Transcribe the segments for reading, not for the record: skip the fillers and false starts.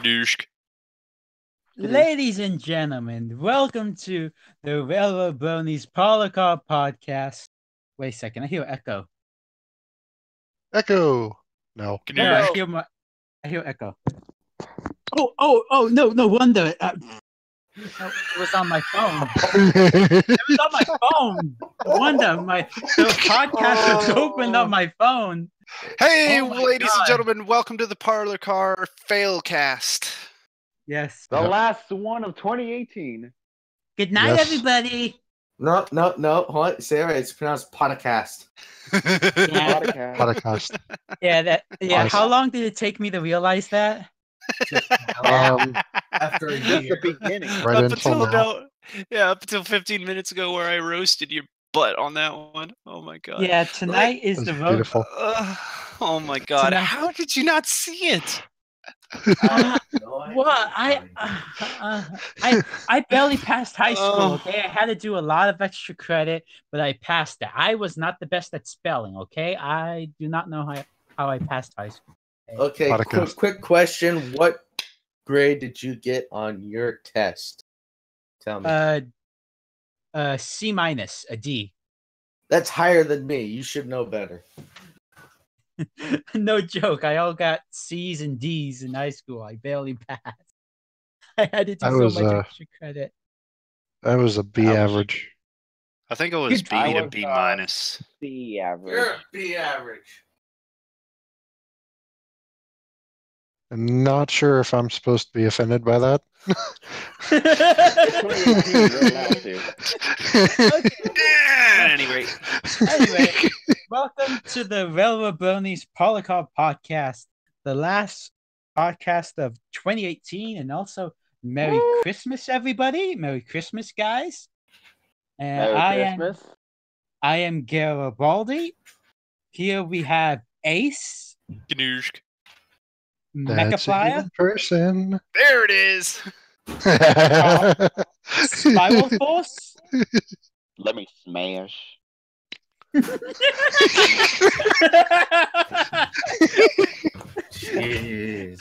Kadooshk. Ladies and gentlemen, welcome to the Bronies Parlor podcast. Wait a second, I hear echo. Echo. No. No, I hear echo. No wonder. No, it was on my phone. It was on my phone. No wonder the podcast was opened on my phone. Hey, Oh my ladies and God. gentlemen, welcome to the Parlor Car Failcast. Yes. The last one of 2018. Good night, Yes. everybody. No. Hold on. Say it right. It's pronounced podcast. Yeah, Podcast. yeah. How long did it take me to realize that? After a Just year. the beginning. Right until now. Up until 15 minutes ago, where I roasted your butt on that one. Oh my god. Yeah, tonight is That's the vote. beautiful. Oh my god. Tonight- How did you not see it? What? I barely passed high school, okay? I had to do a lot of extra credit, but I passed it. I was not the best at spelling, okay? I do not know how I passed high school. Okay, Podcast. quick question. What grade did you get on your test? Tell me. C minus, a D. That's higher than me. You should know better. No joke. I all got C's and D's in high school. I barely passed. I had to do I so was, much extra credit. That was a B Ouch. average. I think it was B I to was, B minus. C average. You're B average. I'm not sure if I'm supposed to be offended by that. It's 2018, you're allowed to. At any rate. Anyway, welcome to the Railroad Bronies Parlor podcast, the last podcast of 2018, and also Merry Christmas, everybody! Merry Christmas, guys! And Merry Christmas. I am DGaribalde. Here we have Ace, Kadooshk. Mecha That's Flyer, a person. There it is. Spiral Force, Let me smash. Jeez.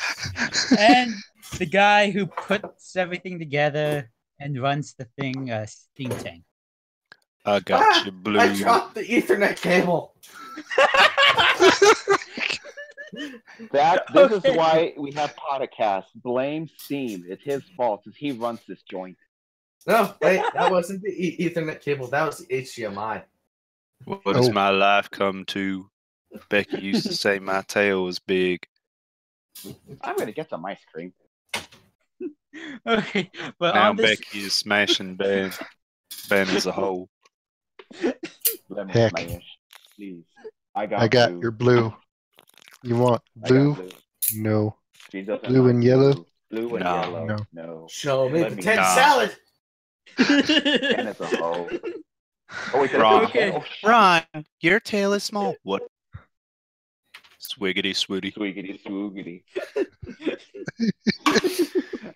and the guy who puts everything together and runs the thing, Steam Tank. I got you, Blue. I dropped the Ethernet cable. This Okay. is why we have podcasts. Blame Steam. It's his fault since he runs this joint. No, wait, that wasn't the Ethernet cable. That was the HDMI. What does my life come to? Becky used to say my tail was big. I'm gonna get some ice cream. Okay, but Now on this, Becky is smashing Ben. Ben as a whole. Let me Heck. smash. Please. I I got blue. your blue. You want I got blue? No. She doesn't Blue like and yellow? Blue and No. yellow. No. No. Show me Let me potato not. salad. And it's a hoe. Oh, wait, Wrong. Okay. Oh, Ron, your tail is small. What? Swiggity swooty. swiggity swoogity.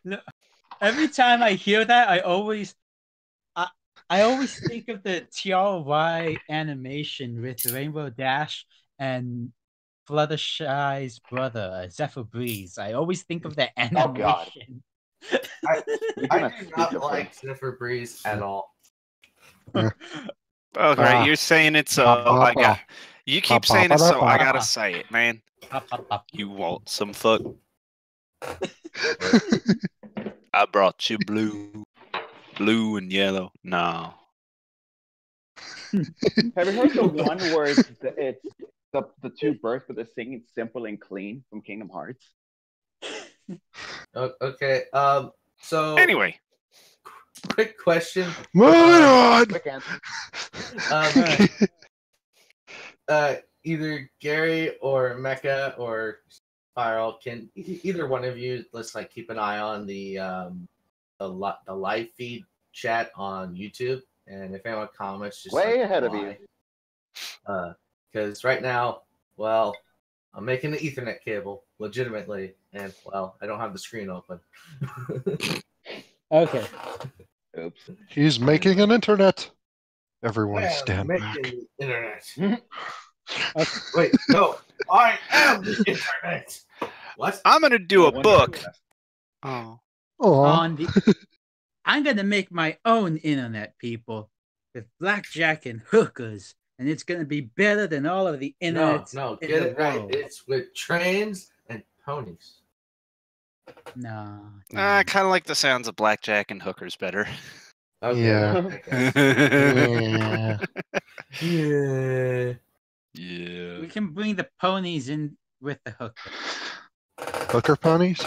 No, every time I hear that, I always think of the TRY animation with Rainbow Dash and Fluttershy's brother, Zephyr Breeze. I always think of that Oh, God. animation. I You're do gonna not speak of like Zephyr Breeze at all. Okay, you're saying it, so I got. You keep saying it, so I gotta say it, man. Pop, pop, pop. You want some fuck? I brought you blue and yellow. No. Have you heard the one where it's the two birds but they're singing simple and clean from Kingdom Hearts? Okay. So Anyway, quick question. Moving on. Quick answer. Either Gary or Mecha or Spiral, can either one of you let's like keep an eye on the live feed chat on YouTube, and if anyone comments, just Way like, ahead of reply. you. Because right now, well, I'm making the Ethernet cable legitimately, and well, I don't have the screen open. Okay. Oops. He's making an internet. Everyone I'm stand making back. the internet. Wait, no, I am the internet. What? I'm gonna do a One book. second. Oh. On the, I'm gonna make my own internet, people, with blackjack and hookers, and it's gonna be better than all of the internet. No, get it right. It's with trains and ponies. No. I kind of like the sounds of blackjack and hookers better. Okay. Yeah. Yeah. Yeah. We can bring the ponies in with the hooker. Hooker ponies?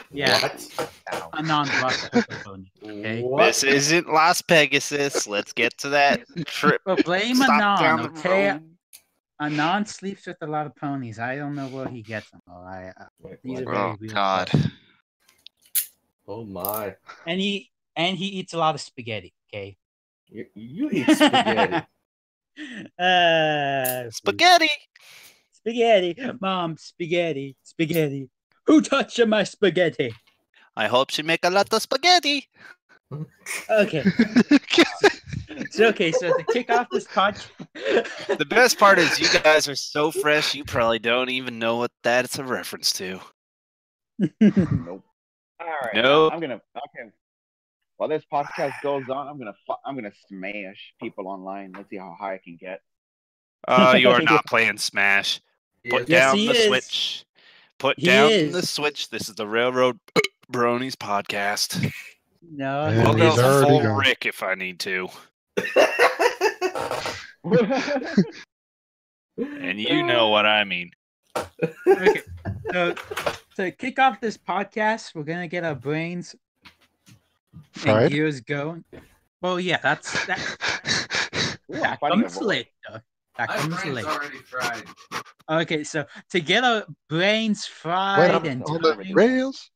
Yeah, What? Anon brought the hooker pony. Okay. What? This isn't Las Pegasus. Let's get to that trip. Well, blame Stop Anon, down the okay? road. Anon sleeps with a lot of ponies. I don't know where he gets them. These are very Oh weird. God. ponies. Oh my. And he eats a lot of spaghetti. Okay. You eat spaghetti. Spaghetti. Spaghetti, Mom, spaghetti, spaghetti. Who touched my spaghetti? I hope she make a lot of spaghetti. Okay. So to kick off this podcast. The best part is you guys are so fresh, you probably don't even know what that's a reference to. Nope. All right. Nope. I'm gonna. Okay. While this podcast goes on, I'm gonna smash people online. Let's see how high I can get. You are not playing Smash. Put Yes, down he the is. switch. Put He down is. the switch. This is the Railroad Bronies podcast. No, And We'll he's go already full gone. Rick if I need to. And you know what I mean. okay. So to kick off this podcast, we're gonna get our brains and Fried? gears going. Well, yeah, that Ooh, I'm that fighting a comes boy. later. That My comes brain's later. already fried. Okay, so to get our brains When fried I'm and on the turning, rails,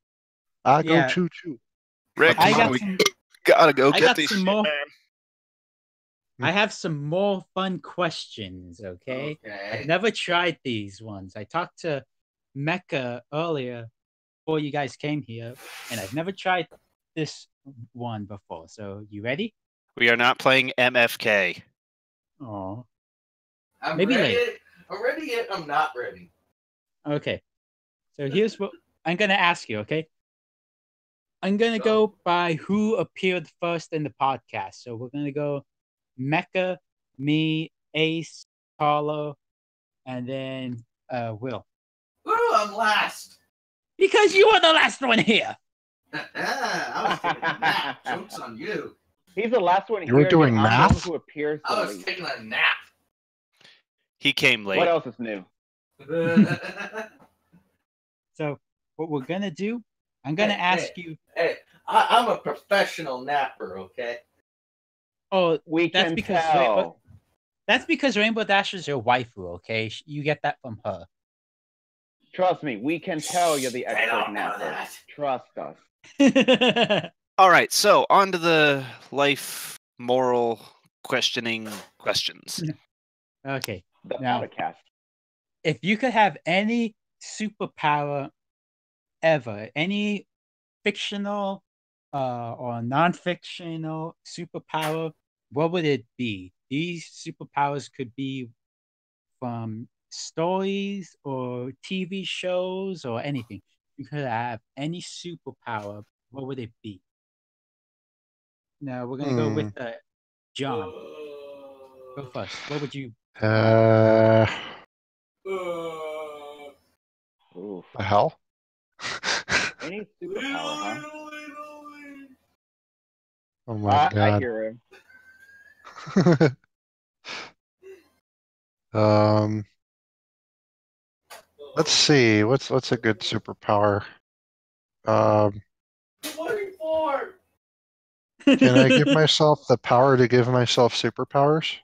I go Yeah. choo choo. Rick, I come on, got we some. gotta go I get got this some shit, more. man. I have some more fun questions. Okay. I've Okay. never tried these ones. I talked to Mecha earlier before you guys came here, and I've never tried this one before. So you ready? We are not playing MFK. Oh, I'm Maybe ready. later. I'm ready yet I'm not ready. okay. So here's what I'm gonna ask you. Okay. I'm gonna Go. go by who appeared first in the podcast. So we're gonna go Mecha, me, Ace, Carlo, and then Will. Ooh, I'm last. Because you were the last one here. I was taking a nap. Joke's on you. He's the last one You here. were doing and I'm the one math? who appears the I was least. taking a nap. He came late. What else is new? So what we're gonna do, I'm gonna ask you. Hey, I'm a professional napper, okay? Oh, We That's can because tell. that's because Rainbow Dash is your waifu. Okay, you get that from her. Trust me, we can tell you're the They expert don't know napper. that. Trust us. All right, so on to the life moral questioning questions. Okay, The Now- podcast. if you could have any superpower ever, any fictional or non-fictional superpower, what would it be? These superpowers could be from stories or TV shows or anything. You could have any superpower, what would it be? Now we're gonna go with John. Go first. What would you? Oof. The hell? Any superpower, huh? Oh my I god. hear him. Let's see. What's a good superpower? Can I give myself the power to give myself superpowers?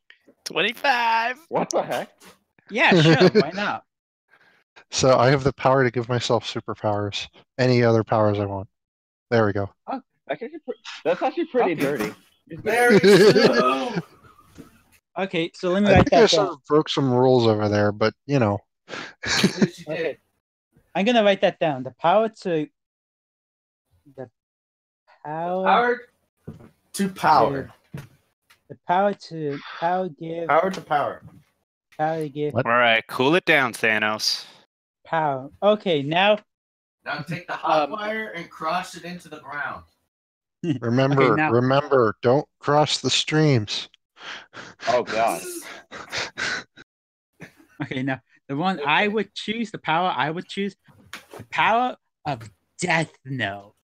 25. What the heck? Yeah, sure. Why not? So I have the power to give myself superpowers. Any other powers I want. There we go. That's actually pretty Okay. dirty. Very true. Okay, so let me I write think I that sort down. of broke some rules over there, but you know. Yes, you did. I'm gonna write that down. The power to Power to power. the power to give Power to power. power to give What? All right, cool it down, Thanos. power. Okay, now Now take the hot wire and cross it into the ground. Remember, now- remember, don't cross the streams. Oh god. Okay, now the one I would choose, the power I would choose, the power of Death Note.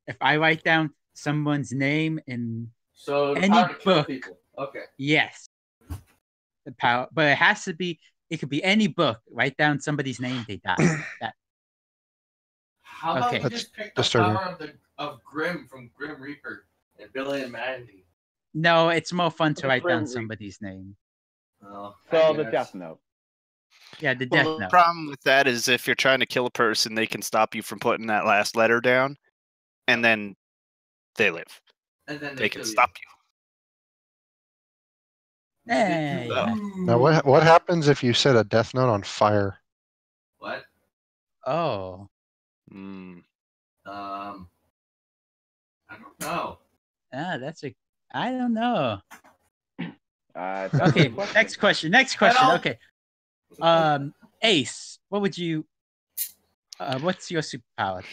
If I write down someone's name in So the any power to kill book, people. Okay. yes, the power, but it has to be. It could be any book. Write down somebody's name, they die. That How about Okay. you just pick the disturbing. power of Grim from Grim Reaper and Billy and Mandy? no, it's more fun to write down Grim Reaper. somebody's name. Oh, So the Death Note. Yeah, the Death Well, the Note. problem with that is if you're trying to kill a person, they can stop you from putting that last letter down, and then they live. And then They can kill you. stop you. Hey, yeah. Now, what happens if you set a death note on fire? What? Oh, Mm. I don't know. that's a. I don't know. That's a Okay, good question. next question. Next question. Hello? Okay. Ace, what would you? What's your superpower?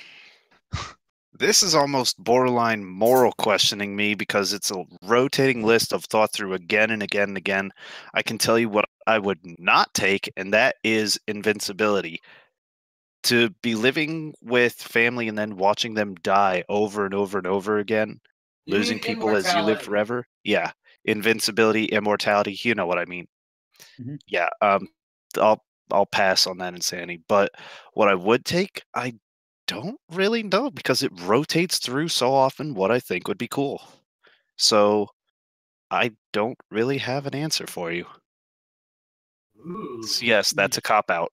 This is almost borderline moral questioning me because it's a rotating list of thought through again and again and again. I can tell you what I would not take, and that is invincibility. To be living with family and then watching them die over and over and over again, You losing mean people as you live immortality. forever. Yeah, invincibility, immortality. You know what I mean. Mhm. Yeah. I'll pass on that insanity. But what I would take, I don't really know because it rotates through so often what I think would be cool. So I don't really have an answer for you. Ooh. So yes, that's a cop out.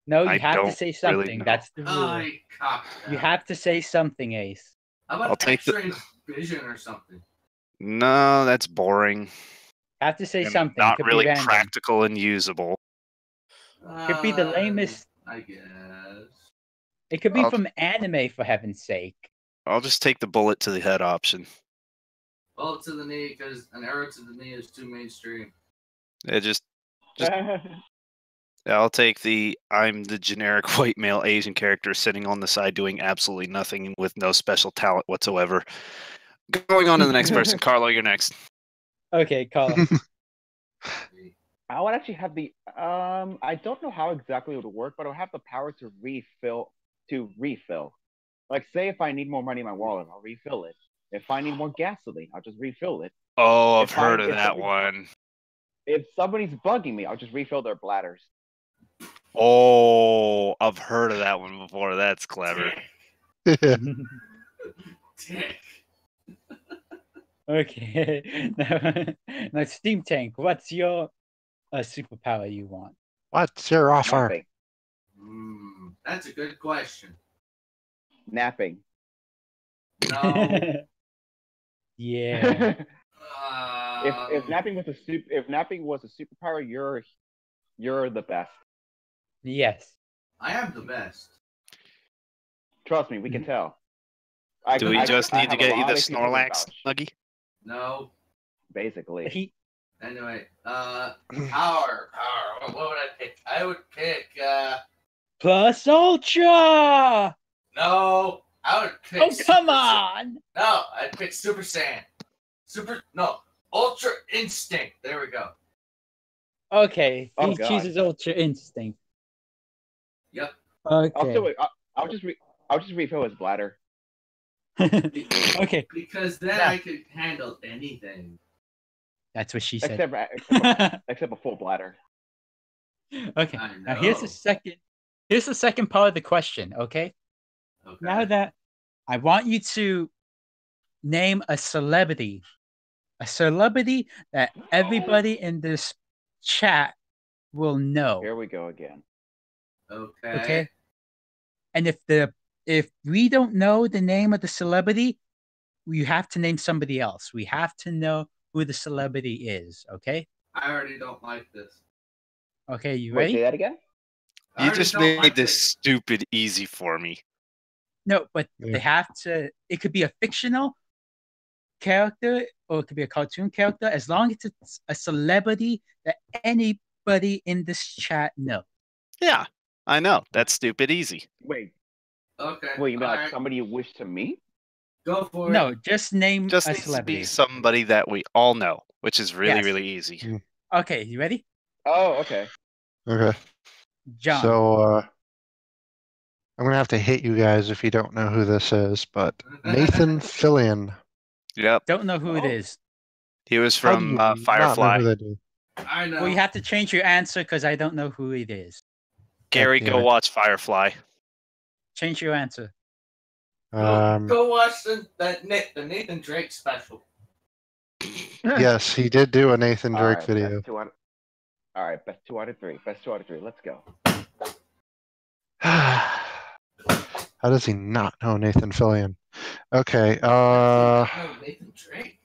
No, you I have to don't say really something. know. That's the rule. I copped You out. have to say something, Ace. How I'll about take the- X-ray vision or something? No, that's boring. Have to say And something. not Could really be random. practical and usable. Could be the lamest. I guess. It could be I'll- from anime, for heaven's sake. I'll just take the bullet to the head option. Bullet to the knee, because an arrow to the knee is too mainstream. It just I'll take I'm the generic white male Asian character sitting on the side doing absolutely nothing with no special talent whatsoever. Going on to the next person. Carlo, you're next. Okay, Colin. I would actually have the I don't know how exactly it would work, but I'll have the power to refill. Like, say if I need more money in my wallet, I'll refill it. If I need more gasoline, I'll just refill it. Oh, I've If heard I- of if that somebody- one. If somebody's bugging me, I'll just refill their bladders. Oh, I've heard of that one before. That's clever. Dick. Okay. Now, Steam Tank, what's your superpower you want? What's your offer? Napping. That's a good question. Napping. No. Yeah. If napping was a superpower, you're the best. Yes. I am the best. Trust me, we can tell. Do we just need to get you the Snorlax, Nuggy? No. Basically. He. Anyway, power. What would I pick? I would pick. Plus Ultra! No. I would pick. Oh, come Super on! No, I'd pick Super Saiyan. Ultra Instinct. There we go. Okay, Oh, he God. chooses Ultra Instinct. Yep. Okay. I'll just refill his bladder. Okay, Because then Yeah. I could handle anything. that's what she said. Except a full bladder. Okay, I now here's the know. second. Here's the second part of the question. Okay, Okay. now that I want you to name a celebrity that everybody in this chat will know. Here we go again. Okay. And if we don't know the name of the celebrity, you have to name somebody else. We have to know who the celebrity is. Okay. I already don't like this. Okay. You Wait, say ready? that again? I You already just don't made like this stupid easy for me. No, but Yeah. they have to. It could be a fictional character or it could be a cartoon character, as long as it's a celebrity that anybody in this chat knows. Yeah. I know. That's stupid easy. Wait, Okay. you mean like alright. somebody you wish to meet? Go for it. No, just name Just a needs to celebrity. be somebody that we all know, which is really, Yes. really easy. Okay, you ready? Oh, okay. Okay. John. So I'm gonna have to hit you guys if you don't know who this is, but Nathan Fillion. Yep. Don't know who it Oh. is. He was How do from you not know Firefly. who that is? I know. Well, you have to change your answer because I don't know who it is. Gary, damn go it. watch Firefly. Change your answer. Go watch the Nathan Drake special. Yes, he did do a Nathan Drake Alright, video. All right, best 2 out of 3. Best 2 out of 3. Let's go. How does he not know Nathan Fillion? Okay, No, Nathan Drake.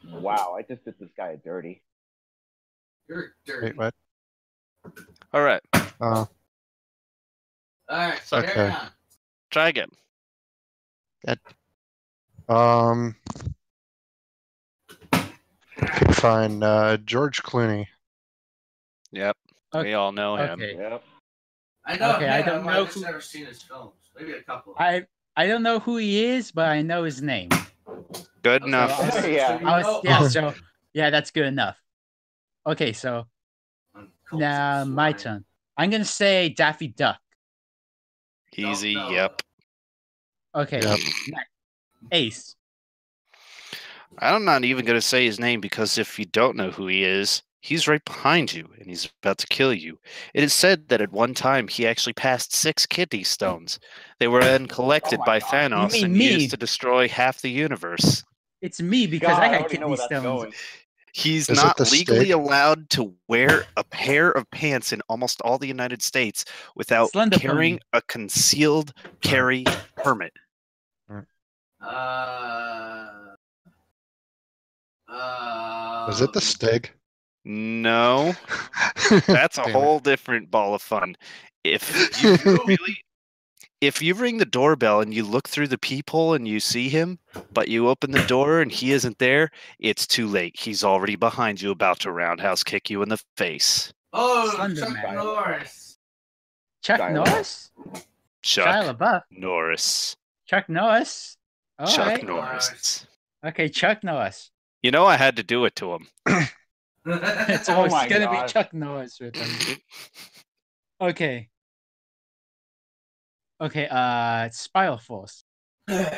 Wow, I just did this guy a dirty. You're dirty. wait, what? All right. Alright, Okay. carry on. Try again. Fine, George Clooney. Yep. Okay. We all know him. Okay. Yep. I know. Okay, him. I don't know I've just who- never seen his films. Maybe a couple. I don't know who he is, but I know his name. Good Okay. enough. Yeah. Yeah, that's good enough. Okay, so now my turn. I'm gonna say Daffy Duck. Easy. No. Yep. Okay, Yep. next. Ace. I'm not even going to say his name because if you don't know who he is, he's right behind you and he's about to kill you. It is said that at one time he actually passed 6 kidney stones. They were then collected Oh my by God. Thanos You mean and me? used to destroy half the universe. It's me because God, I I had already know kidney where that's stones. going. He's Is it not the legally stick? allowed to wear a pair of pants in almost all the United States without Slender carrying a concealed carry permit. Was it the Stig? No, that's a Damn it. whole different ball of fun. If you really, if you ring the doorbell and you look through the peephole and you see him, but you open the door and he isn't there, it's too late. He's already behind you, about to roundhouse kick you in the face. Oh, Slender Chuck Man. Norris. Chuck Shia Norris? Chuck Shia LaBeouf. Norris. Chuck Norris. All Chuck right. Norris. Okay, Chuck Norris. You know I had to do it to him. It's Oh always my gonna God. be Chuck Norris with him. Okay. Okay, Spiral Force. First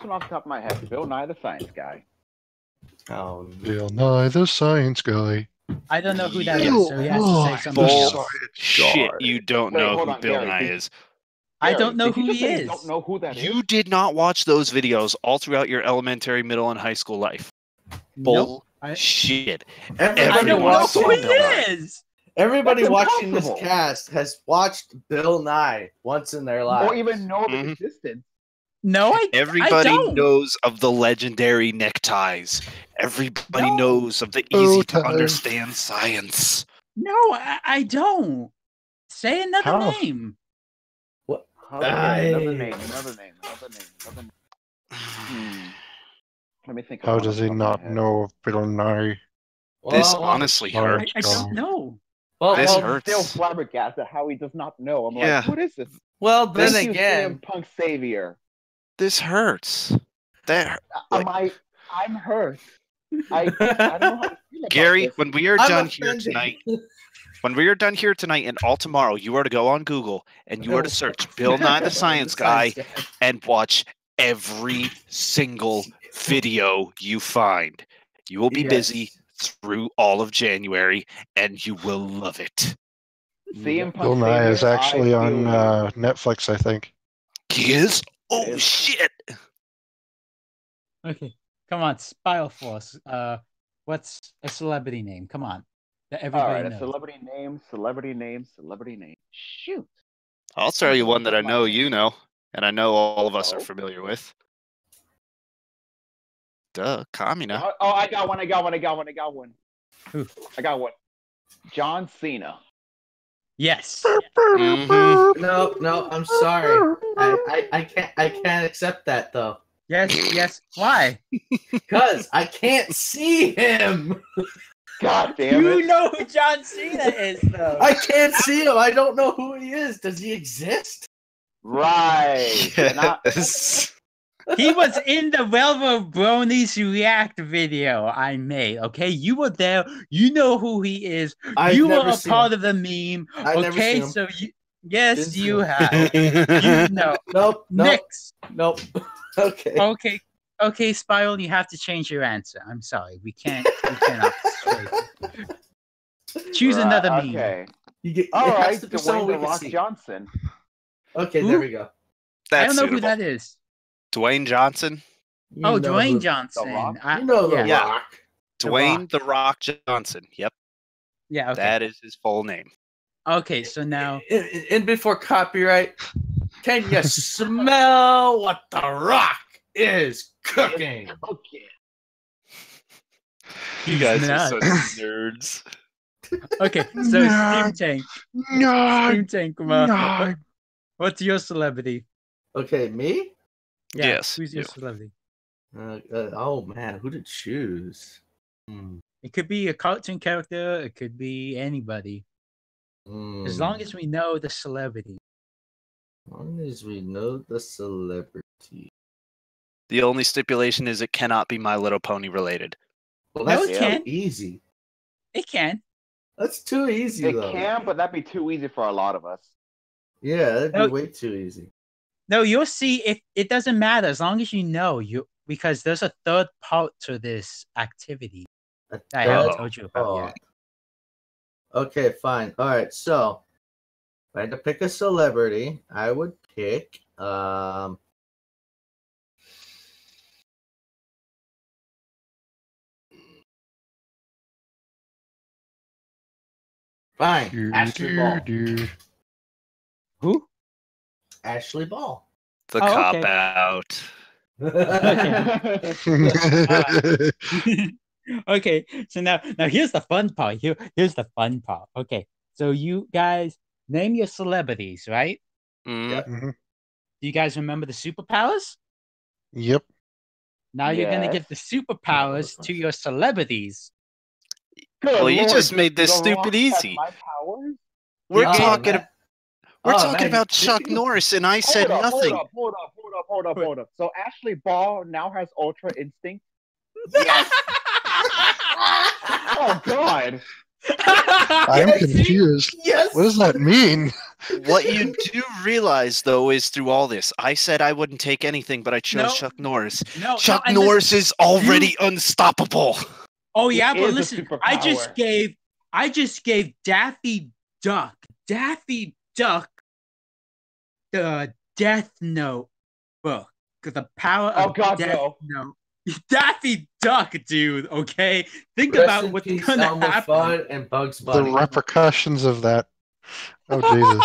one off the top of my head, Bill Nye the Science Guy. Oh, Bill Nye the Science Guy. I don't know who that Yeah. is, so he has to say something Bull else. shit, you don't Wait, know hold who on, Bill Gary, Nye did- is. I Gary, don't know did you who just he say is. You don't know who that is? You did not watch those videos all throughout your elementary, middle, and high school life. Nope. Bullshit. I Everyone don't know saw who he Bill Nye. is. Everybody That's watching this impossible. cast has watched Bill Nye once in their lives. Or even know of Mhm. its existence. No, I Everybody don't. knows of the legendary neckties. Everybody No. knows of the Bow easy to tie. understand science. No, I don't. Say another How? name. What? Okay, another name. Let me think. of How one does off he the top of my not head. know of Bill Nye? This Well, honestly Sorry. hurts. I don't know. This I'm hurts. still flabbergasted how he does not know. I'm Yeah. like, what is this? Well, then Thank you, again, CM Punk Savior. This hurts. That like, I'm hurt. I don't know how to feel about Gary, this. when we are I'm done here offended. tonight, when we are done here tonight and all tomorrow, you are to go on Google and you are to search Bill Nye the Science Guy and watch every single video you find. You will be busy through all of January and you will love it. CM Punk Bill Nye Savior, is actually I on feel Netflix, I think. He is? Oh Is- shit. Okay, come on, Spiral Force. What's a celebrity name? Come on, that All everybody right, a knows. celebrity name. Shoot. I'll tell you one that I know you know, and I know all of us are Oh. familiar with. Duh, Kamina. Oh, I got one. Who? I got one. John Cena. Yes. Mhm. No, I'm sorry. I can't accept that though. Yes. Why? Because I can't see him. God damn You it! know who John Cena is, though. I can't see him. I don't know who he is. Does he exist? Right. And Yes. He was in the Velvet Bronies React video I made. Okay, you were there. You know who he is. I've You were never a seen part him. of the meme. I've never Okay, seen him. so yes, Didn't see you him. have. You know. Nope. Next. Nope. Okay. Okay, Spiral, you have to change your answer. I'm sorry, we cannot persuade you. Choose another meme. Okay. It All has right, to be someone Dwayne we the can Rock see. Johnson. Okay, Who? there we go. That's I don't know suitable. who that is. Dwayne Johnson. You know Dwayne who- Johnson. Rock? You know the yeah. Rock. The Dwayne Rock. the Rock Johnson. Yep, Yeah, okay. that is his full name. Okay, so now And before copyright, can you smell what the Rock is cooking? Okay. You he's guys are nuts. such nerds. Okay, so Nerd. Steam Tank. No, Steam Tank, no. what's your celebrity? Okay, me? Yeah, Yes, who's your you. celebrity? Oh man, who to choose? It could be a cartoon character, it could be anybody. As long as we know the celebrity. As long as we know the celebrity. The only stipulation is it cannot be My Little Pony related. Well, No, that's it too can. easy. It can. That's too easy, It though. can, but that'd be too easy for a lot of us. Yeah, that'd be No. way too easy. No, you'll see if it doesn't matter as long as you know because there's a third part to this activity that I haven't told you about yet. Okay, fine. All right, so if I had to pick a celebrity, I would pick fine, Ashley Ball. Who? Ashley Ball. The Oh, cop okay. out. Okay, so now here's the fun part. Here's the fun part. Okay, so you guys name your celebrities, right? Mm. Mhm. Do you guys remember the superpowers? Yep. Now you're gonna give the Yes. superpowers to your celebrities. Good Well, you Lord, just made this The Rock stupid has easy. My powers? We're Yeah. talking. man. We're Oh, talking man. about Chuck Norris, and I said Hold up, nothing. Hold up. So Ashley Ball now has Ultra Instinct? Yes! Oh, God. I'm Yes, confused. Yes! What does that mean? What you do realize, though, is through all this, I said I wouldn't take anything, but I chose No. Chuck Norris. No, Chuck and Norris is already unstoppable. Oh yeah, He but is a listen, I just gave Daffy Duck the Death Note book. The power of Death Note. Daffy Duck, dude. Okay, think Rest about in what's peace, gonna Elmer happen. Fudd and Bugs The Bunny. repercussions of that. Oh, Jesus.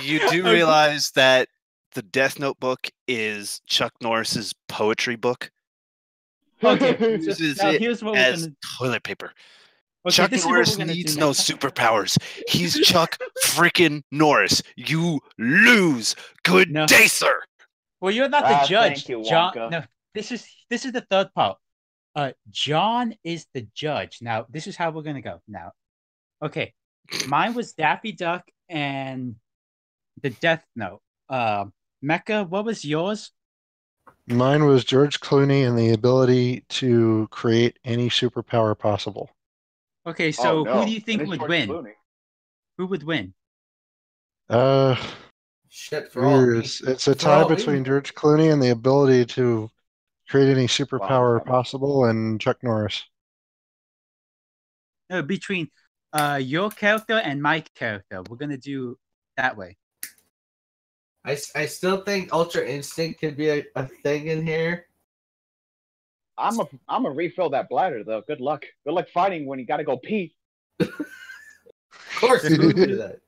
You do realize that the Death Note book is Chuck Norris's poetry book. Okay, Uses now it here's what we're as gonna. toilet paper. Okay, Chuck this is what Norris we're gonna needs do no next time. superpowers. He's Chuck freaking Norris. You lose. Good No. day, sir. Well, you're not the judge, thank you, John. Wonka. No, this is the third part. John is the judge. Now, this is how we're gonna go. Now, okay, mine was Daffy Duck and the Death Note. Mecha, what was yours? Mine was George Clooney and the ability to create any superpower possible. Okay, so no. who do you think And it's would George win? Clooney. Who would win? Shit for all. It's a tie between George Clooney and the ability to create any superpower possible and Chuck Norris. No, between your character and my character. We're gonna do that way. I still think Ultra Instinct could be a thing in here. I'm a refill that bladder though. Good luck. Good luck fighting when you gotta go pee. Of course, who would do that?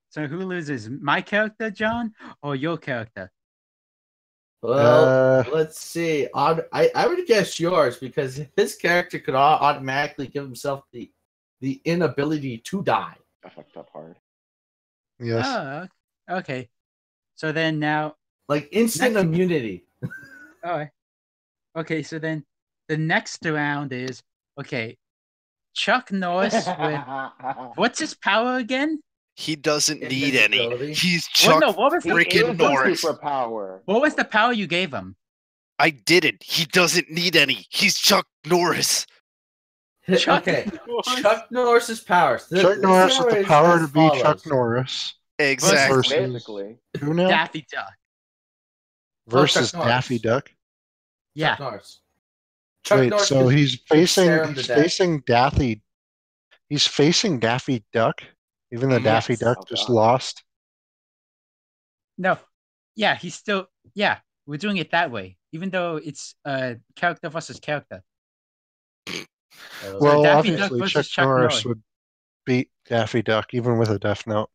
So who loses? My character, John, or your character? Well, let's see. I would guess yours because his character could automatically give himself the inability to die. I fucked up hard. Yes. Oh, okay. So then now, Like instant immunity. oh, okay. So then the next round is okay. Chuck Norris with what's his power again? He doesn't need any. Invincibility. He's Well, Chuck no, what was He freaking is Norris. a superpower. What was the power you gave him? I didn't. He doesn't need any. He's Chuck Norris. Chuck Okay, Norris. Chuck Norris's powers. Chuck Norris with the power to be Chuck Norris. Exactly. Versus- Basically. Who now? Daffy Duck. Versus Chuck Norris. Daffy Duck. Yeah. Chuck Norris. Chuck Wait, Norris so could- he's could stare him facing to he's death. facing Daffy. He's facing Daffy Duck, even though Daffy Yes. Duck Oh, just God. lost. No. Yeah, he's still. Yeah, we're doing it that way, even though it's character versus character. Well, Daffy Duck obviously versus Chuck Chuck Norris Norris. would beat Daffy Duck, even with a Death Note.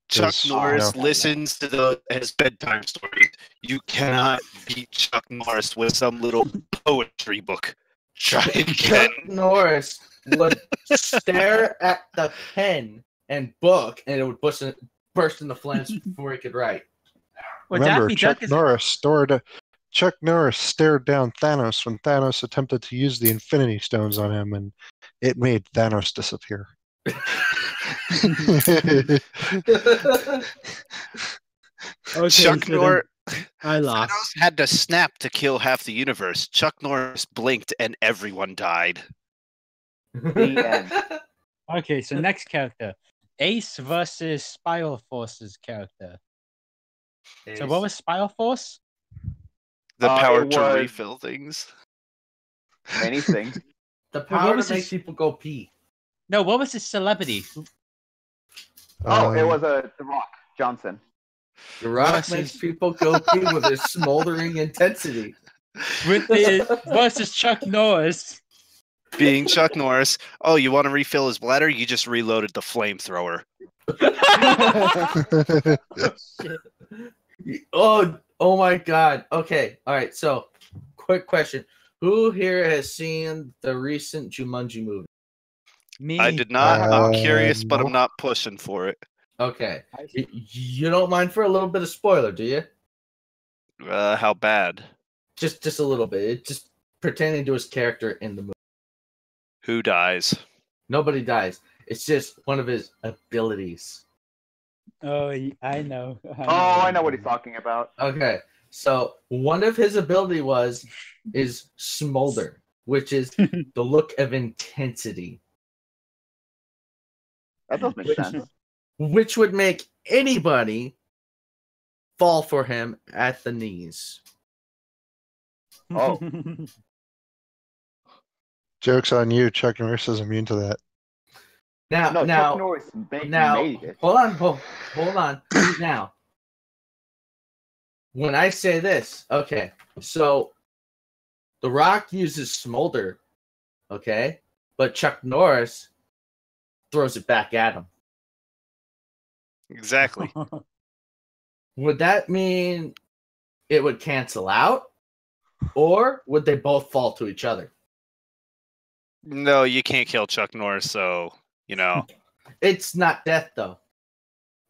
Chuck 'Cause, you Norris know, listens to his bedtime stories. You cannot beat Chuck Norris with some little poetry book. Try again. Chuck Norris would stare at the pen and book, and it would burst into flames before he could write. Well, remember, Daffy Chuck Duck is. Chuck Norris stared down Thanos when Thanos attempted to use the Infinity Stones on him, and it made Thanos disappear. Okay, Chuck so then Norris. I lost. Thanos had to snap to kill half the universe. Chuck Norris blinked and everyone died. The end. Okay, so next character. Ace versus Spiral Force's character. So what was Spiral Force? The power it to was- refill things. Anything. the what power was to make his- people go pee? No, what was his celebrity? Oh, it Um, was The Rock Johnson. The Rock Versus- makes people go pee with his smoldering intensity. With the versus Chuck Norris. Being Chuck Norris. Oh, you want to refill his bladder? You just reloaded the flamethrower. Oh my God. Okay. All right. So, quick question: who here has seen the recent Jumanji movie? Me. I did not. I'm curious, but no. I'm not pushing for it. Okay. You don't mind for a little bit of spoiler, do you? How bad? Just a little bit. It's just pertaining to his character in the movie. Who dies? Nobody dies. It's just one of his abilities. Oh, I know. I know what he's talking about. Okay. So one of his ability is smolder, which is the look of intensity, That does make sense. which would make anybody fall for him at the knees. Oh. Joke's on you. Chuck Norris is immune to that. Now, No, now, Chuck Norris now, made it. hold on. Now, when I say this, okay, so The Rock uses smolder, okay, but Chuck Norris throws it back at him. Exactly. Would that mean it would cancel out, or would they both fall to each other? No, you can't kill Chuck Norris, so, you know. It's not death, though.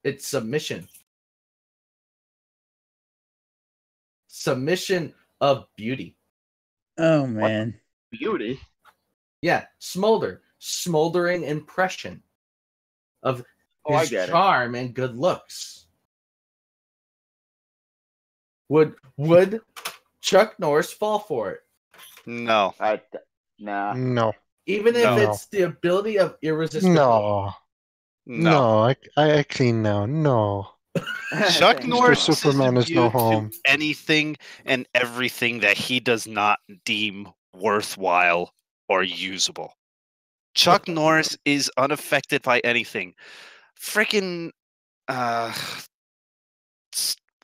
It's submission. Submission of beauty. Oh man. Beauty. Yeah, smolder. Smoldering impression of Oh, I his get it. charm and good looks. Would Chuck Norris fall for it? No. Nah. No, Even if No. it's the ability of irresistible. no, No. no. I clean now. No. Chuck Thanks. Norris Mr. Superman is no immune to home. anything and everything that he does not deem worthwhile or usable. Chuck Norris is unaffected by anything. Freaking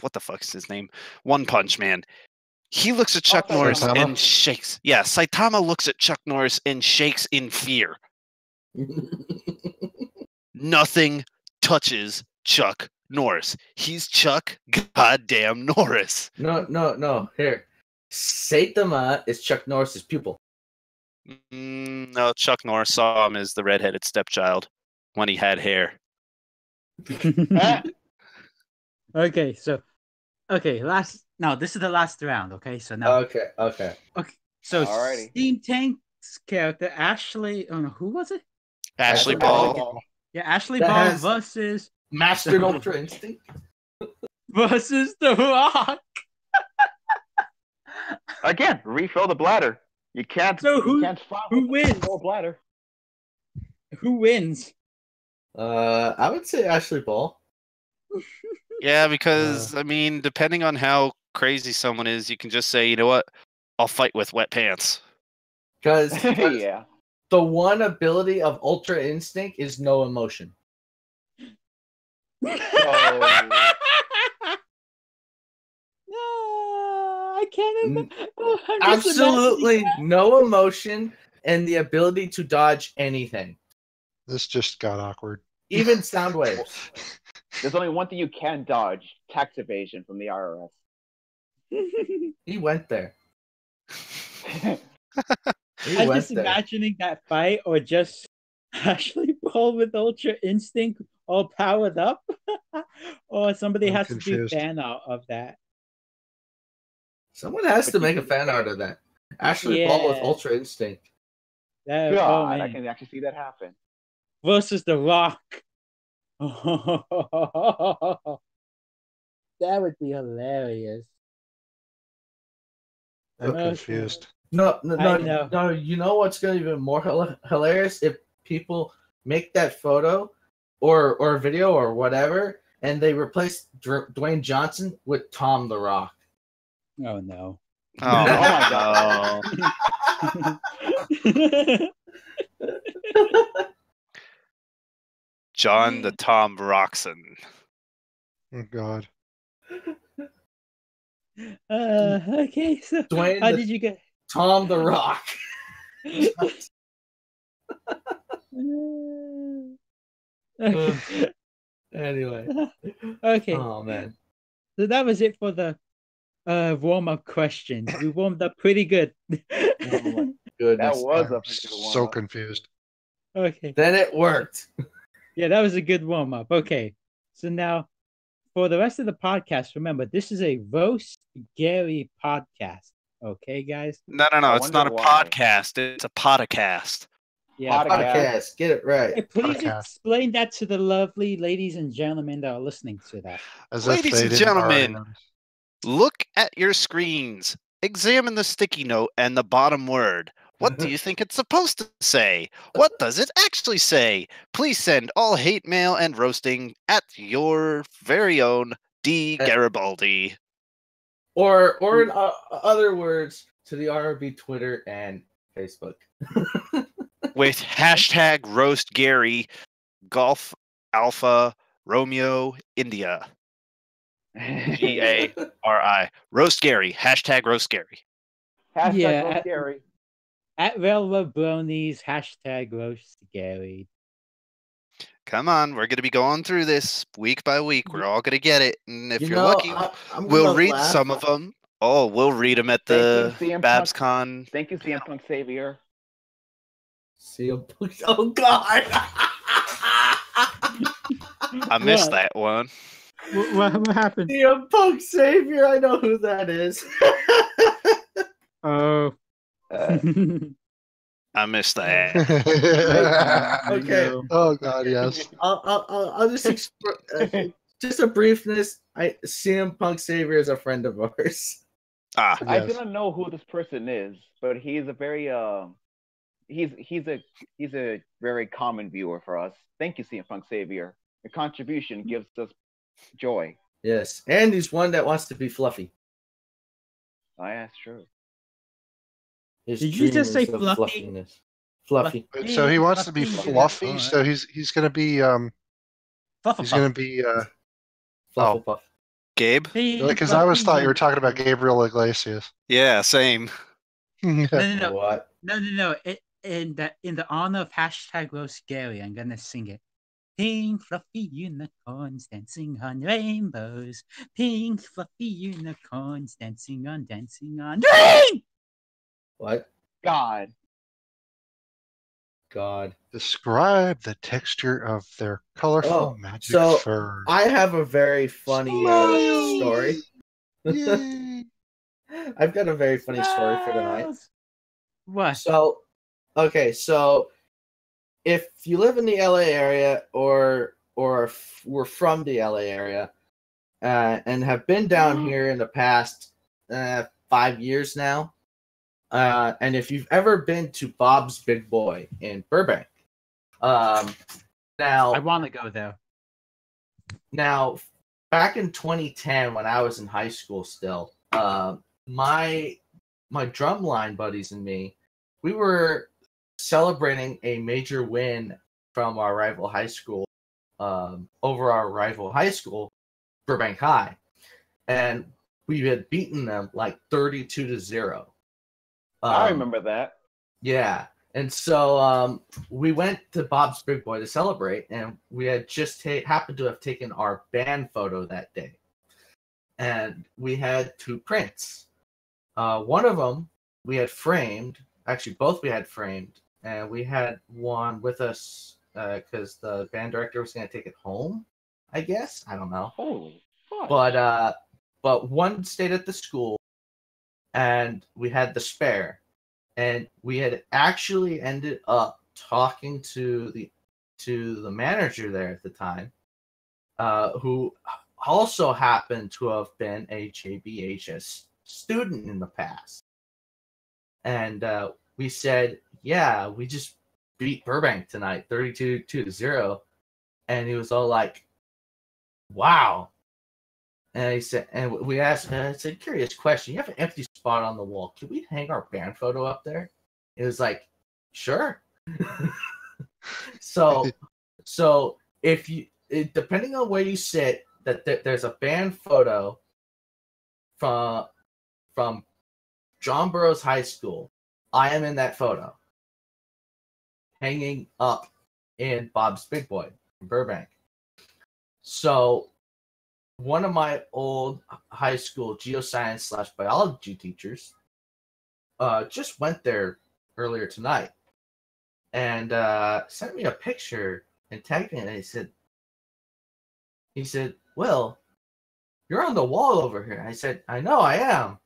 what the fuck's his name? One Punch Man. He looks at Chuck Oh, Norris Saitama? and shakes. Yeah, Saitama looks at Chuck Norris and shakes in fear. Nothing touches Chuck Norris. He's Chuck goddamn Norris. No. Here. Saitama is Chuck Norris's pupil. No, Chuck Norris saw him as the redheaded stepchild when he had hair. Okay, so this is the last round. Okay, so now Okay. So Alrighty. Steam Tank's character Ashley. Oh no, who was it? Ashley Ashley Ball. Ball. Yeah, Ashley That Ball has- versus Mastered Ultra Instinct. The Rock. Again, refill the bladder. You can't. So you can't fight who with wins? a full bladder. Who wins? I would say Ashley Ball. Yeah, because I mean, depending on how crazy someone is, you can just say, you know what, I'll fight with wet pants. Because Yeah. the one ability of Ultra Instinct is no emotion. No, I can't even. I'm just Absolutely imagining no emotion and the ability to dodge anything, This just got awkward. even sound waves. There's only one thing you can dodge: tax evasion from the IRS. that. He went there. He I'm went just there. imagining that fight, or just Ashley Ball with Ultra Instinct all powered up, or somebody I'm has confused. to do fan art of that. Someone has to make a fan art of that. Ashley Ball with Yeah. Ultra Instinct. That, God, man. I can actually see that happen. Versus The Rock. That would be hilarious. I'm Okay. confused. No, I know. no. You know what's going to be even more hilarious if people make that photo or video or whatever, and they replace Dwayne Johnson with Tom the Rock. Oh no. Oh, Oh my no. John the Tom Roxon. Oh God. Okay, so Dwayne how the- did you get? Tom the Rock. Okay. Anyway. Okay, Oh man. so that was it for the warm-up questions. We warmed up pretty good. Goodness. That was I'm a good so one. confused. Okay. Then it worked. Yeah, that was a good warm-up. Okay. So now for the rest of the podcast, remember this is a Roast Gary podcast. Okay, guys? No, I it's not a wonder why. podcast. It's a podcast. Yeah. Podcast. Podcast. Get it right. Hey, please Podcast. explain that to the lovely ladies and gentlemen that are listening to that. As Ladies if they and didn't already gentlemen. notice. Look at your screens. Examine the sticky note and the bottom word. What do you think it's supposed to say? What does it actually say? Please send all hate mail and roasting at your very own DGaribalde. Or in other words, to the RRB Twitter and Facebook. With hashtag roast Gary, Golf Alpha Romeo India. GARI. Roast Gary. Hashtag roast Gary. Hashtag Yeah, roast at- Gary. At Railroad Bronies, hashtag Roast Gary. Come on, we're going to be going through this week by week. We're all going to get it. And if You you're know, lucky, I'm we'll gonna read laugh. some of them. Oh, we'll read them at the Thank you, CM Punk. BabsCon. Thank you, CM Punk Savior. Oh God! I missed What? that one. What happened? CM Punk Savior. I know who that is. Oh. I missed that. Okay. Oh God, yes. I'll just just a briefness. CM Punk Savior is a friend of ours. Ah, I Yes. don't know who this person is, but he's a very he's a very common viewer for us. Thank you, CM Punk Savior. Your contribution gives us joy. Yes, and he's one that wants to be fluffy. Oh, yeah, that's true. His Did you just dream say is of fluffy? fluffiness. Fluffy. So he wants to be Fluffy. fluffy. Alright. So he's gonna be he's gonna be Fluffle puff. Gabe? because I always thought you were talking about Gabriel Iglesias. Yeah, same. No. What? No. In the honor of hashtag Roast Gary, I'm gonna sing it. Pink fluffy unicorns dancing on rainbows. Pink fluffy unicorns dancing on rain. What? God. God. Describe the texture of their colorful magic so fur. I have a very funny story. Yay. I've got a very funny story for tonight. What? So, okay, so if you live in the LA area or were from the LA area and have been down here in the past 5 years now, and if you've ever been to Bob's Big Boy in Burbank, now I want to go there. Now, back in 2010, when I was in high school still, my drumline buddies and me, we were celebrating a major win from our rival high school, over our rival high school, Burbank High. And we had beaten them like 32-0. I remember that. Yeah. And so we went to Bob's Big Boy to celebrate, and we had just happened to have taken our band photo that day. And we had 2 prints. One of them we had framed. Actually, both we had framed. And we had one with us because the band director was going to take it home, I guess. I don't know. Holy fuck. But one stayed at the school, and we had the spare. And we had actually ended up talking to the manager there at the time, who also happened to have been a JBHS student in the past. And we said, yeah, we just beat Burbank tonight, 32-0. And he was all like, wow. And he said, and we asked, it's a curious question. You have an empty spot on the wall. Can we hang our band photo up there? It was like, sure. So if you, depending on where you sit, there's a band photo from John Burroughs High School. I am in that photo, hanging up in Bob's Big Boy in Burbank. So one of my old high school geoscience/biology teachers just went there earlier tonight and sent me a picture and tagged me, and he said, "Well, you're on the wall over here." I said, "I know, I am."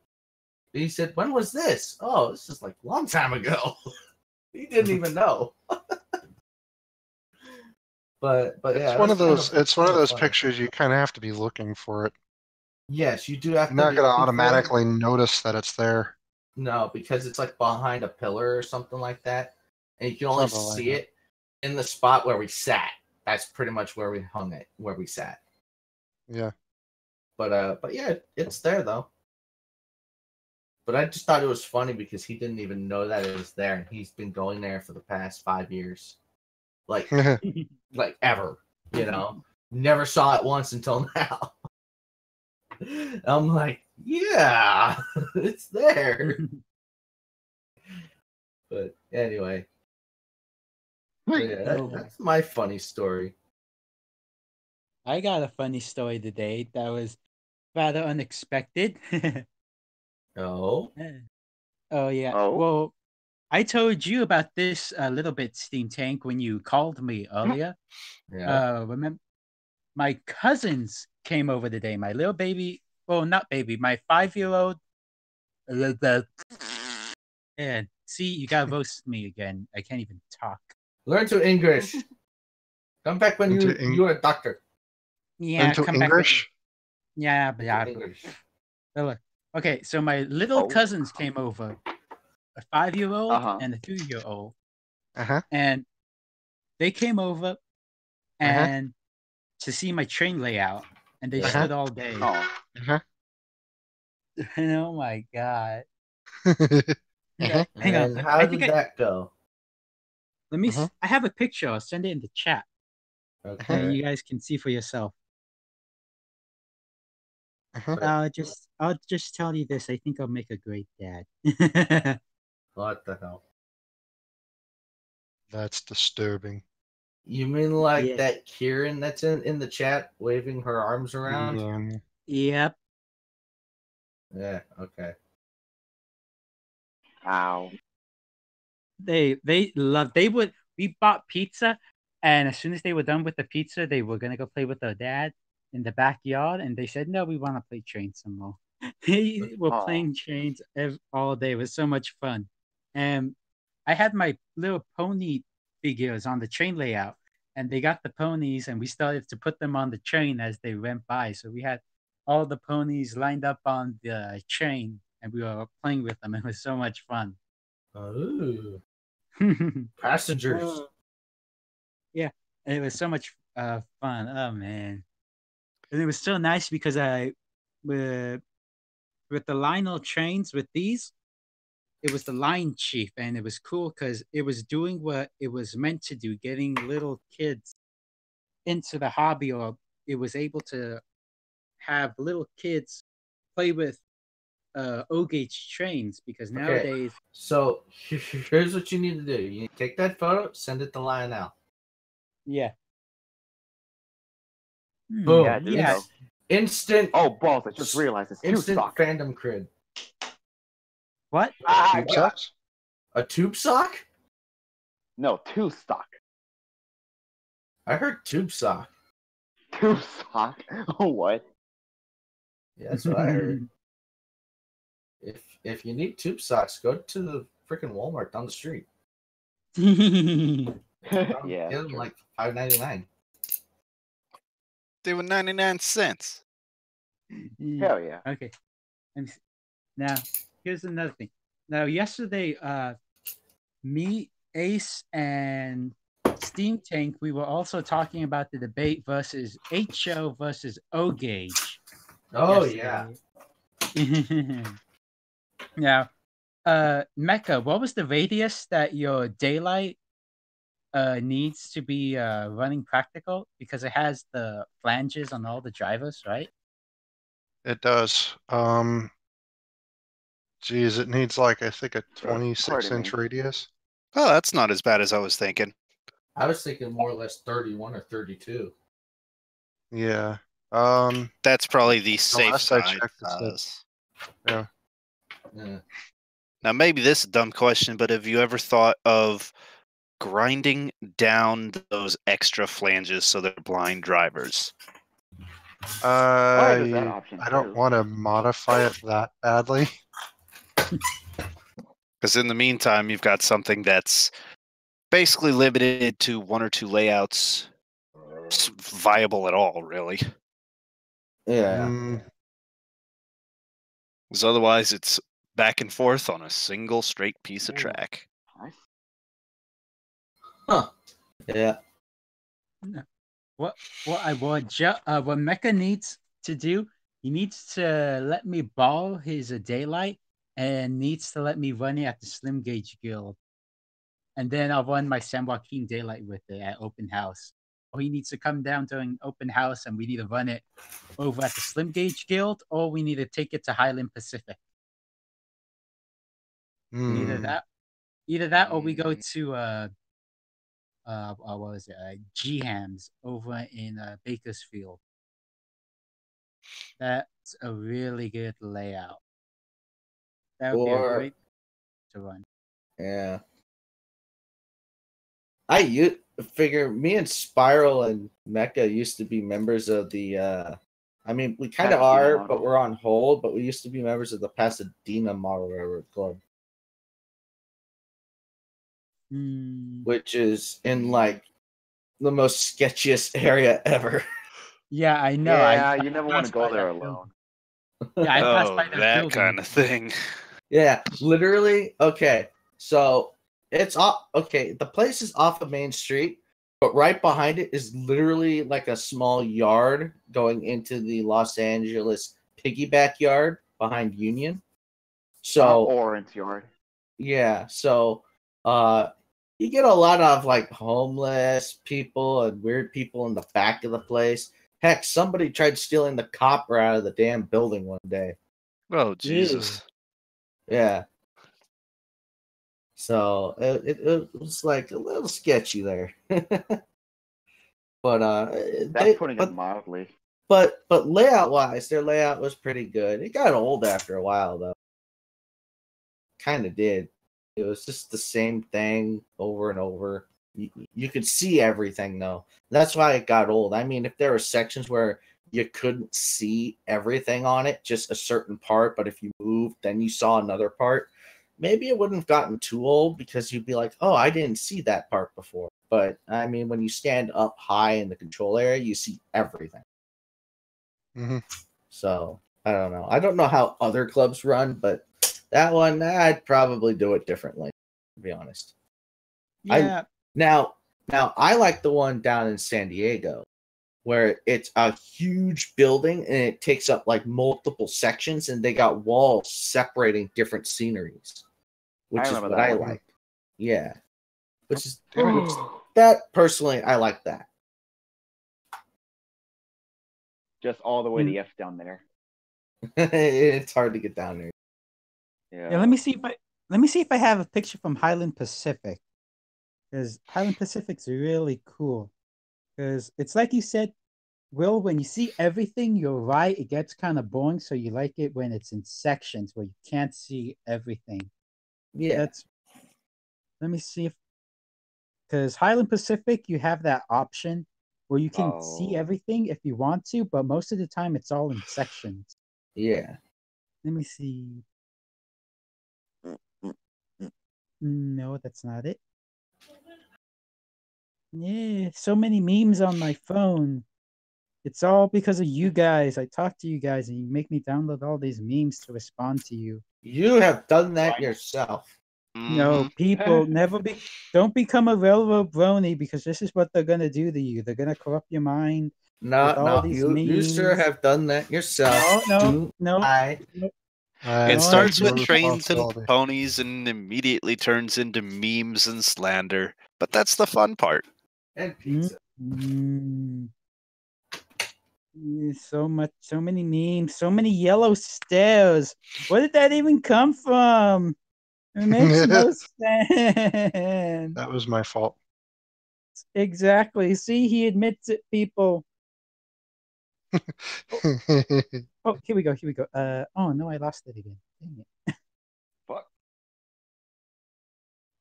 He said, "When was this?" "Oh, this is like a long time ago." He didn't even know. But yeah, It's one of those. Kind of, It's one of kind those funny. pictures you kind of have to be looking for it. Yes, you do have You're to. not going to be automatically notice that it's there. No, because it's like behind a pillar or something like that, and you can only Something like see that. it in the spot where we sat. That's pretty much where we hung it, where we sat. Yeah. But yeah, it's there though. But I just thought it was funny because he didn't even know that it was there, and he's been going there for the past 5 years, like ever. You know, never saw it once until now. I'm like, yeah, it's there. But anyway, yeah, that's my funny story. I got a funny story today that was rather unexpected. Oh, Oh, yeah. Oh? Well, I told you about this a little bit, Steam Tank, when you called me earlier. yeah. Remember, my cousins came over today. My little baby, well, not baby, my 5-year-old. And see, you got to roast me again. I can't even talk. Learn to English. Come back when you're a doctor. Yeah, Into come English? back. Yeah, To yeah. English. Okay, so my little Oh. cousins came over, a 5-year-old Uh-huh. and a 2-year-old, Uh-huh. and they came over and to see my train layout, and they Yeah. stood all day. Oh. Uh-huh. Oh my god! Uh-huh. Hang on, And how I did think that go? let me. Uh-huh. I have a picture. I'll send it in the chat. Okay. You guys can see for yourself. Uh-huh. I'll just tell you this. I think I'll make a great dad. What the hell? That's disturbing. You mean like Yeah. that Kieran that's in the chat waving her arms around? Yeah. Yep. Yeah, okay. Ow. They love. We bought pizza, and as soon as they were done with the pizza, they were gonna go play with their dad in the backyard, and they said, "No, we want to play trains some more." They were Aw. playing trains all day. It was so much fun. and I had my little pony figures on the train layout, and they got the ponies, and we started to put them on the train as they went by. So we had all the ponies lined up on the train, and we were playing with them. It was so much fun. Oh, passengers. Yeah, and it was so much fun. Oh man, and it was so nice because with the Lionel trains with these, it was the line chief, and it was cool because it was doing what it was meant to do, getting little kids into the hobby, or it was able to have little kids play with O-gauge trains, because nowadays So here's what you need to do. You take that photo, send it to Lionel. yeah. Boom. Yeah, dude, Yeah. so- Instant. Oh, balls! I just realized it's too instant stock. fandom cred. What? Ah, Tube God. socks? A tube sock? No, too stock. I heard tube sock. Too stock. What? Yeah, that's what I heard. If you need tube socks, go to the freaking Walmart down the street. Yeah. Get them true. like $5.99. They were 99 cents. Hell yeah. Okay. Now, here's another thing. Now, yesterday, me, Ace, and Steam Tank, we were also talking about the debate versus HO versus O-gauge. Oh yesterday. yeah. Now, Mecha, what was the radius that your daylight needs to be running practical? Because it has the flanges on all the drivers, right? It does. Geez, it needs like I think a 26-inch me. radius. Oh, that's not as bad as I was thinking. I was thinking more or less 31 or 32. Yeah. That's probably the safe last I side. checked, it said- size. Yeah. Yeah. Now, maybe this is a dumb question, but have you ever thought of grinding down those extra flanges so they're blind drivers? Why does that option I don't too? want to modify it that badly. Because in the meantime, you've got something that's basically limited to one or two layouts, viable at all, really. Yeah. Because otherwise, it's back and forth on a single straight piece of track. Nice. Huh. Yeah. What Mecha needs to do, he needs to let me borrow his daylight, and needs to let me run it at the Slim Gauge Guild. And then I'll run my San Joaquin daylight with it at open house. Or he needs to come down during open house, and we need to run it over at the Slim Gauge Guild, or we need to take it to Highland Pacific. Either that, or we go to what was it? G-Hams over in Bakersfield. That's a really good layout. That would be a great to run. Yeah. I figure me and Spiral and Mecha used to be members of the I mean, we kind of are, but we're on hold, but we used to be members of the Pasadena Model Railroad Club. Which is in like the most sketchiest area ever. Yeah, I know. Yeah, you never want to go there alone. Yeah, I passed by that kind of thing. Yeah, literally. Okay, so it's off. Okay, the place is off of Main Street, but right behind it is literally like a small yard going into the Los Angeles piggyback yard behind Union. So Orange yard. Yeah, so you get a lot of like homeless people and weird people in the back of the place. Heck, somebody tried stealing the copper out of the damn building one day. Oh, Jesus. Yeah. So it was like a little sketchy there. But that's putting it mildly. But layout wise, their layout was pretty good. It got old after a while though. Kind of did. It was just the same thing over and over. You could see everything though. That's why it got old. I mean, if there were sections where you couldn't see everything on it, just a certain part, but if you moved, then you saw another part, maybe it wouldn't have gotten too old because you'd be like, oh, I didn't see that part before. But I mean, when you stand up high in the control area, you see everything. Mm-hmm. So I don't know. I don't know how other clubs run, but that one, I'd probably do it differently, to be honest. Yeah. Now I like the one down in San Diego, where it's a huge building and it takes up like multiple sections, and they got walls separating different sceneries, which is what I like. Yeah, which that personally, I like that. Just all the way to F down there. It's hard to get down there. Yeah. Let me see if I have a picture from Highland Pacific, because Highland Pacific's really cool. Because it's like you said, Will, when you see everything, you're right. It gets kind of boring, so you like it when it's in sections where you can't see everything. Yeah. Let me see if, because Highland Pacific, you have that option where you can see everything if you want to, but most of the time it's all in sections. Yeah. Let me see. No, that's not it. Yeah, so many memes on my phone. It's all because of you guys. I talk to you guys and you make me download all these memes to respond to you. You have done that yourself. No, people don't become a railroad brony, because this is what they're gonna do to you. They're gonna corrupt your mind. No, you sir have done that yourself. No. It starts with trains and ponies and immediately turns into memes and slander. But that's the fun part. And pizza. So many memes, so many yellow stairs. Where did that even come from? It makes no sense. That was my fault. Exactly. See, he admits it, people. Oh, here we go. Oh no, I lost it again. Dang it. Fuck.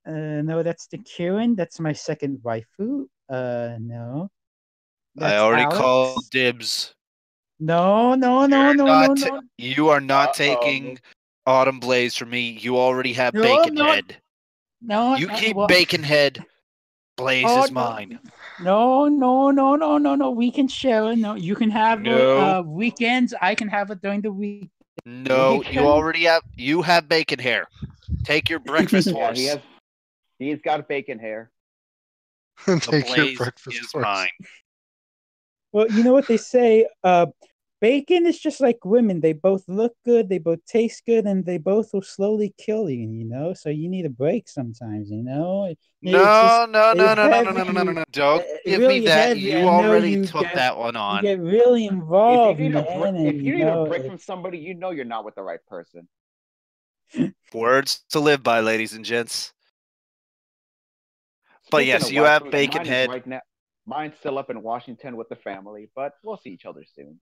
No, that's the Kieran. That's my second waifu. No. I already called dibs. No. You are not taking Autumn Blaze from me. You already have Bacon Head. No. You keep Bacon Head. Blaze is mine. No. We can share it. No, you can have weekends. I can have it during the week. No, you have bacon hair. Take your breakfast horse. He's got bacon hair. The Blaze is mine. Well, you know what they say, bacon is just like women. They both look good, they both taste good, and they both will slowly kill you, so you need a break sometimes, No. Don't give me that. You already took that one on. You get really involved, if you need a break from somebody, you're not with the right person. Words to live by, ladies and gents. But yes, you have Bacon Head. Right now, mine's still up in Washington with the family, but we'll see each other soon.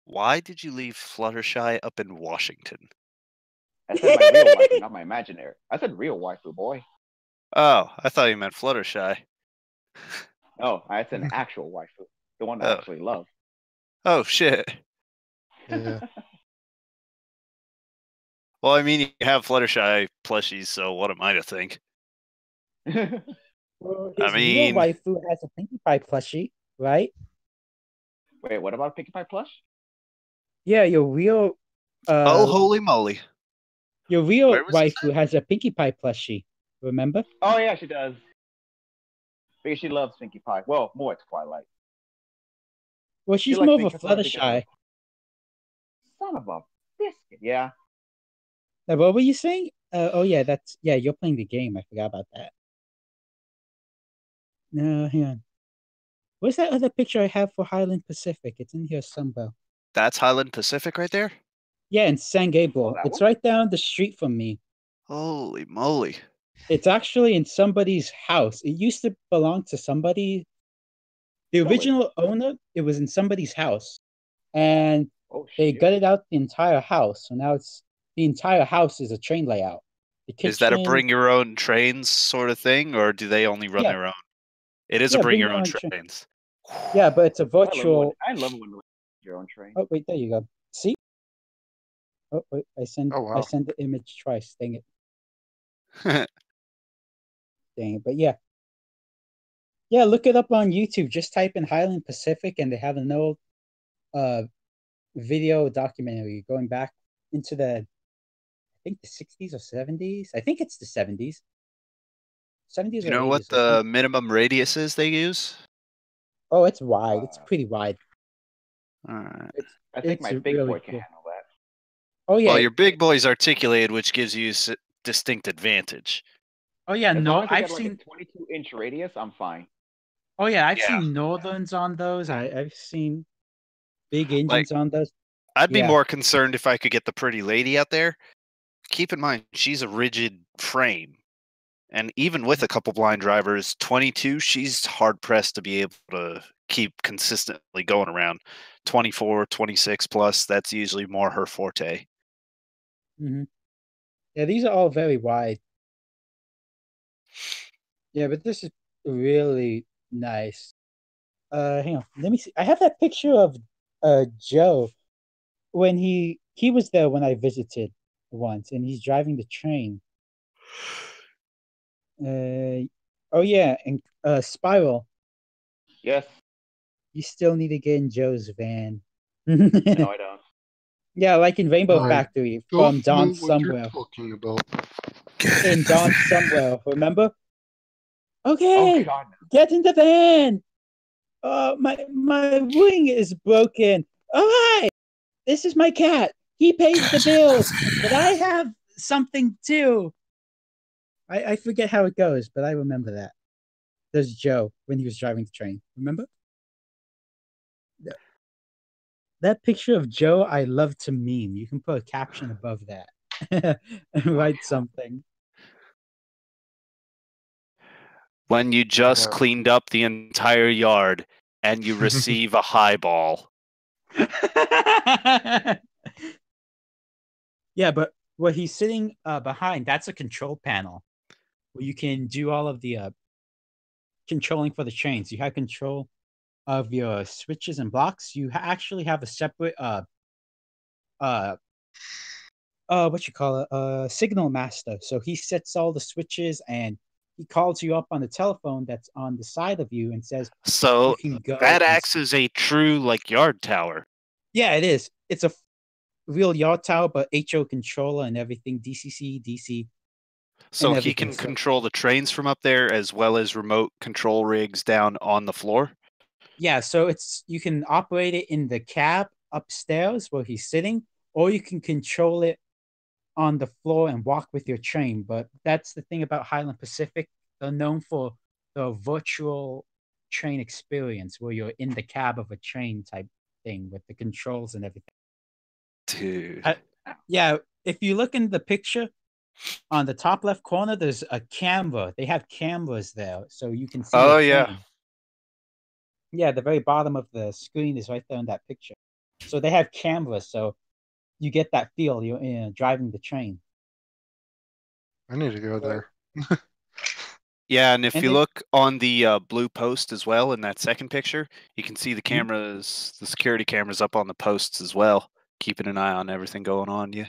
Why did you leave Fluttershy up in Washington? I said my real waifu, not my imaginary. I said real waifu, boy. Oh, I thought you meant Fluttershy. Oh, I said an actual waifu, the one I actually love. Oh shit. Yeah. Well, I mean, you have Fluttershy plushies, so what am I to think? Well, his real waifu has a Pinkie Pie plushie, right? Wait, what about Pinkie Pie plush? Yeah, your real. Oh, holy moly! Your real waifu has a Pinkie Pie plushie. Remember? Oh yeah, she does. Because she loves Pinkie Pie. Well, more it's Twilight. Well, she's more of a Fluttershy. Son of a biscuit. Yeah. Now, what were you saying? You're playing the game. I forgot about that. No, hang on. Where's that other picture I have for Highland Pacific? It's in here somewhere. That's Highland Pacific right there? Yeah, in San Gabriel. It's right down the street from me. Holy moly. It's actually in somebody's house. It used to belong to somebody. The original owner, it was in somebody's house. And they gutted out the entire house. So now the entire house is a train layout. Is that a bring your own trains sort of thing, or do they only run their own? It is a bring your own trains. Yeah, but it's a virtual. I love when you your own train. Oh, wait, there you go. See? Oh, wait, I sent Oh, wow. I sent the image twice. Dang it. Dang it. But yeah. Yeah, look it up on YouTube. Just type in Highland Pacific and they have an old video documentary going back into I think the 60s or 70s. I think it's the 70s. 70s You or know what 80s or the something. minimum radius is they use? Oh, it's wide. It's pretty wide. All right. I think It's my big really boy can cool. handle that. Oh yeah. Well, your big boy's articulated, which gives you distinct advantage. Oh yeah, As no, long as I I've get like seen. a 22-inch radius, I'm fine. Oh yeah, I've Yeah. seen Northerns on those. I've seen big Like, engines on those. I'd be Yeah. more concerned if I could get the pretty lady out there. Keep in mind, she's a rigid frame. And even with a couple blind drivers, 22, she's hard pressed to be able to keep consistently going around. 24, 26 plus, that's usually more her forte. Hmm. Yeah, these are all very wide. Yeah, but this is really nice. Hang on, let me see. I have that picture of Joe when he was there when I visited once, and he's driving the train. Oh yeah, and Spiral. Yes. You still need to get in Joe's van. No, I don't. Yeah, like in Rainbow I Factory from don't know Dawn what you're Somewhere. talking about. In Dawn Somewhere, remember? Oh Okay, God. get in the van. My wing is broken. All right, this is my cat. He pays the bills, but I have something too. I forget how it goes, but I remember that. There's Joe when he was driving the train. Remember? That picture of Joe, I love to meme. You can put a caption above that and write something. When you just Yeah. cleaned up the entire yard and you receive a highball. Yeah, but what he's sitting behind, that's a control panel where you can do all of the controlling for the trains. You have control of your switches and blocks. You actually have a separate uh what you call it, signal master. So he sets all the switches and he calls you up on the telephone that's on the side of you and says So you can go. that acts as a true like yard tower. Yeah, it is. It's a real yard tower, but HO controller and everything, DCC, DC. So he can control the trains from up there as well as remote control rigs down on the floor. Yeah, so you can operate it in the cab upstairs where he's sitting, or you can control it on the floor and walk with your train. But that's the thing about Highland Pacific. They're known for the virtual train experience where you're in the cab of a train type thing with the controls and everything. Dude. Yeah, if you look in the picture on the top left corner, there's a camera. They have cameras there, so you can see. Oh, the train. yeah. Yeah, the very bottom of the screen is right there in that picture. So they have cameras, so you get that feel you're driving the train. I need to go there. Yeah, and if And you they- look on the blue post as well in that second picture, you can see the cameras, the security cameras up on the posts as well, keeping an eye on everything going on. Yeah.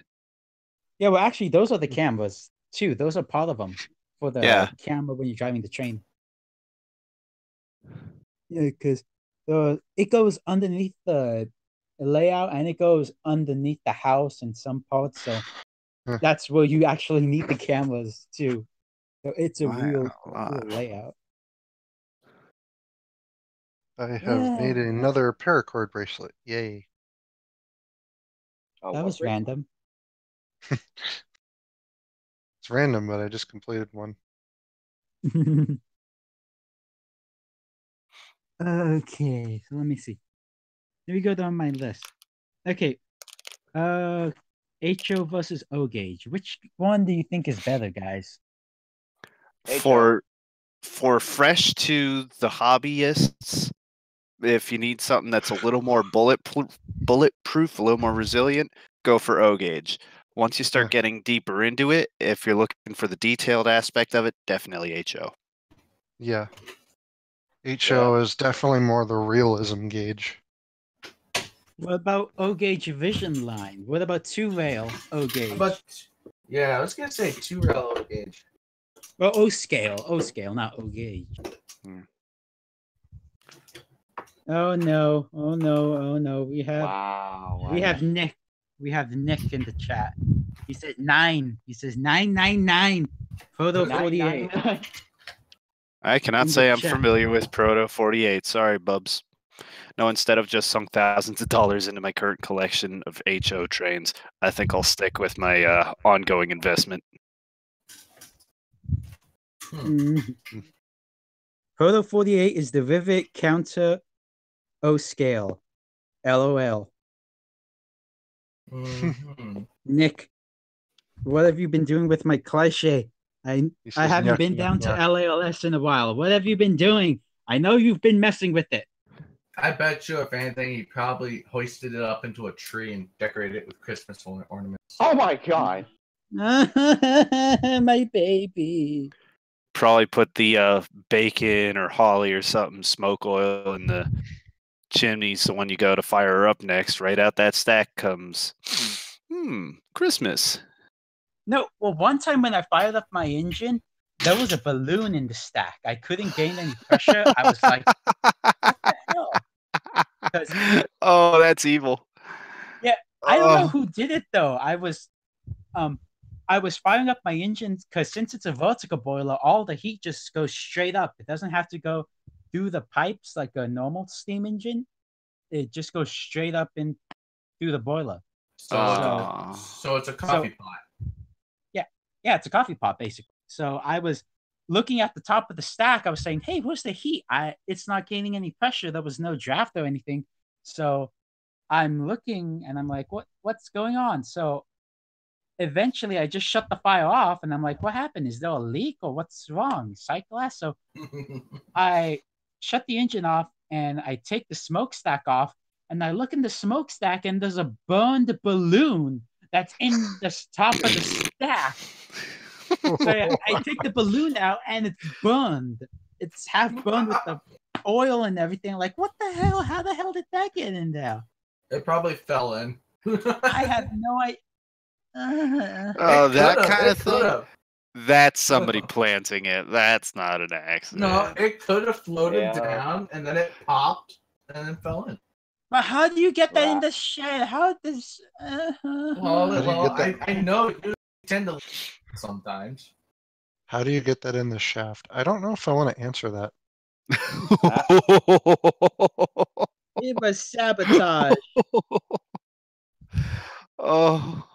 Yeah, well, actually, those are the cameras too. Those are part of them for the camera when you're driving the train. Yeah, because it goes underneath the layout and it goes underneath the house in some parts. So that's where you actually need the cameras too. So it's a real layout. I have made another paracord bracelet. Yay. That was random. It's random, but I just completed one. Okay, so let me see. Let me go down my list. Okay. HO versus O gauge. Which one do you think is better, guys? For fresh to the hobbyists, if you need something that's a little more bulletproof, a little more resilient, go for O gauge. Once you start getting deeper into it, if you're looking for the detailed aspect of it, definitely HO. Yeah. HO is definitely more the realism gauge. What about O gauge vision line? What about 2-rail O gauge? But yeah, I was gonna say 2-rail gauge. Well, O scale, not O gauge. Hmm. Oh no! Oh no! Oh no! We have Nick. We have Nick in the chat. He said 9. He says 999. Photo 48. I cannot In the say I'm chat. familiar with Proto 48. Sorry, Bubs. No, instead of just sunk thousands of dollars into my current collection of HO trains, I think I'll stick with my ongoing investment. Photo 48 is the Rivet Counter O scale. LOL. Nick, what have you been doing with my cliche? I haven't been down to LALS in a while. What have you been doing? I know you've been messing with it. I bet you, if anything, he probably hoisted it up into a tree and decorated it with Christmas ornaments. Oh my god! My baby. Probably put the bacon or holly or something, smoke oil in the chimney, so when you go to fire her up next, right out that stack comes, Christmas. No, well, one time when I fired up my engine, there was a balloon in the stack. I couldn't gain any pressure. I was like, what the hell? Oh, that's evil. Yeah, I don't know who did it though. I was firing up my engine because since it's a vertical boiler, all the heat just goes straight up. It doesn't have to go through the pipes like a normal steam engine. It just goes straight up in through the boiler. So it's a coffee pot. Yeah, it's a coffee pot basically. So I was looking at the top of the stack. I was saying, "Hey, where's the heat? It's not gaining any pressure. There was no draft or anything." So I'm looking and I'm like, "What's going on?" So eventually I just shut the fire off and I'm like, "What happened? Is there a leak or what's wrong?" Sight glass. So I shut the engine off and I take the smokestack off and I look in the smokestack and there's a burned balloon that's in the top of the stack. So I take the balloon out and it's burned. It's half burned with the oil and everything. Like, what the hell? How the hell did that get in there? It probably fell in. I have no idea. Oh, that kind of thing? That's somebody planting it. That's not an accident. No, it could have floated down and then it popped and then fell in. But how do you get that in the shed? How does? I know you tend to sometimes. How do you get that in the shaft? I don't know if I want to answer that. It was sabotage. Oh.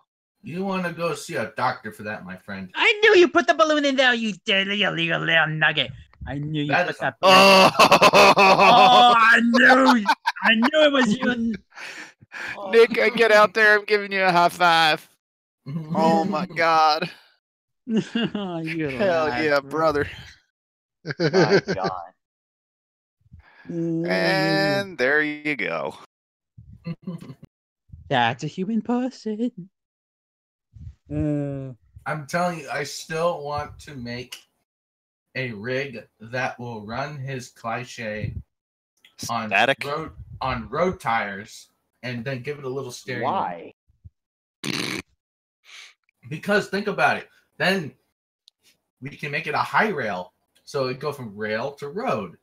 You want to go see a doctor for that, my friend. I knew you put the balloon in there, you dirty illegal little nugget. I knew you put that. Oh, I knew it was you. Nick, I get out there. I'm giving you a high five. Oh my god. Hell yeah, brother. My god. And there you go. That's a human person. I'm telling you, I still want to make a rig that will run his cliche on road tires and then give it a little steering. Why? Because think about it. Then we can make it a high rail. So it'd go from rail to road.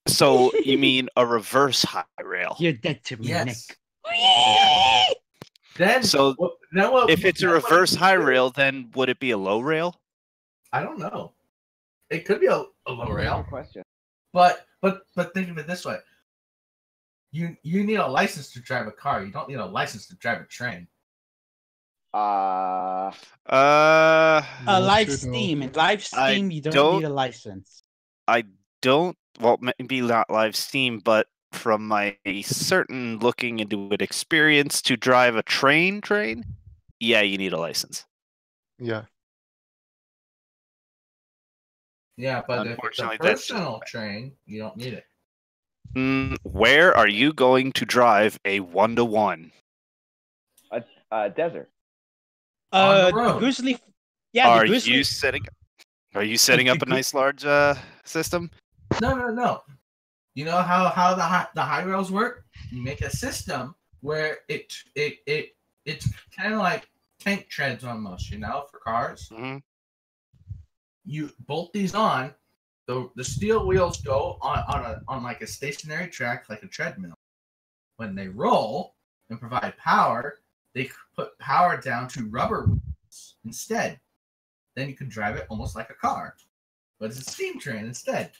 So you mean a reverse high rail? You're dead to me, Yes. Nick. Then if it's a reverse high rail, then would it be a low rail? I don't know. It could be a low rail. Question. But think of it this way. You need a license to drive a car. You don't need a license to drive a train. Live steam. In live steam, you don't need a license. I don't. Well, maybe not live steam, but from my certain looking into it experience to drive a train, yeah, you need a license. Yeah. Yeah, but if it's a personal train, you don't need it. Where are you going to drive a 1-to-1? A desert. On the road. Grizzly. Yeah. Are you setting up a nice large system? No. You know how the high rails work? You make a system where it's kind of like tank treads almost, you know, for cars. Mm-hmm. You bolt these on. The steel wheels go on like a stationary track, like a treadmill. When they roll and provide power, they put power down to rubber wheels instead. Then you can drive it almost like a car, but it's a steam train instead.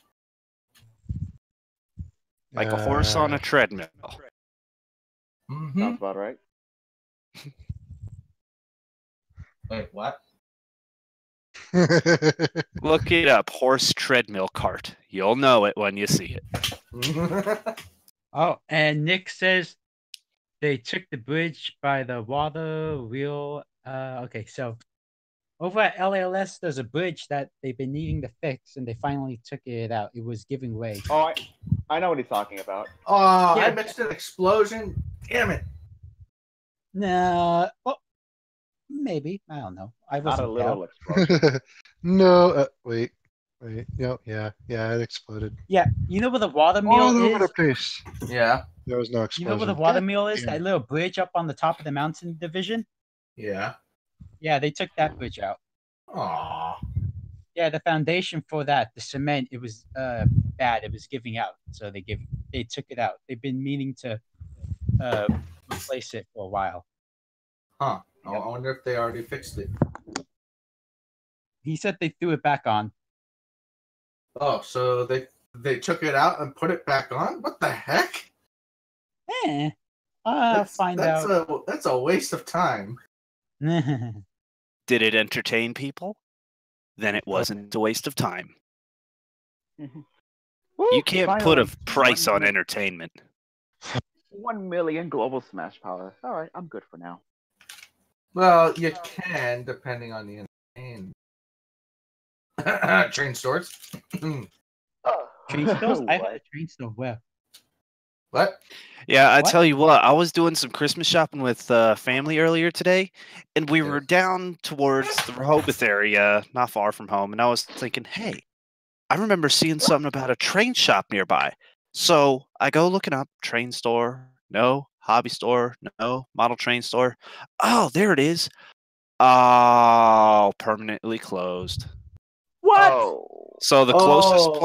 Like a horse on a treadmill. Mm-hmm. Sounds about right. Wait, what? Look it up, horse treadmill cart. You'll know it when you see it. Oh, and Nick says they took the bridge by the water wheel. Okay, so over at LALS, there's a bridge that they've been needing to fix, and they finally took it out. It was giving way. Oh, I know what he's talking about. Oh, Yeah. I missed an explosion. Damn it. No, well, maybe. I don't know. I Not a wasn't little there. explosion. No, wait. No, yeah, it exploded. Yeah, you know where the water mill All over the is? place. Yeah. There was no You explosion. know where the water mill is? Yeah. That little bridge up on the top of the mountain division? Yeah. Yeah, they took that bridge out. Aw. Yeah, the foundation for that, the cement, it was bad. It was giving out, so they took it out. They've been meaning to replace it for a while. Huh. I wonder if they already fixed it. He said they threw it back on. Oh, so they took it out and put it back on? What the heck? Find out. That's a waste of time. Did it entertain people? Then it wasn't a waste of time. You can't put a price on entertainment. 1 million global smash power. All right, I'm good for now. Well, you can, depending on the entertainment. Train stores. Train stores? I had a train store. Where? What? Yeah, I What? tell you what, I was doing some Christmas shopping with family earlier today, and we were down towards the Rehoboth area, not far from home, and I was thinking, hey, I remember seeing something about a train shop nearby. So I go looking up, train store, no, hobby store, no, model train store. Oh, there it is. Oh, permanently closed. What? Oh. So the closest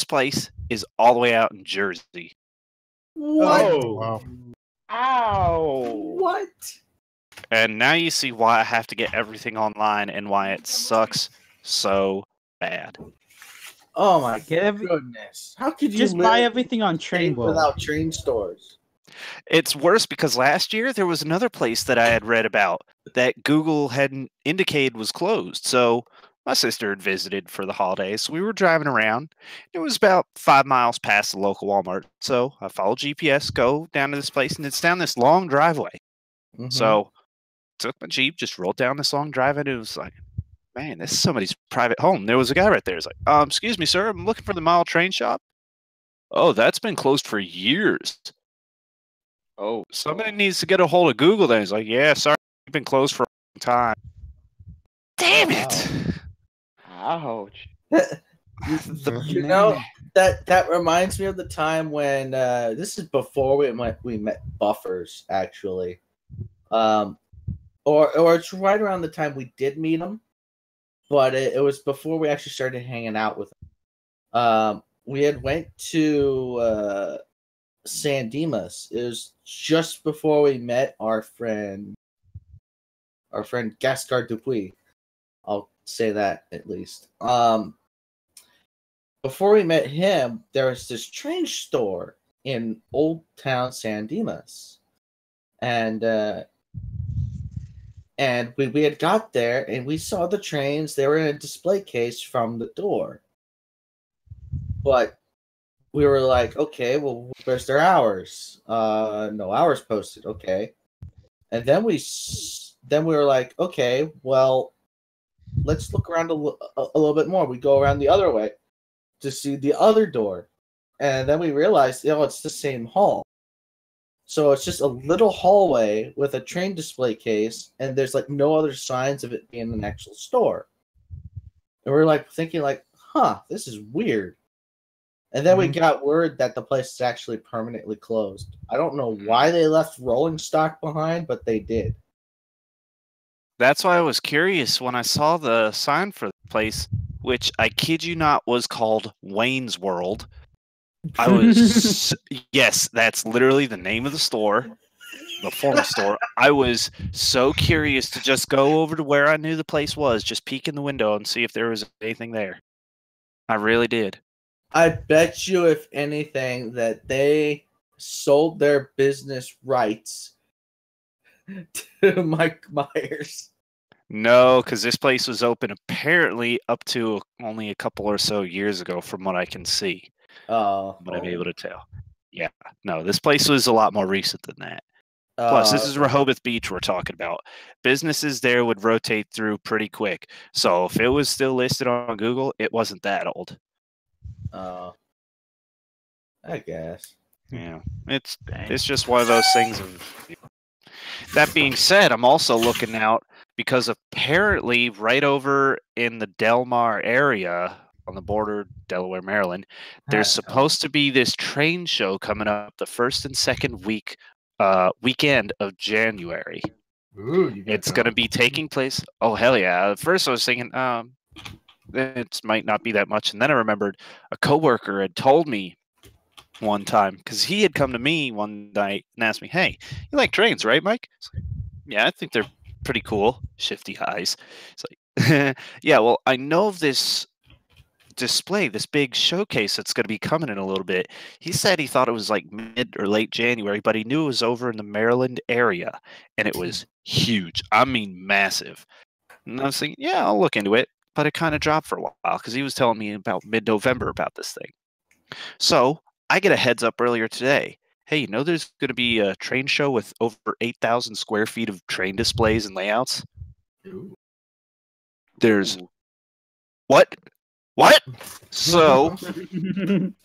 place is all the way out in Jersey. What? Oh, wow. Ow. What? And now you see why I have to get everything online and why it sucks so bad. Oh my Get goodness! How could you just live buy everything on Train World. without train stores? It's worse because last year there was another place that I had read about that Google hadn't indicated was closed. So my sister had visited for the holidays. So we were driving around. It was about 5 miles past the local Walmart. So I followed GPS, go down to this place, and it's down this long driveway. Mhm. So took my Jeep, just rolled down this long driveway, and it was like, man, this is somebody's private home. There was a guy right there. He's like, excuse me, sir, I'm looking for the model train shop. Oh, that's been closed for years. Oh. Somebody needs to get a hold of Google. Then he's like, yeah, sorry, it's been closed for a long time. Damn it. Ouch. You know, that reminds me of the time when this is before we met buffers, actually, or it's right around the time we did meet them, but it was before we actually started hanging out with them. We had went to San Dimas. It was just before we met our friend Gascar Dupuis. I'll say that at least. Before we met him, there was this train store in Old Town San Dimas, and we had got there and we saw the trains. They were in a display case from the door, but we were like, okay, well, where's their hours? No hours posted. Okay, and then we were like, okay, well, let's look around a little bit more. We go around the other way to see the other door, and then we realized, it's the same hall. So it's just a little hallway with a train display case, and there's like no other signs of it being an actual store. And we're like thinking, like, this is weird. And then we got word that the place is actually permanently closed. I don't know why they left rolling stock behind, but they did. That's why I was curious when I saw the sign for the place, which I kid you not was called Wayne's World. I was yes, that's literally the name of the store, the former store. I was so curious to just go over to where I knew the place was, just peek in the window and see if there was anything there. I really did. I bet you, if anything, that they sold their business rights to Mike Myers. No, because this place was open apparently up to only a couple or so years ago, from what I can see. What I'm able to tell. Yeah, no, this place was a lot more recent than that. Plus, this is Rehoboth Beach we're talking about. Businesses there would rotate through pretty quick. So if it was still listed on Google, it wasn't that old. I guess. Yeah, it's just one of those things. That being said, I'm also looking out because apparently right over in the Del Mar area on the border, Delaware, Maryland, there's supposed to be this train show coming up the first and second weekend of January. Ooh, It's going to be taking place. Oh, hell yeah. At first I was thinking, it might not be that much. And then I remembered a coworker had told me one time, because he had come to me one night and asked me, "Hey, you like trains, right, Mike?" Like, yeah, I think they're pretty cool. Shifty eyes. It's like, yeah, well, I know of this display, this big showcase that's going to be coming in a little bit. He said he thought it was like mid or late January, but he knew it was over in the Maryland area, and it was huge. I mean, massive. And I was thinking, yeah, I'll look into it, but it kind of dropped for a while because he was telling me about mid-November about this thing. So I get a heads up earlier today. Hey, you know there's going to be a train show with over 8,000 square feet of train displays and layouts? Ooh. There's... What? So,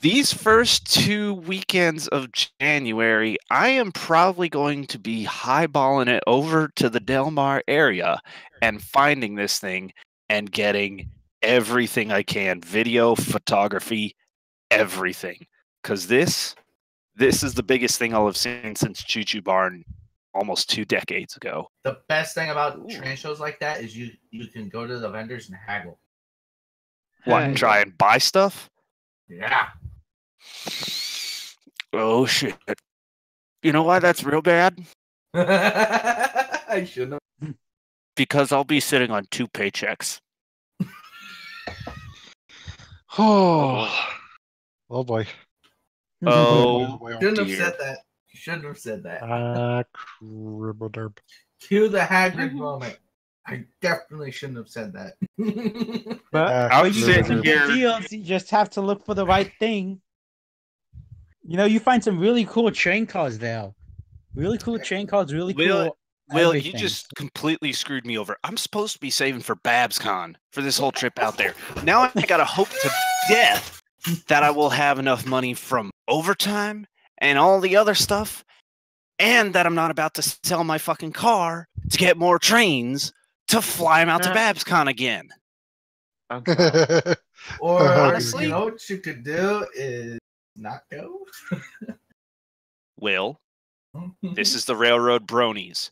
these first 2 weekends of January, I am probably going to be highballing it over to the Del Mar area and finding this thing and getting everything I can. Video, photography, everything. Because this is the biggest thing I'll have seen since Choo Choo Barn almost 2 decades ago. The best thing about train shows like that is you can go to the vendors and haggle. What, and try and buy stuff? Yeah. Oh, shit. You know why that's real bad? I shouldn't have. Because I'll be sitting on 2 paychecks. Oh boy. Oh, Shouldn't have dear. said that. You shouldn't have said that. Cribble-derb. Cue the Hagrid moment. I definitely shouldn't have said that. But I'm when you sitting get some here- good deals, you just have to look for the right thing. You know, you find some really cool train cars there. Really cool train cars, really cool. Will, you everything. just completely screwed me over. I'm supposed to be saving for BabsCon for this whole trip out there. Now I gotta hope to death that I will have enough money from overtime and all the other stuff, and that I'm not about to sell my fucking car to get more trains to fly them out to BabsCon again. Or Honestly? you know what you could do is not go. Will, this is the Railroad Bronies.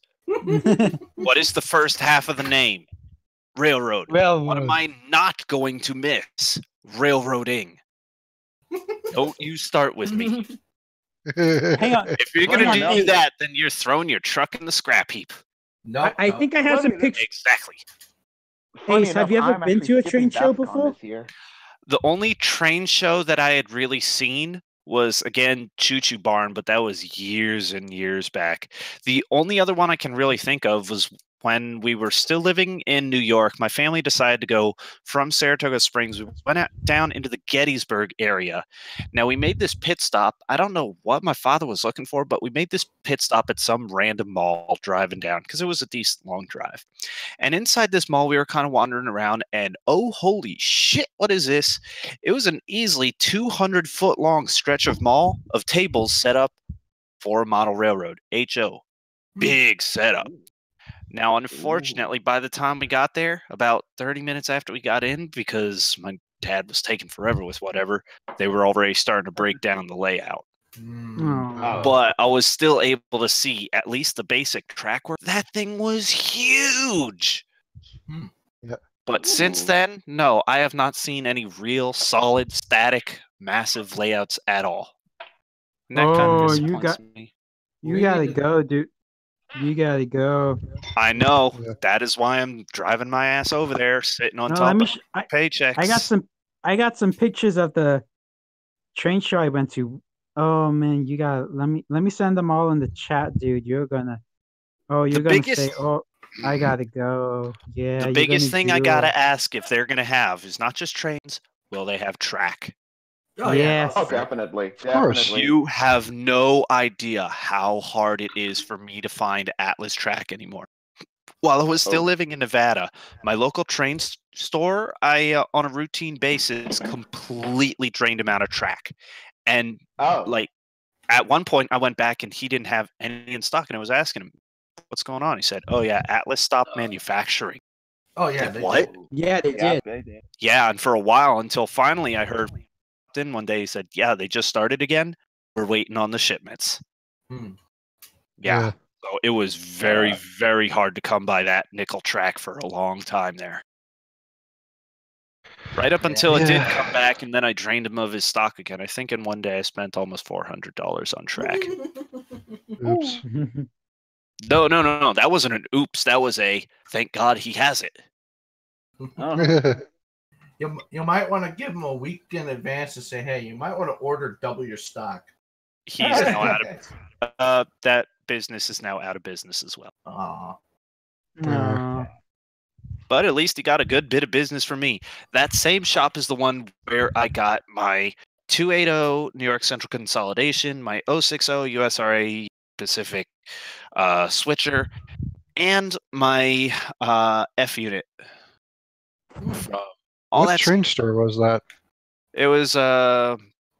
What is the first half of the name? Railroad. What am I not going to miss? Railroading. Don't you start with me. Hang on. If you're going Hang to on. do that, then you're throwing your truck in the scrap heap. No, I think I have some pictures. Exactly. Funny Ace, have you enough, ever I'm been actually to a skipping train show BabsCon before? this year. The only train show that I had really seen was, again, Choo Choo Barn, but that was years and years back. The only other one I can really think of was when we were still living in New York. My family decided to go from Saratoga Springs. We went down into the Gettysburg area. Now, we made this pit stop. I don't know what my father was looking for, but we made this pit stop at some random mall driving down because it was a decent long drive. And inside this mall, we were kind of wandering around, and oh, holy shit, what is this? It was an easily 200-foot long stretch of mall of tables set up for a model railroad, HO. Big setup. Now, unfortunately, by the time we got there, about 30 minutes after we got in, because my Dad was taking forever with whatever. They were already starting to break down the layout. Oh. But I was still able to see at least the basic track work. That thing was huge. Yeah. But since then, no, I have not seen any real, solid, static, massive layouts at all. And that kind of disappoints me. You gotta go, dude. You gotta go. I know. Yeah. That is why I'm driving my ass over there, sitting on No, top let me of sh- paychecks. I got some pictures of the train show I went to. Oh man, you got let me send them all in the chat, dude. You're gonna say, "Oh, I gotta go." Yeah, The biggest thing I gotta ask if they're gonna have is not just trains. Will they have track? Oh Yes. Oh, definitely. course. Definitely. You have no idea how hard it is for me to find Atlas track anymore. While I was still living in Nevada, my local train store, I on a routine basis completely drained him out of track. And like at one point I went back and he didn't have any in stock, and I was asking him, what's going on? He said, oh yeah, Atlas stopped manufacturing. Oh yeah, Like, they what? did. Yeah, they did. They did. Yeah, and for a while until finally I heard in one day he said, yeah, they just started again. We're waiting on the shipments. Yeah. So it was very, very hard to come by that nickel track for a long time there. Right up until it did come back, and then I drained him of his stock again. I think in one day I spent almost $400 on track. Oops. No. That wasn't an oops. That was a thank God he has it. You might want to give him a week in advance to say, hey, you might want to order double your stock. He's now out of that business is now out of business as well. No. But at least he got a good bit of business from me. That same shop is the one where I got my 280 New York Central Consolidation, my 060 USRA Pacific switcher, and my F unit. From all What that train store was that? It was a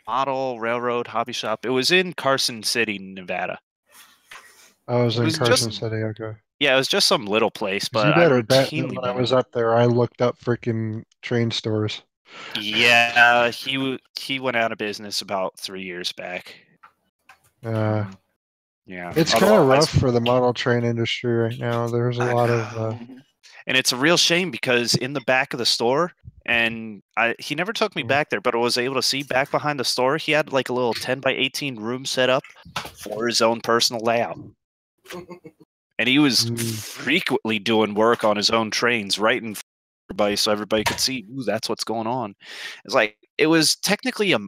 model railroad hobby shop. It was in Carson City, Nevada. I was in was Carson just- City. Okay. Yeah, it was just some little place, but you I better bet that routinely when I went was in. up there, I looked up freaking train stores. Yeah, he went out of business about 3 years back. Yeah. Otherwise- It's kind of rough for the model train industry right now. There's a I lot know. of. And it's a real shame because in the back of the store, and he never took me back there, but I was able to see back behind the store, he had like a little 10 by 18 room set up for his own personal layout. And he was frequently doing work on his own trains right in front of everybody so everybody could see, ooh, that's what's going on. It's like, it was technically a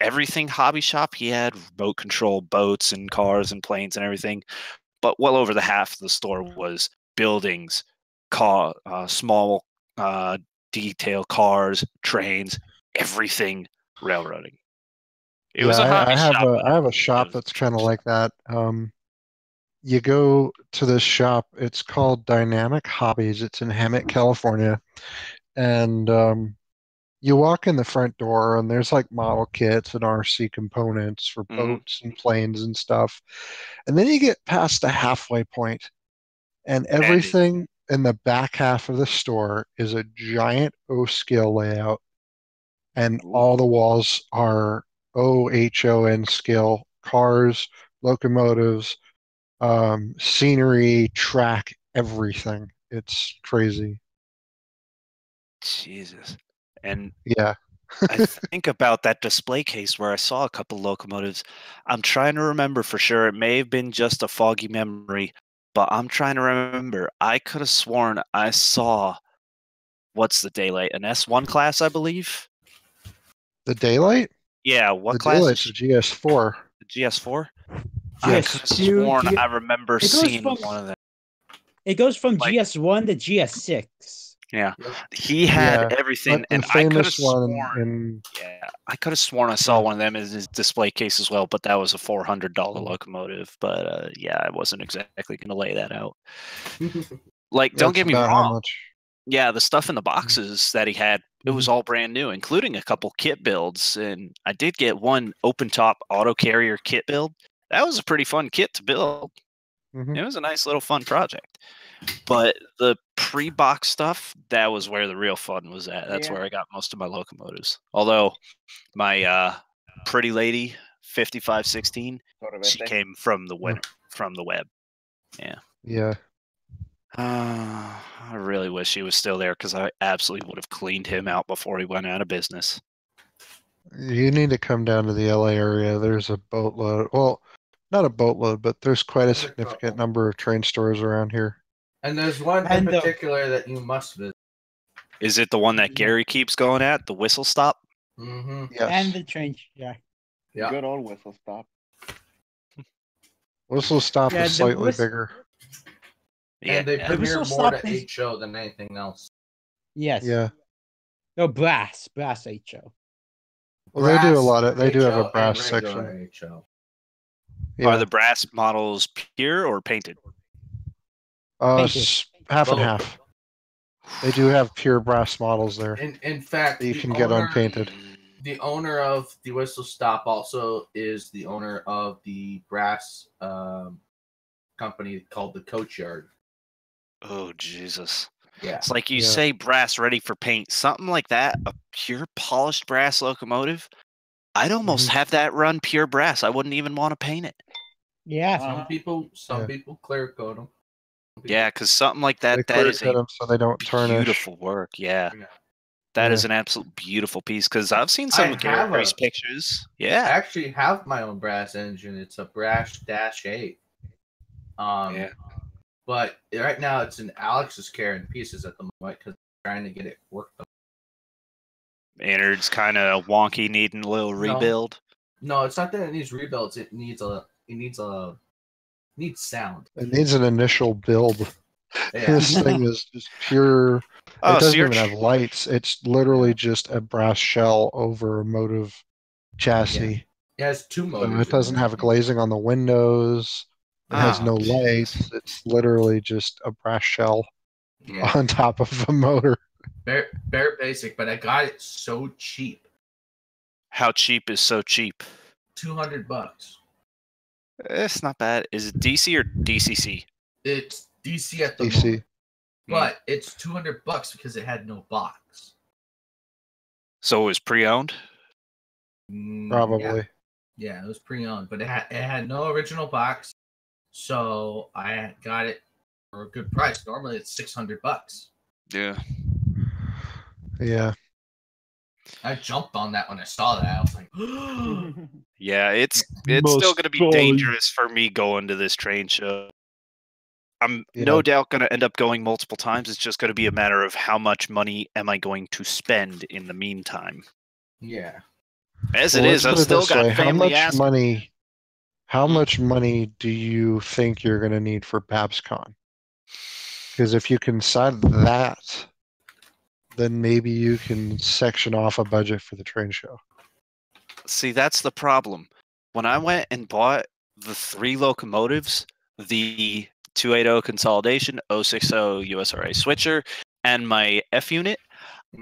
everything hobby shop. He had remote control boats and cars and planes and everything, but well over the half of the store was buildings, small detail cars, trains, everything railroading. It was a hobby I have shop. I have a shop that's kind of like that. You go to this shop. It's called Dynamic Hobbies. It's in Hemet, California, and you walk in the front door, and there's like model kits and RC components for boats and planes and stuff. And then you get past the halfway point, and everything in the back half of the store is a giant O-scale layout, and all the walls are OHON scale cars, locomotives, scenery, track, everything. It's crazy. Jesus. And Yeah. I think about that display case where I saw a couple locomotives. I'm trying to remember for sure. It may have been just a foggy memory, but I'm trying to remember. I could have sworn I saw, what's the daylight? An S1 class, I believe? The Daylight? Yeah, what The class Daylight's is a GS4. the GS4? I Yes. could have sworn I remember goes seeing from- one of them. It goes from Like- GS1 to GS6. Yeah. He had Yeah, everything, But the and I could have famous one sworn. in Yeah, I could have sworn I saw one of them in his display case as well, but that was a $400 locomotive. But yeah, I wasn't exactly going to lay that out. Like, don't that's get me about how wrong. much. Yeah, the stuff in the boxes that he had, it was all brand new, including a couple kit builds. And I did get one open top auto carrier kit build. That was a pretty fun kit to build. Mhm. It was a nice little fun project. But the pre-box stuff, that was where the real fun was at. That's Yeah. where I got most of my locomotives. Although my pretty lady 5516, she came from the web. Yeah. Yeah. I really wish he was still there because I absolutely would have cleaned him out before he went out of business. You need to come down to the LA area. There's a boatload. Well, not a boatload, but there's quite a There's a significant couple. number of train stores around here. And there's one in And, particular that you must visit. Is it the one that Gary keeps going at, the Whistle Stop? Mm-hmm. Yes. And the train, yeah. Yeah. Good old Whistle Stop. Whistle Stop Yeah, is the slightly Whis- bigger. And they Yeah. premiere Whistle more Stop to is- HO than anything else. Yes. Yeah. No, brass HO. Well, they do a Brass, lot of. They do have HO, a brass and regular section. HO. Yeah. Are the brass models pure or painted? Painted. Half and Both. half. They do have pure brass models there. In fact, You the can get owner- unpainted. The owner of the Whistle Stop also is the owner of the brass company called the Coach Yard. Oh, Jesus. Yeah. It's like you Yeah. say brass ready for paint. Something like that, a pure polished brass locomotive, I'd almost have that run pure brass. I wouldn't even want to paint it. Yeah. Some people Yeah. clear coat them. Yeah, because something like They that, that clear is cut a 'em so they don't tarnish. beautiful work. Yeah. Yeah. That is Yeah. an absolute beautiful piece because I've seen some of Gary's pictures. I Yeah. actually have my own brass engine. It's a Brass Dash 8. Yeah. But right now it's in Alex's care in pieces at the moment because I'm trying to get it worked up. Innards kind of wonky, needing a little rebuild. No, it's not that it needs rebuilds. It needs sound. It needs an initial build. Yeah. This thing is just pure. Oh, It so doesn't you're even have lights. It's literally just a brass shell over a motive chassis. It has two So motors. it doesn't have glazing on the windows. It has Oh, no Jesus. lights. It's literally just a brass shell Yeah. on top of a motor. Bare basic, but I got it so cheap. How cheap is so cheap? $200. It's not bad. Is it DC or DCC? It's DC at the DC. moment, but it's $200 because it had no box. So it was pre-owned? Probably. Yeah, it was pre-owned, but it had no original box, so I got it for a good price. Normally it's $600. Yeah. Yeah. I jumped on that when I saw that. I was like, Yeah, it's Most still going to be fun. dangerous for me going to this train show. I'm no doubt going to end up going multiple times. It's just going to be a matter of how much money am I going to spend in the meantime. yeah. As Well, it let's is, I've put it still this got way. family ask. How much money do you think you're going to need for BabsCon? Because if you can decide that, then maybe you can section off a budget for the train show. See, that's the problem. When I went and bought the 3 locomotives, the 280 consolidation, 060 USRA switcher, and my F unit,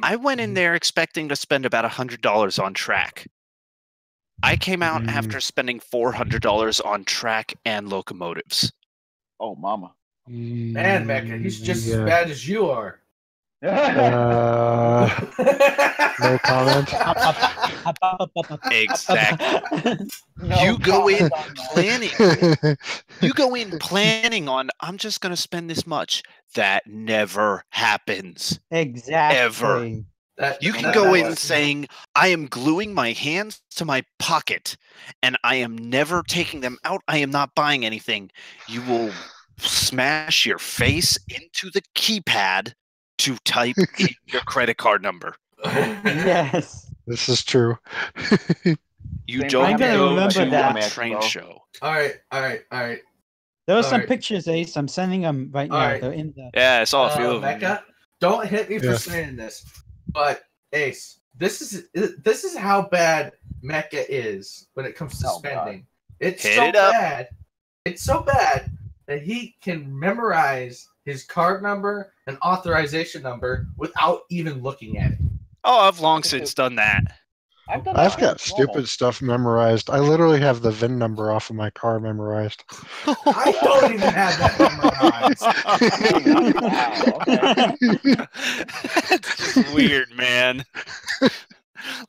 I went in there expecting to spend about $100 on track. I came out after spending $400 on track and locomotives. Oh, mama. Man, Mecha, he's just as bad as you are. No comment. Exactly. No You go in comment on that. planning. You go in planning on, I'm just going to spend this much. That never happens. Exactly. Ever. You can go in saying, I am gluing my hands to my pocket and I am never taking them out. I am not buying anything. You will smash your face into the keypad to type in your credit card number. Yes. This is true. You Same don't I'm gonna go remember to that. a train Expo. show. All right. There were some Alright. pictures, Ace. I'm sending them right now. Alright. They're in the. Yeah, I saw a few of them. Mecca, don't hit me for Yeah. saying this, but Ace, this is how bad Mecca is when it comes to Oh, spending. It's Hit so it up. bad. It's so bad that he can memorize his card number and authorization number without even looking at it. Oh, I've long since done that. I've done I've that got as well. stupid stuff memorized. I literally have the VIN number off of my car memorized. I don't even have that memorized. Wow. Okay. It's just weird, man.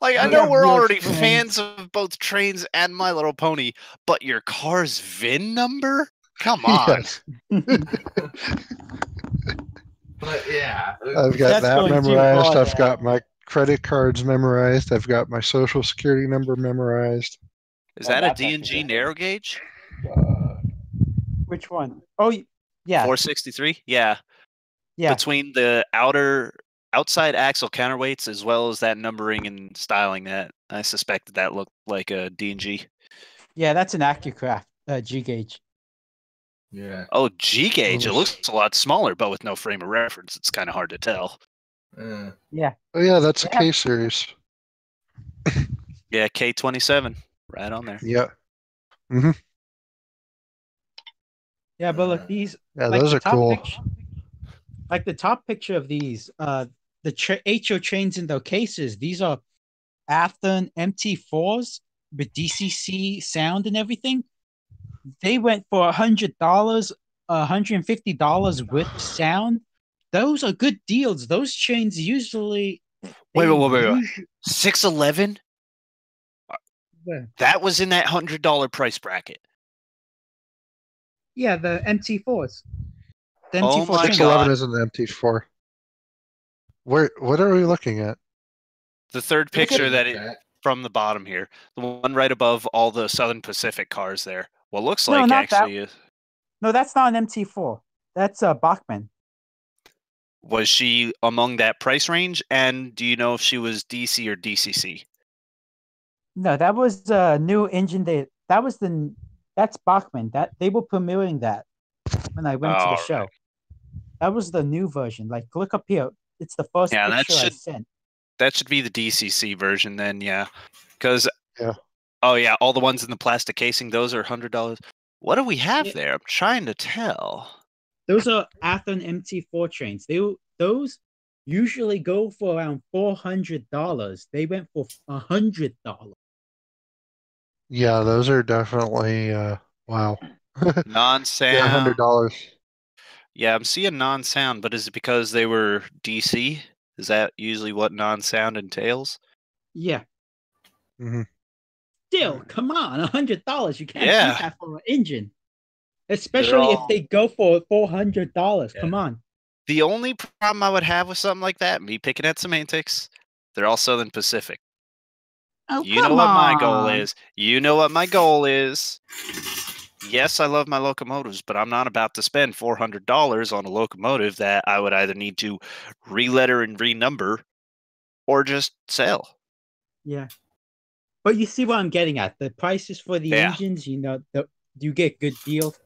Like, I We know have we're real already friends. fans of both Trains and My Little Pony, but your car's VIN number? Come on. Yes. But yeah, I've got That's that going too memorized. far I've there. got my credit cards memorized. I've got my social security number memorized. Is Well, that a that's D&G actually narrow gauge? Which one? Oh, yeah. 463? Yeah. Yeah. Between the outside axle counterweights as well as that numbering and styling, that I suspected that looked like a D&G. Yeah, that's an AccuCraft G gauge. yeah. Oh, G gauge. It Oof. looks a lot smaller, but with no frame of reference, it's kind of hard to tell. Yeah. Oh yeah, that's a Yeah. K series. Yeah, K27, right on there. Yeah. Hmm. Yeah, but look, these Yeah, like those the are top cool. picture, like the top picture of these, the HO trains in the cases. These are Athearn MT4s with DCC sound and everything. They went for $100, $150 with sound. Those are good deals. Those chains usually. Wait. 611? Where? That was in that $100 price bracket. Yeah, the MT4s. The Oh MT4 my trains. 611 God. isn't the MT4. What are we looking at? The third picture from the bottom here, the one right above all the Southern Pacific cars there. What looks No, like not that. actually No, that's not an MT4. That's a Bachmann. was she among that price range? And do you know if she was DC or DCC? No, that was a new engine. That's Bachmann. That they were premiering that when I went to the All show. right. That was the new version. Like, look up here. It's the first Yeah, picture I sent. that should be the DCC version then, yeah. Because Yeah. oh yeah, all the ones in the plastic casing, those are $100. What do we have Yeah. there? I'm trying to tell. Those are Athearn MT4 trains. Those usually go for around $400. They went for $100. Yeah, those are definitely wow. Non-sound. Yeah, $100. Yeah, I'm seeing non-sound, but is it because they were DC? Is that usually what non-sound entails? Yeah. Hmm. Still, come on, $100. You can't Yeah. beat that for an engine. Especially if they go for $400. Yeah. Come on. The only problem I would have with something like that, me picking at semantics, they're all Southern Pacific. Oh, You know what my goal is. You know what my goal is. Yes, I love my locomotives, but I'm not about to spend $400 on a locomotive that I would either need to re-letter and renumber or just sell. Yeah. But you see what I'm getting at. The prices for the engines, you get good deals.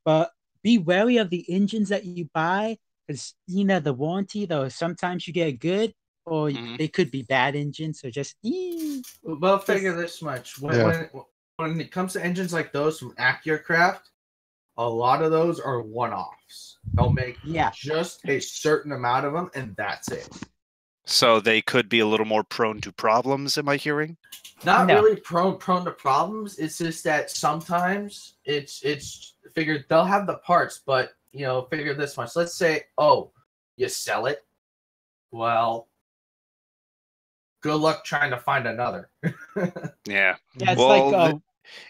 But be wary of the engines that you buy, because the warranty, though, sometimes you get good or they could be bad engines. So just well, figure this much. When it comes to engines like those from AccuCraft, a lot of those are one-offs. They'll make just a certain amount of them, and that's it. So they could be a little more prone to problems, am I hearing? Not really prone to problems. It's just that sometimes it's figured they'll have the parts, but figure this much. Let's say, you sell it. Well, good luck trying to find another. Yeah. Yeah, it's like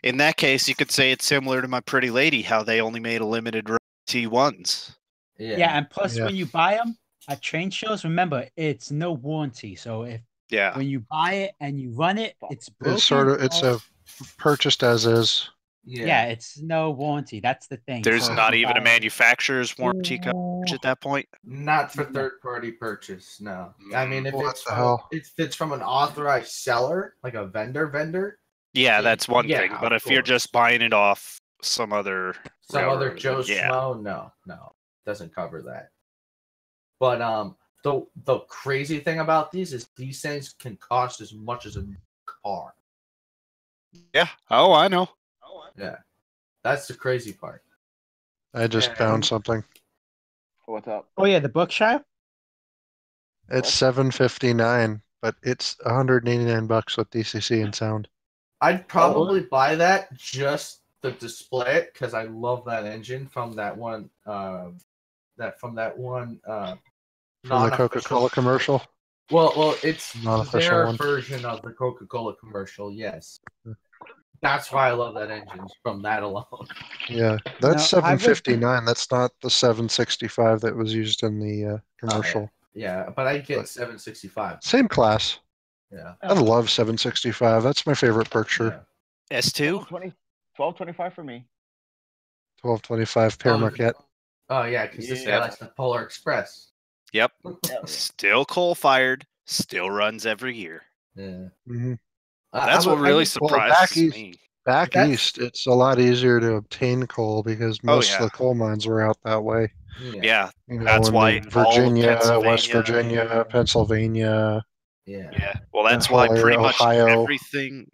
in that case, you could say it's similar to My Pretty Lady, how they only made a limited run T1s. Yeah, and plus when you buy them at train shows, remember it's no warranty. So when you buy it and you run it, it's broken. It's a purchased as is. Yeah, it's no warranty. That's the thing. There's not even a manufacturer's warranty coverage at that point. Not for third-party purchase. No, I mean if it's from an authorized seller, like a vendor. Yeah, that's one thing. But if you're just buying it off some other Joe Schmo, no, doesn't cover that. But the crazy thing about these is these things can cost as much as a car. Yeah. Oh, I know. Yeah, that's the crazy part. I just found something. What's up? Oh yeah, the Berkshire. It's $759. but it's $189 with DCC and sound. I'd probably buy that just to display it because I love that engine from that one. From the Coca-Cola commercial. Well, it's Non-official their one. version of the Coca-Cola commercial. Yes, that's why I love that engine from that alone. Yeah, that's No, I would- 759. That's not the 765 that was used in the commercial. Yeah, but I get But- 765. Same class. Yeah. I love 765. That's my favorite Berkshire. Yeah. S2? 1225 for me. 1225 Pear Marquette. Oh yeah, because this guy likes the Polar Express. Yep. Hell yeah. Still coal-fired, still runs every year. Yeah. Mm-hmm. That's what really surprises me. Back east, it's a lot easier to obtain coal because most of the coal mines were out that way. Yeah, You know, that's in why Virginia, all of West Virginia, Pennsylvania. Yeah. Well, that's that why whole pretty area, much Ohio.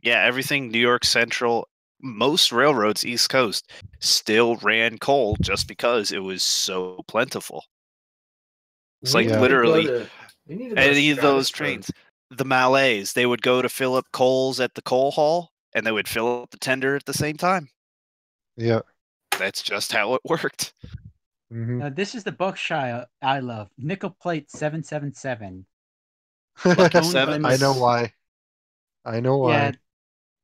everything New York Central, most railroads East Coast still ran coal just because it was so plentiful. It's like literally any of those trains. The Malays, they would go to fill up coals at the coal hall, and they would fill up the tender at the same time. Yeah. That's just how it worked. Mm-hmm. This is the Berkshire I love. Nickel plate 777. Lucky Owned by Sevens. my- I know why. I know why. Yeah,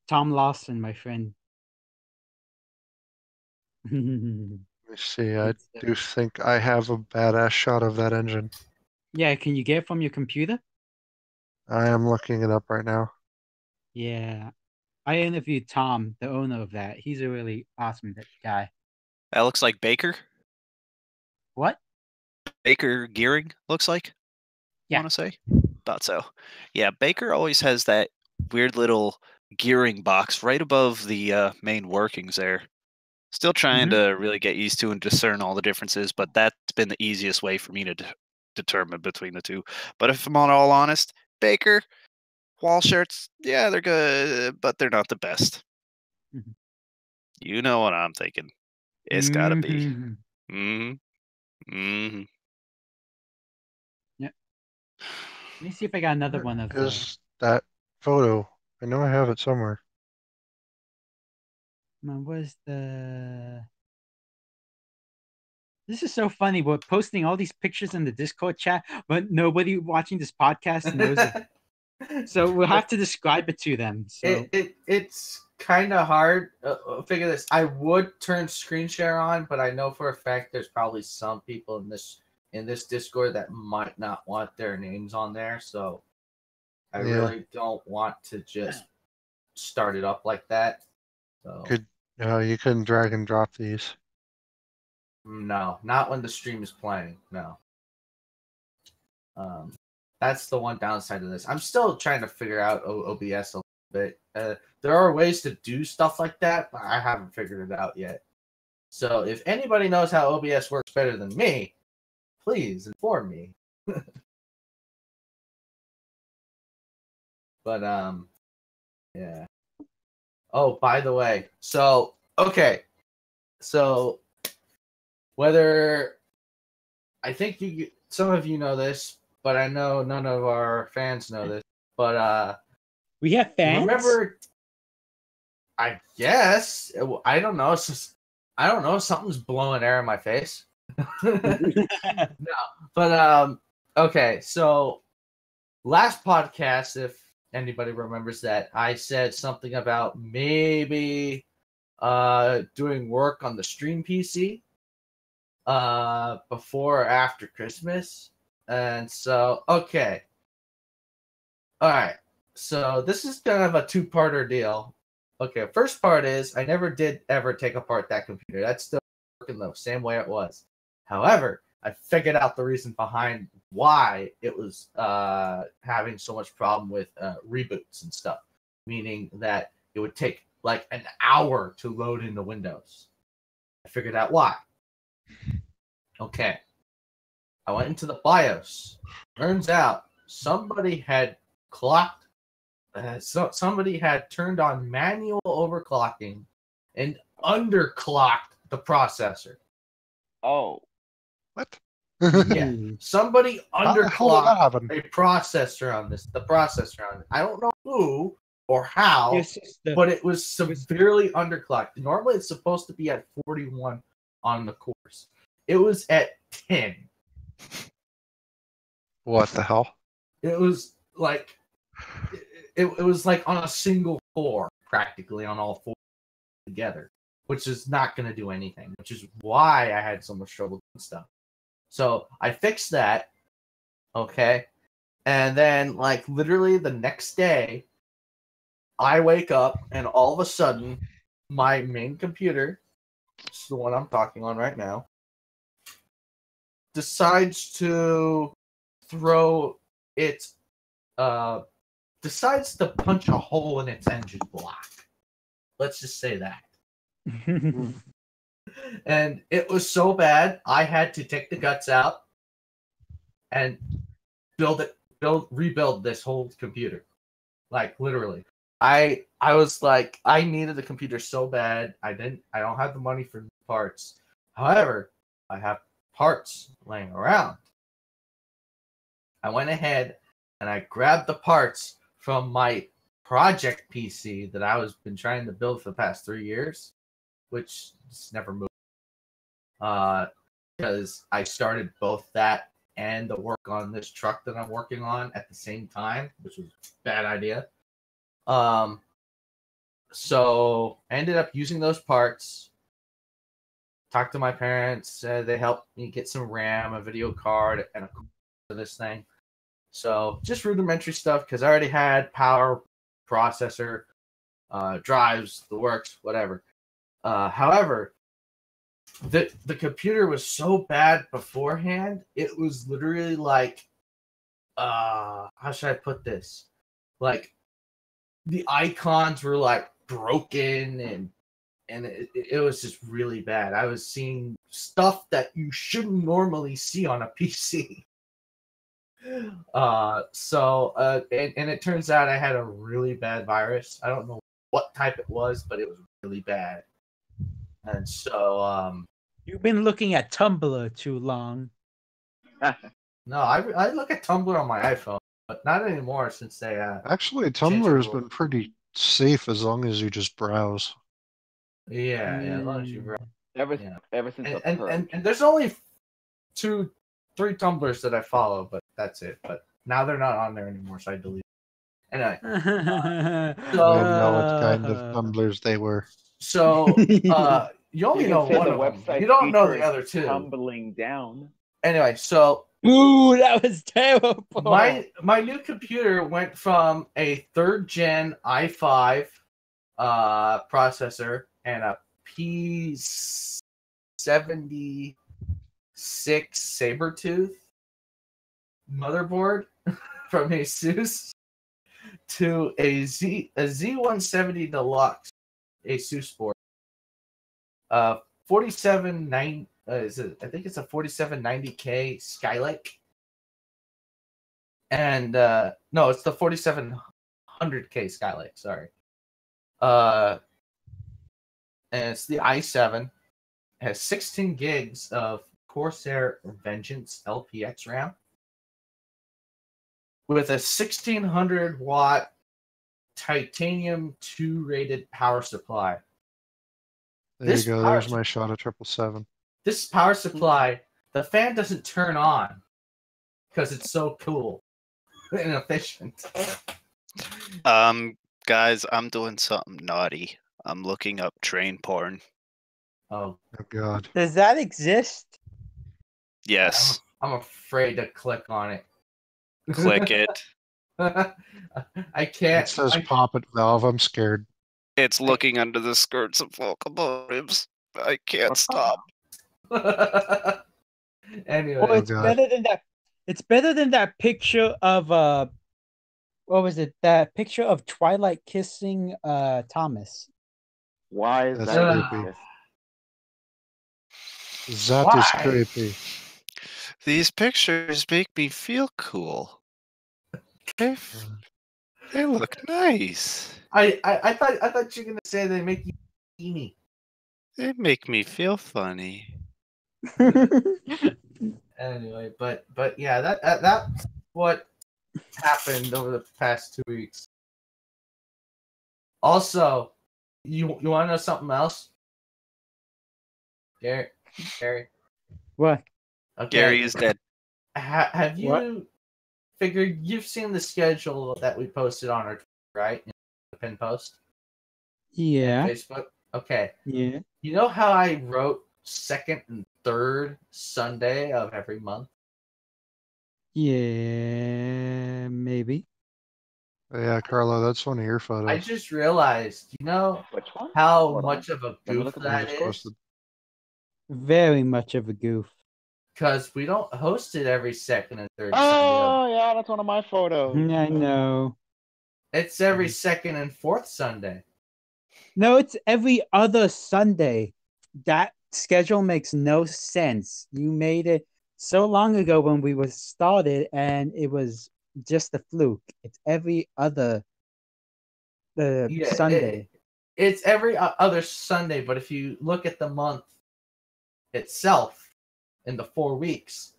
Tom Lawson, my friend. Let me see. I do think I have a badass shot of that engine. Yeah, can you get it from your computer? I am looking it up right now. Yeah. I interviewed Tom, the owner of that. He's a really awesome guy. That looks like Baker. What? Baker gearing looks like. Yeah. Want to say? Thought so. Yeah, Baker always has that weird little gearing box right above the main workings there. Still trying to really get used to and discern all the differences, but that's been the easiest way for me to determine between the two. But if I'm all honest, Baker wall shirts, yeah, they're good, but they're not the best. Mhm. You know what I'm thinking. It's gotta be. Mhm. Mm-hmm. Mm-hmm. Yeah. Let me see if I got another one of Is that photo? I know I have it somewhere. Where's the... This is so funny. We're posting all these pictures in the Discord chat, but nobody watching this podcast knows it. So we'll have to describe it to them. So It's kind of hard. Figure this. I would turn screen share on, but I know for a fact there's probably some people in this Discord that might not want their names on there. So I really don't want to just start it up like that. So You couldn't drag and drop these. no, not when the stream is playing. No. That's the one downside of this. I'm still trying to figure out OBS a little bit. There are ways to do stuff like that, but I haven't figured it out yet. So if anybody knows how OBS works better than me, please inform me. But yeah. Oh, by the way, so okay, so whether I think some of you know this, but I know none of our fans know this. But we have fans. Remember, I guess I don't know. It's just, I don't know. Something's blowing air in my face. No, but okay. So last podcast, if anybody remembers that, I said something about maybe doing work on the stream PC before or after Christmas. And so, okay. All right. So this is kind of a two-parter deal. Okay, first part is I never did ever take apart that computer. That's still working the same way it was. However, I figured out the reason behind why it was having so much problem with reboots and stuff, meaning that it would take like an hour to load into Windows. I figured out why. Okay. I went into the BIOS. Turns out somebody had clocked, somebody had turned on manual overclocking and underclocked the processor. Oh. What? Yeah, somebody How the hell did that underclocked happen? a processor on this. The processor on it. I don't know who or how, Your sister. but it was severely underclocked. Normally, it's supposed to be at 41 on the course. It was at 10. What the hell? It was like it was like on a single core, practically on all four together, which is not going to do anything. Which is why I had so much trouble doing stuff. So I fixed that, okay, and then like literally the next day, I wake up and all of a sudden, my main computer, which is the one I'm talking on right now, decides to throw its decides to punch a hole in its engine block. Let's just say that. And it was so bad, I had to take the guts out and rebuild this whole computer. Like literally. I was like, I needed the computer so bad. I don't have the money for parts. However, I have parts laying around. I went ahead and I grabbed the parts from my project PC that I was been trying to build for the past 3 years, which just never moved. Because I started both that and the work on this truck that I'm working on at the same time, which was a bad idea. So I ended up using those parts. Talked to my parents. They helped me get some RAM, a video card, and a for this thing. So just rudimentary stuff because I already had power, processor, drives, the works, whatever. However, the computer was so bad beforehand. It was literally like, how should I put this? Like the icons were like broken and it was just really bad. I was seeing stuff that you shouldn't normally see on a PC. And it turns out I had a really bad virus. I don't know what type it was, but it was really bad. And so You've been looking at Tumblr too long. no, I look at Tumblr on my iPhone, but not anymore since they Actually, changed Tumblr has the been rules. pretty safe as long as you just browse. Yeah, as long as you Ever since the purge. and there's only 2-3 Tumblrs that I follow, but that's it. But now they're not on there anymore, so I delete. Anyway, I didn't know what kind of Tumblrs they were. so you only know say one the of them. website You don't know the features other two. tumbling down. Anyway, so Ooh, that was terrible. my new computer went from a 3rd gen i5 processor and a P76 Sabertooth motherboard from ASUS to a Z170 Deluxe ASUS board. 4790 is it? I think it's a 4790K Skylake. And no, it's the 4700K Skylake. Sorry. And it's the i7. It has 16 gigs of Corsair Vengeance LPX RAM with a 1600 watt titanium 2 rated power supply. There you go. There's my shot at 777. This power supply, the fan doesn't turn on because it's so cool and efficient. Guys, I'm doing something naughty. I'm looking up train porn. Oh God. Does that exist? Yes. I'm afraid to click on it. Click it. I can't. It says pop it valve. I'm scared. It's looking under the skirts of locomotives. I can't stop. Anyway, Oh, it's better than that. It's better than that picture of what was it? That picture of Twilight kissing Thomas. Why is That's that? creepy. That is creepy. These pictures make me feel cool. They look nice. I thought you were gonna say they make you steamy. They make me feel funny. Anyway, but yeah, that's what happened over the past 2 weeks. Also, you want to know something else? Gary. What? Okay. Gary is dead. Have you What? figured you've seen the schedule that we posted on our Twitter, right? In the pin post? Yeah. On Facebook? Okay. Yeah. You know how I wrote second and third Sunday of every month? Yeah. Maybe. Yeah, Carlo, that's one of your I photos. just realized, you know Which one? how Hold on. much of a Let me goof look at the I that just is? posted. Very much of a goof. Because we don't host it every second and third Sunday. Oh, yeah, that's one of my photos. I know. It's every second and fourth Sunday. No, it's every other Sunday. That schedule makes no sense. You made it so long ago when we were started, and it was just a fluke. It's every other Sunday. It's every other Sunday, but if you look at the month itself in the 4 weeks,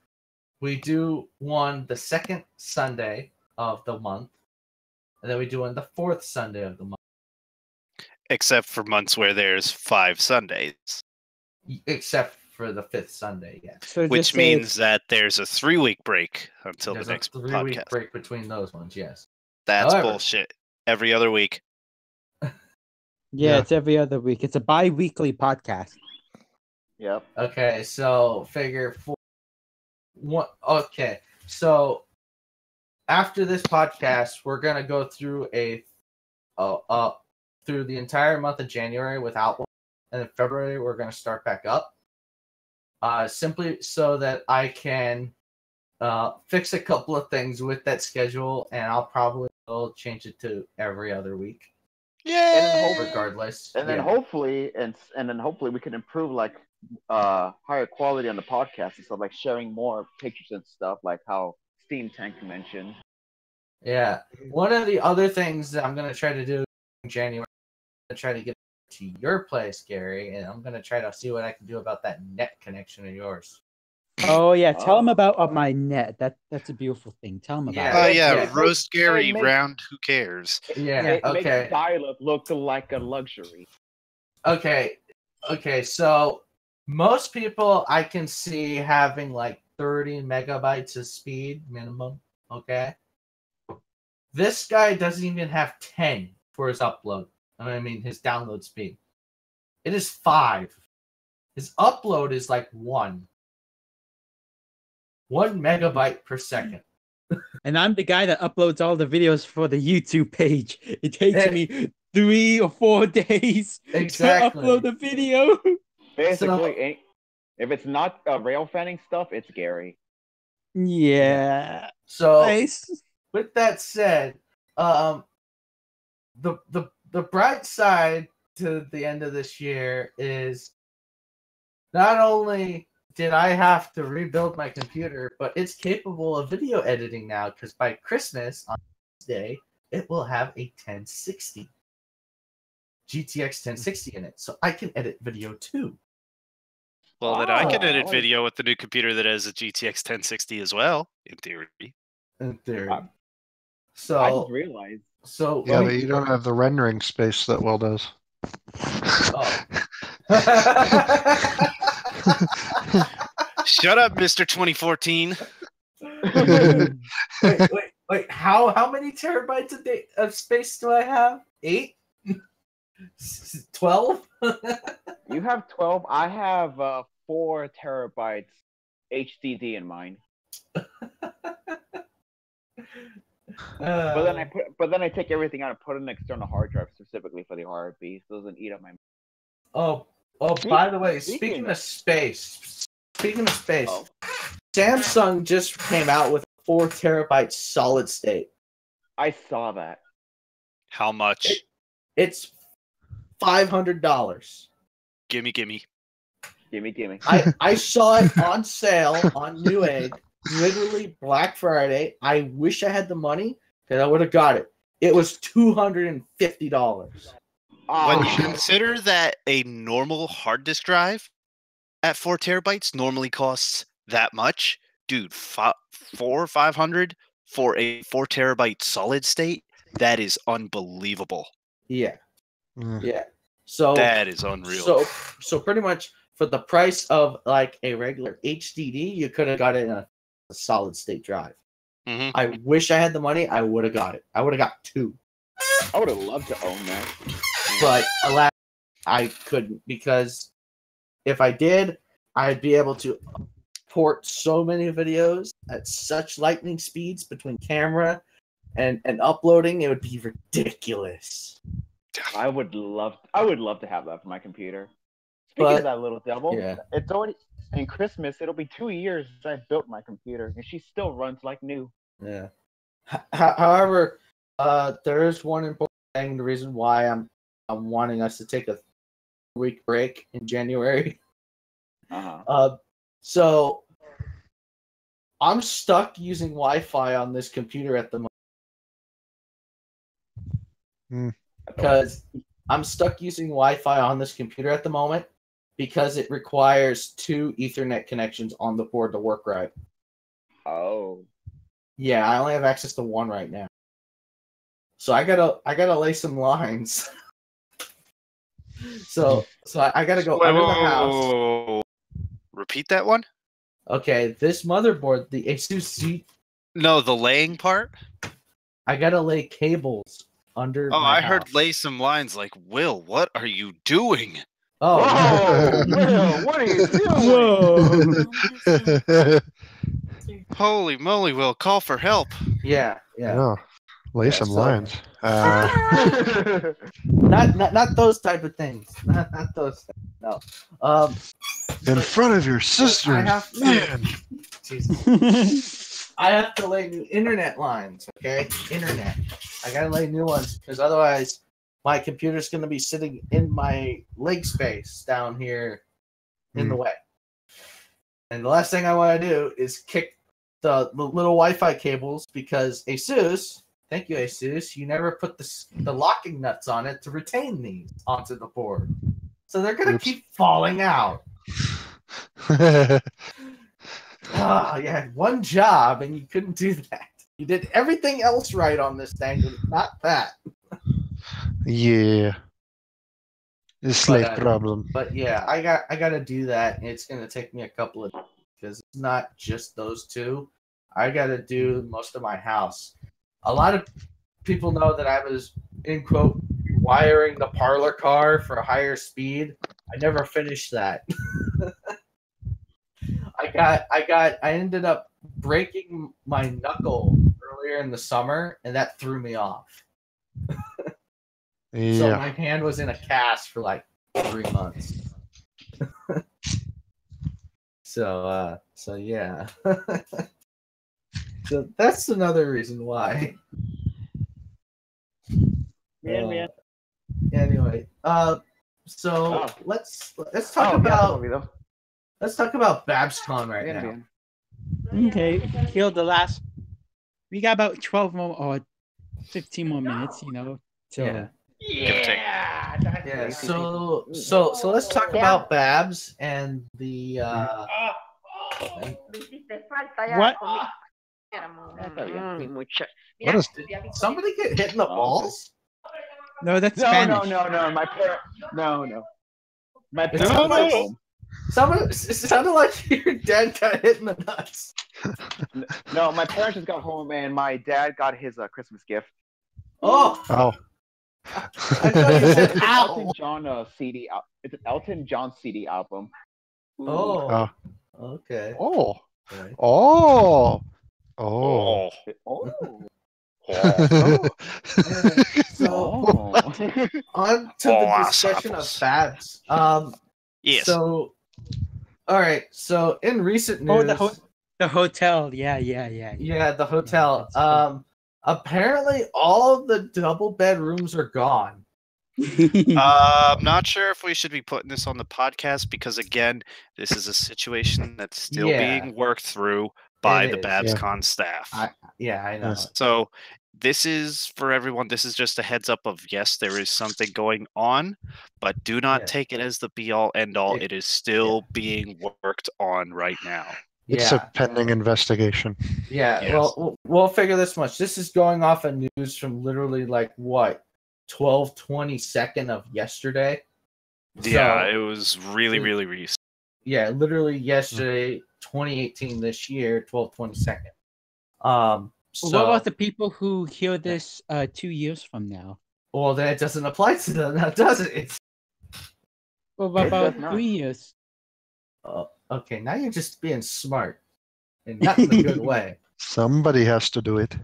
we do one the second Sunday of the month, and then we do one the fourth Sunday of the month. Except for months where there's 5 Sundays, Except for the fifth Sunday, yes. So which just say means that there's a 3-week break until There's the a next 3-week podcast. break between those ones, yes. That's However- bullshit. Every other week. yeah, Yeah. it's every other week. It's a bi-weekly podcast. Yep. Okay, so figure one. Okay, so after this podcast, we're gonna go through through the entire month of January without one, and in February we're gonna start back up. Simply so that I can fix a couple of things with that schedule, and I'll probably will change it to every other week. Yeah. Regardless, And then yeah. hopefully we can improve like higher quality on the podcast and stuff, like sharing more pictures and stuff, like how Steam Tank mentioned. Yeah. One of the other things that I'm gonna try to do in January, I'm gonna try to get to your place, Gary, and I'm gonna try to see what I can do about that net connection of yours. Oh yeah, tell them Oh. about my net. That's a beautiful thing. Tell them about Oh it. yeah, Yeah. roast Gary it makes- round. Who cares? Yeah. It Okay. makes dial-up look like a luxury. Okay. So most people I can see having like 30 megabytes of speed minimum. Okay. This guy doesn't even have 10 for his upload. I mean his download speed. It is 5. His upload is like 1 megabyte per second. And I'm the guy that uploads all the videos for the YouTube page. It takes me 3 or 4 days Exactly. to upload a video. Basically, if it's not rail fanning stuff, it's Gary. Yeah. So Nice. with that said, the bright side to the end of this year is not only did I have to rebuild my computer, but it's capable of video editing now, because by Christmas on Tuesday it will have a 1060 GTX 1060 in it, so I can edit video too. Well, then I can Ah, edit like- video with the new computer that has a GTX 1060 as well, in theory. In theory. I So just realized. Yeah, but you don't have the rendering space that Will does. Oh. Shut up, Mr. 2014. Wait! How many terabytes of space do I have? 8? 12? You have 12. I have 4 terabytes HDD in mine. But then I take everything out and put in an external hard drive specifically for the RRB, so it doesn't eat up my. Oh, by the way, speaking of space, Oh. Samsung just came out with 4 terabyte solid state. I saw that. How much? It's $500. Gimme. Gimme. I saw it on sale on Newegg, literally Black Friday. I wish I had the money because I would have got it. It was $250. When you Ah, consider that a normal hard disk drive at 4 terabytes normally costs that much, dude, 500 for a 4 terabyte solid state. That is unbelievable. Yeah. Mm. Yeah. So That is unreal. So pretty much for the price of like a regular HDD, you could have got it in a solid state drive. Mhm. I wish I had the money. I would have got it. I would have got 2. I would have loved to own that. But alas, I couldn't, because if I did, I'd be able to port so many videos at such lightning speeds between camera and uploading. It would be ridiculous. I would love to have that for my computer. Speaking of that little devil, yeah. it's already in Christmas. It'll be 2 years since I built my computer, and she still runs like new. Yeah. However, there is one important thing. The reason why I'm wanting us to take a week break in January. So I'm stuck using Wi-Fi on this computer at the moment. Because I'm stuck using Wi-Fi on this computer at the moment because it requires 2 Ethernet connections on the board to work right. Oh. Yeah, I only have access to 1 right now. So I gotta lay some lines. so I gotta go under the house. Repeat that one? Okay, this motherboard, the ASUS. No, the laying part? I gotta lay cables under Oh, my I house. heard lay some lines like, Will, what are you doing? Oh, whoa, Will, what are you doing? Holy moly, Will, call for help. Yeah. Oh, lay some lines. Not those type of things. Not those. No. In front of your sisters. Man. I have to lay new internet lines. Okay, internet. I gotta lay new ones because otherwise, my computer's gonna be sitting in my leg space down here in the way. And the last thing I want to do is kick the little Wi-Fi cables because ASUS. Thank you, ASUS. You never put the locking nuts on it to retain these onto the board. So they're going to keep falling out. You had one job and you couldn't do that. You did everything else right on this thing, but not that. Yeah. It's like problem. But yeah, I got to do that. And it's going to take me a couple of days because it's not just those 2. I got to do most of my house. A lot of people know that I was, in quote, wiring the parlor car for a higher speed. I never finished that. I ended up breaking my knuckle earlier in the summer, and that threw me off. So my hand was in a cast for like 3 months. So yeah. So that's another reason why. Man. Anyway, so let's talk about BabsCon right now. Okay, killed the last. We got about 12 more or 15 more minutes, you know. So Yeah. So let's talk about Babs and the what? What is somebody get hit in the balls? No, that's Spanish. No. My parent. No. My parents are home. It sounded like your dad got hit in the nuts. No, my parents just got home and my dad got his Christmas gift. Oh. I thought you said Elton John CD. It's an Elton John CD album. Ooh. Oh. Okay. Oh. Okay. Oh. So on to the discussion of Babs. Yes. So, all right. So in recent news, the hotel. Yeah. Yeah, the hotel. Apparently, all of the double bedrooms are gone. I'm not sure if we should be putting this on the podcast because, again, this is a situation that's still being worked through by the BabsCon staff. I know. So this is for everyone. This is just a heads up of, yes, there is something going on, but do not take it as the be-all, end-all. It is still being worked on right now. It's a pending investigation. Yeah. Yes. Well, we'll figure this much. This is going off of news from literally like what 12/22 of yesterday. Yeah, So, it was really, really recent. yeah, literally yesterday, 2018, this year, 12/22. So What about the people who hear this 2 years from now? well, then it doesn't apply to them now, does it? It's What It about does not. 3 years? okay. Now you're just being smart, and not in a good way. Somebody has to do it.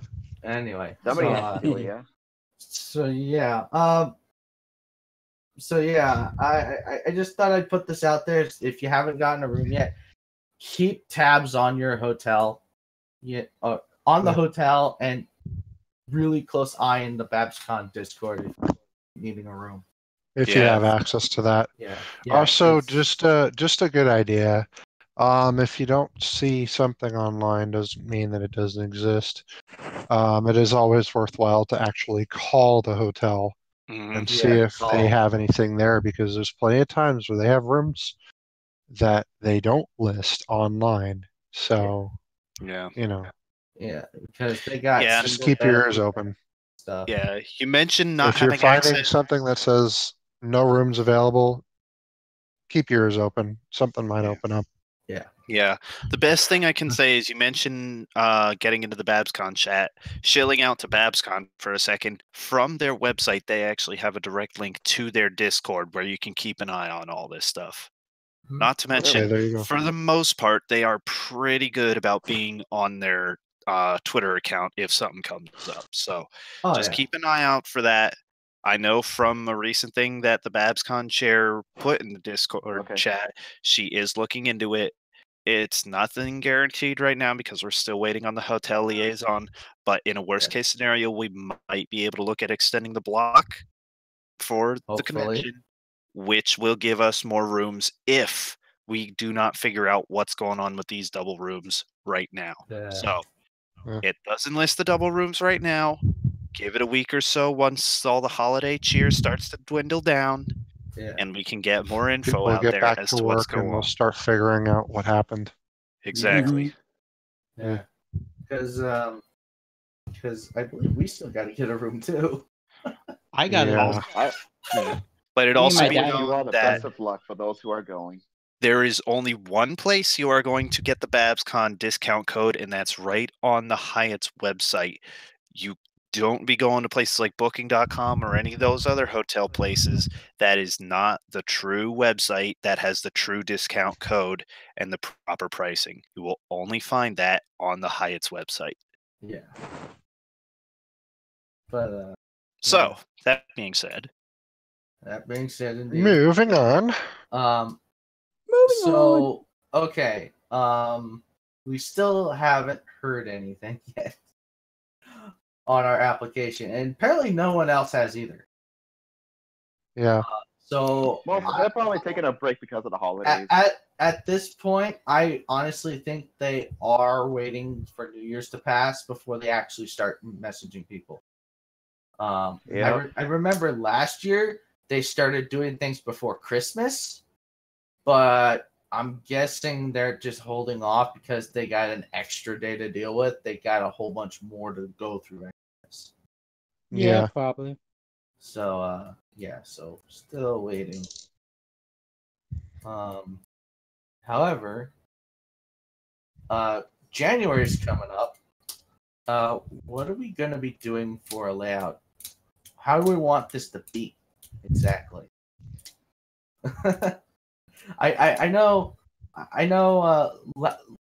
Anyway, Somebody so, has to do it, yeah. So yeah, I just thought I'd put this out there. If you haven't gotten a room yet, keep tabs on your hotel, on the hotel, and really close eye in the BabsCon Discord if you're needing a room. If you have access to that. Yeah. Also, just a good idea. If you don't see something online, doesn't mean that it doesn't exist. It is always worthwhile to actually call the hotel and see if they have anything there, because there's plenty of times where they have rooms that they don't list online. So, Yeah. Yeah, because they got just keep your ears open. Stuff. Yeah, you mentioned not if you're having finding access. something that says no rooms available, keep your ears open. Something might open up. Yeah. The best thing I can say is you mentioned getting into the BabsCon chat, shilling out to BabsCon for a second. From their website, they actually have a direct link to their Discord where you can keep an eye on all this stuff. Not to mention, there you go. for the most part, they are pretty good about being on their Twitter account if something comes up. So just keep an eye out for that. I know from a recent thing that the BabsCon chair put in the Discord chat, she is looking into it. It's nothing guaranteed right now because we're still waiting on the hotel liaison. But in a worst case scenario, we might be able to look at extending the block for the convention, which will give us more rooms if we do not figure out what's going on with these double rooms right now. So it doesn't list the double rooms right now. Give it a week or so once all the holiday cheer starts to dwindle down. And we can get more info People out get there back as to to what's work and going they'll on. start figuring out what happened. Exactly. Yeah. Because I believe we still got to get a room too. I got Yeah. But it Me and also my be dad- You all known the that best of luck for those who are going. there is only one place you are going to get the BabsCon discount code, and that's right on the Hyatt's website. You don't be going to places like Booking.com or any of those other hotel places. That is not the true website that has the true discount code and the proper pricing. You will only find that on the Hyatt's website. Yeah. But So, that being said, indeed. Moving on. Okay. We still haven't heard anything yet on our application, and apparently no one else has either. Yeah. So Well, they're probably taking a break because of the holidays. at this point, I honestly think they are waiting for New Year's to pass before they actually start messaging people. I remember last year they started doing things before Christmas, but I'm guessing they're just holding off because they got an extra day to deal with. They got a whole bunch more to go through. I guess. Yeah, probably. So so still waiting. However, January's coming up. What are we gonna be doing for a layout? How do we want this to be exactly? I know.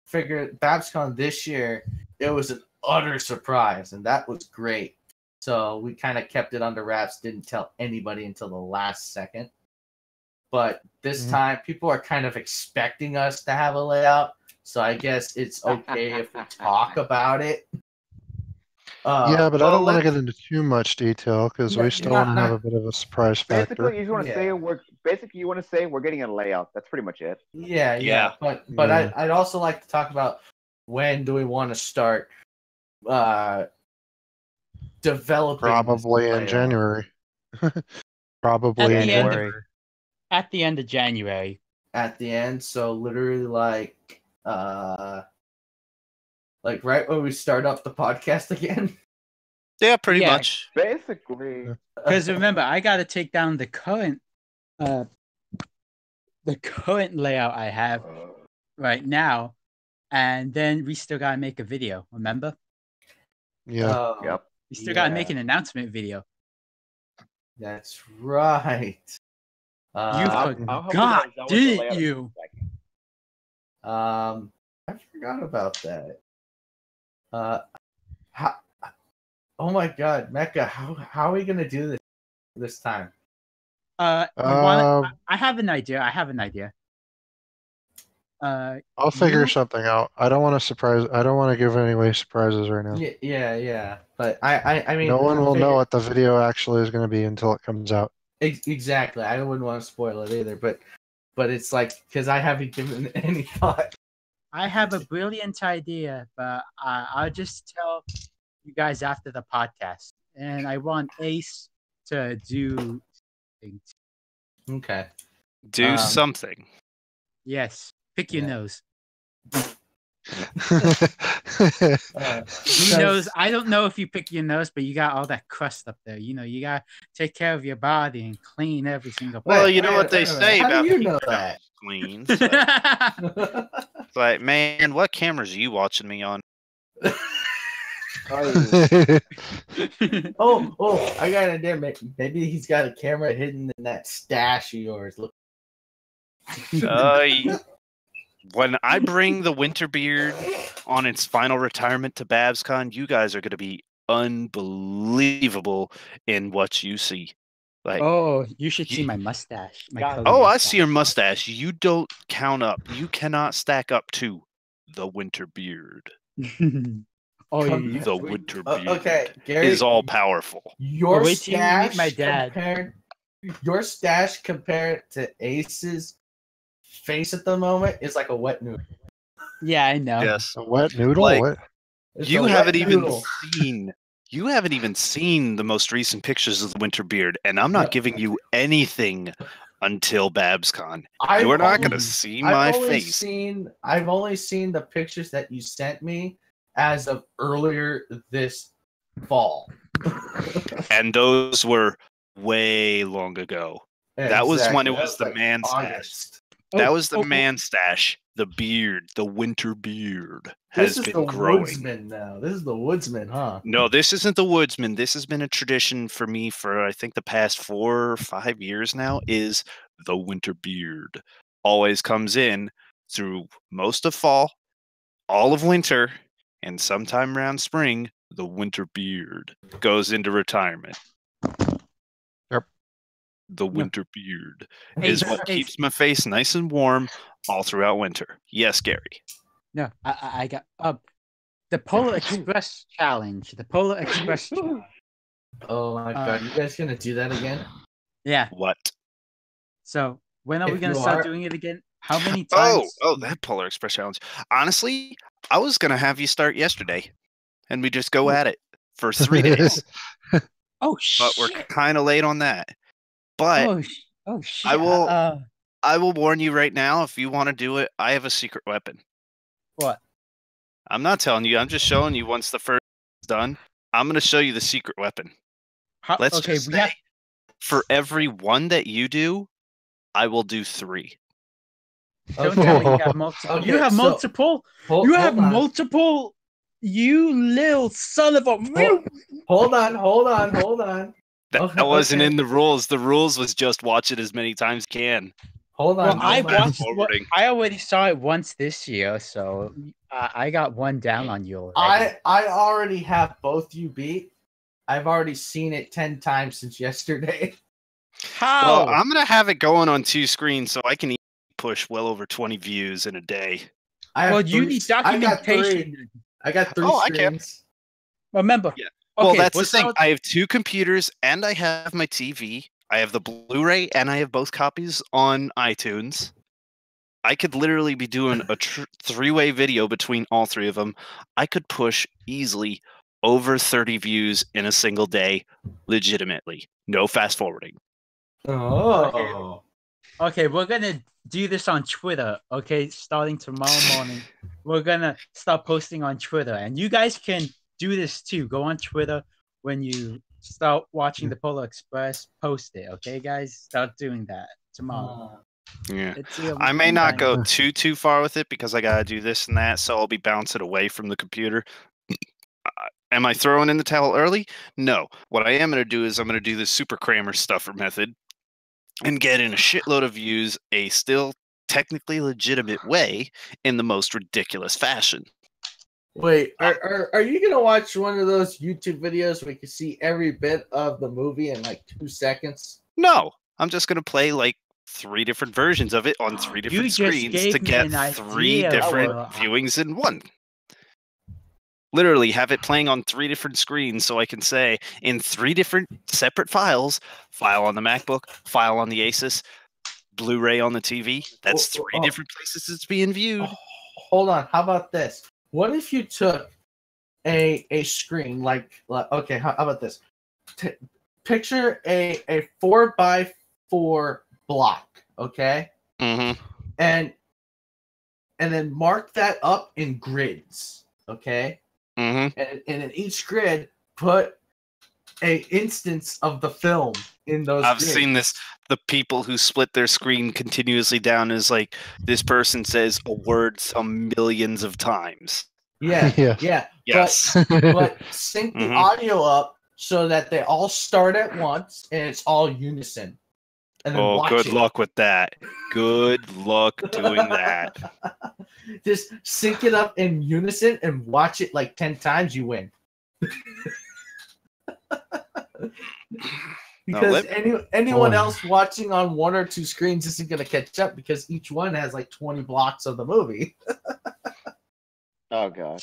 Figure BabsCon this year, it was an utter surprise, and that was great. So we kind of kept it under wraps, didn't tell anybody until the last second. But this time, people are kind of expecting us to have a layout, so I guess it's okay if we talk about it. Yeah, but I don't want to get into too much detail because we still want to have a bit of a surprise factor. Basically, you want to say we're getting a layout. That's pretty much it. Yeah. But I'd also like to talk about when do we want to start developing. Probably in January. Probably in January. At the end of January. At the end, so literally like Like right when we start up the podcast again. Yeah, pretty Yeah. much. Basically. Because remember, I got to take down the current layout I have right now, and then we still gotta make a video. Remember, Yeah. Yep. we still gotta Yeah. make an announcement video. That's right. You I'll help forgot, you guys out with the didn't layout in you? a second. I forgot about that. How, oh my God, Mecha, how are we gonna do this time? I have an idea. I'll figure You- something out. I don't want to give away surprises right now. Yeah. But I mean, No one will know figure- what the video actually is going to be until it comes out. Exactly. I wouldn't want to spoil it either, but it's like because I haven't given any thought. I have a brilliant idea, but I'll just tell you guys after the podcast. And I want Ace to do things. Okay. Do something. Yes, pick your Yeah. nose. Uh, He knows. I don't know if you pick your nose, but you got all that crust up there. You know, you gotta take care of your body and clean every single part. Well, you know what they say How about do you know keeping that? it clean. It's like, man, what cameras are you watching me on? Oh, I got an idea. Maybe he's got a camera hidden in that stash of yours. Look. When I bring the winter beard on its final retirement to BabsCon, you guys are going to be unbelievable in what you see. Like, Oh, you should see my mustache. My God. curly oh, I mustache. see your mustache. You don't count up. You cannot stack up to the winter beard. Oh, Come- you, The winter beard Okay, Gary is all powerful. Your wait till you meet stash my dad. compared to Ace's face at the moment is like a wet noodle. yeah, I know. Yes. A wet noodle? Like- What? It's You a haven't wet even noodle. seen. You haven't even seen the most recent pictures of the winter beard, and I'm not No. giving you anything until BabsCon. I've You're not only- going to see my face. I've only seen the pictures that you sent me as of earlier this fall. And those were way long ago. That was when it was the man stash. August. That was the Oh, man stash. The beard, the winter beard This has is been the growing. woodsman now. This is the woodsman, huh? No, this isn't the woodsman. This has been a tradition for me for I think the past 4 or 5 years now. Is the winter beard always comes in through most of fall, all of winter, and sometime around spring. The winter beard goes into retirement. Yep. The winter beard Hey, is what hey, keeps my face nice and warm all throughout winter. Yes, Gary. No, I got the Polar Express challenge. The Polar Express challenge. Oh my god, you guys gonna do that again? Yeah. What? So when are we If gonna you start are- doing it again? How many Oh, times? that Polar Express challenge. Honestly, I was gonna have you start yesterday, and we just go at it for 3 days. Oh But we're shit! kind of late on that. But Oh shit! I will- I will warn you right now. If you want to do it, I have a secret weapon. What? I'm not telling you. I'm just showing you. Once the first is done, I'm gonna show you the secret weapon. Let's okay, just we say, have. for every one that you do, I will do 3. Don't tell me you have multiple. Okay, you have so- multiple. Hold, You have hold on. multiple. You little son of a. Hold on. That, Okay, that wasn't okay. in the rules. The rules was just watch it as many times as you can. Hold on. Well, I hold on. watched. Forwarding. I already saw it once this year, so I got one down on you already. I already have both you beat. I've already seen it 10 times since yesterday. How? Well, I'm gonna have it going on 2 screens so I can push well over 20 views in a day. I have Well, you 3 need I got 3. documentation. I got 3 Oh, I can. screens. Remember. Yeah. Okay, Well, that's the what's thing. up- I have 2 computers and I have my TV. I have the Blu-ray and I have both copies on iTunes. I could literally be doing a 3-way video between all 3 of them. I could push easily over 30 views in a single day, legitimately. No fast forwarding. Oh. Okay, we're gonna do this on Twitter, okay? Starting tomorrow morning, we're gonna start posting on Twitter, and you guys can do this too. Go on Twitter when you start watching the Polar Express. Post it, okay, guys? Start doing that tomorrow. Yeah. It's I may not go too far with it because I gotta do this and that, so I'll be bouncing away from the computer. Am I throwing in the towel early? No. What I am going to do is I'm going to do the super crammer stuffer method and get in a shitload of views a still technically legitimate way in the most ridiculous fashion. Wait, are you gonna watch one of those YouTube videos where you can see every bit of the movie in like 2 seconds? No. I'm just going to play like 3 different versions of it on 3 different screens to get 3 different viewings in one. Literally have it playing on 3 different screens so I can say in 3 different separate files, file on the MacBook, file on the Asus, Blu-ray on the TV. That's 3 different places it's being viewed. Hold on. How about this? What if you took a screen like okay, how about this? Picture a 4x4 block, okay? Mm-hmm. And then mark that up in grids, okay? Mm-hmm. And in each grid, put a instance of the film in those. I've grids. seen this. The people who split their screen continuously down is like this person says a word some millions of times. Yeah, Yeah. Yes. But sync the audio up so that they all start at once and it's all unison. And then good luck with that. Good luck doing that. Just sync it up in unison and watch it like 10 times, you win. Because anyone else watching on 1 or 2 screens isn't going to catch up because each one has like 20 blocks of the movie. Oh, God.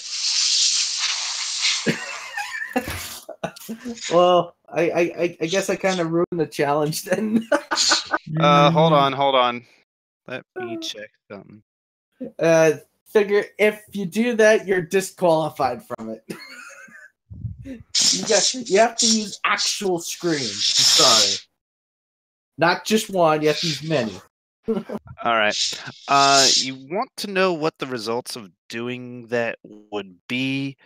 Well, I guess I kind of ruined the challenge then. Hold on. Let me check something. Figure if you do that, you're disqualified from it. You have to use actual screens. I'm sorry. Not just one, you have to use many. All right. You want to know what the results of doing that would be?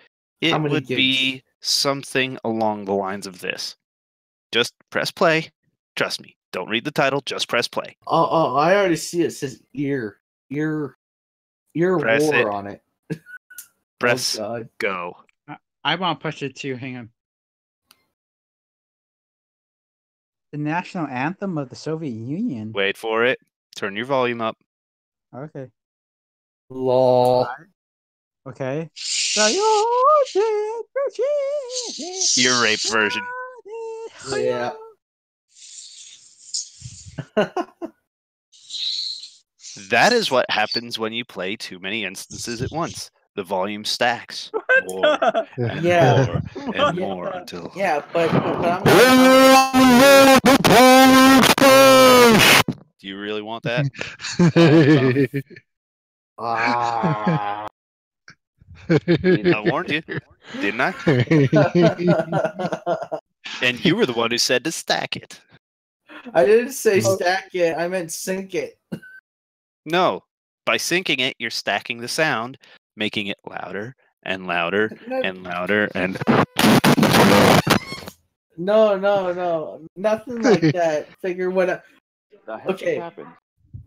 It would be something along the lines of this. Just press play. Trust me. Don't read the title. Just press play. Oh, I already see it. It says ear Press war it. on it. Press go. I want to push it too. Hang on. The national anthem of the Soviet Union. Wait for it. Turn your volume up. Okay. Lol. Okay. Ear rape version. Yeah. That is what happens when you play too many instances at once. The volume stacks. More and more and more until. Yeah, but Do you really want that? Ah. I warned you, didn't I? And you were the one who said to stack it. I didn't say stack it. I meant sync it. No, by syncing it, you're stacking the sound, making it louder and louder and louder and. No, nothing like that. Figure what. Okay.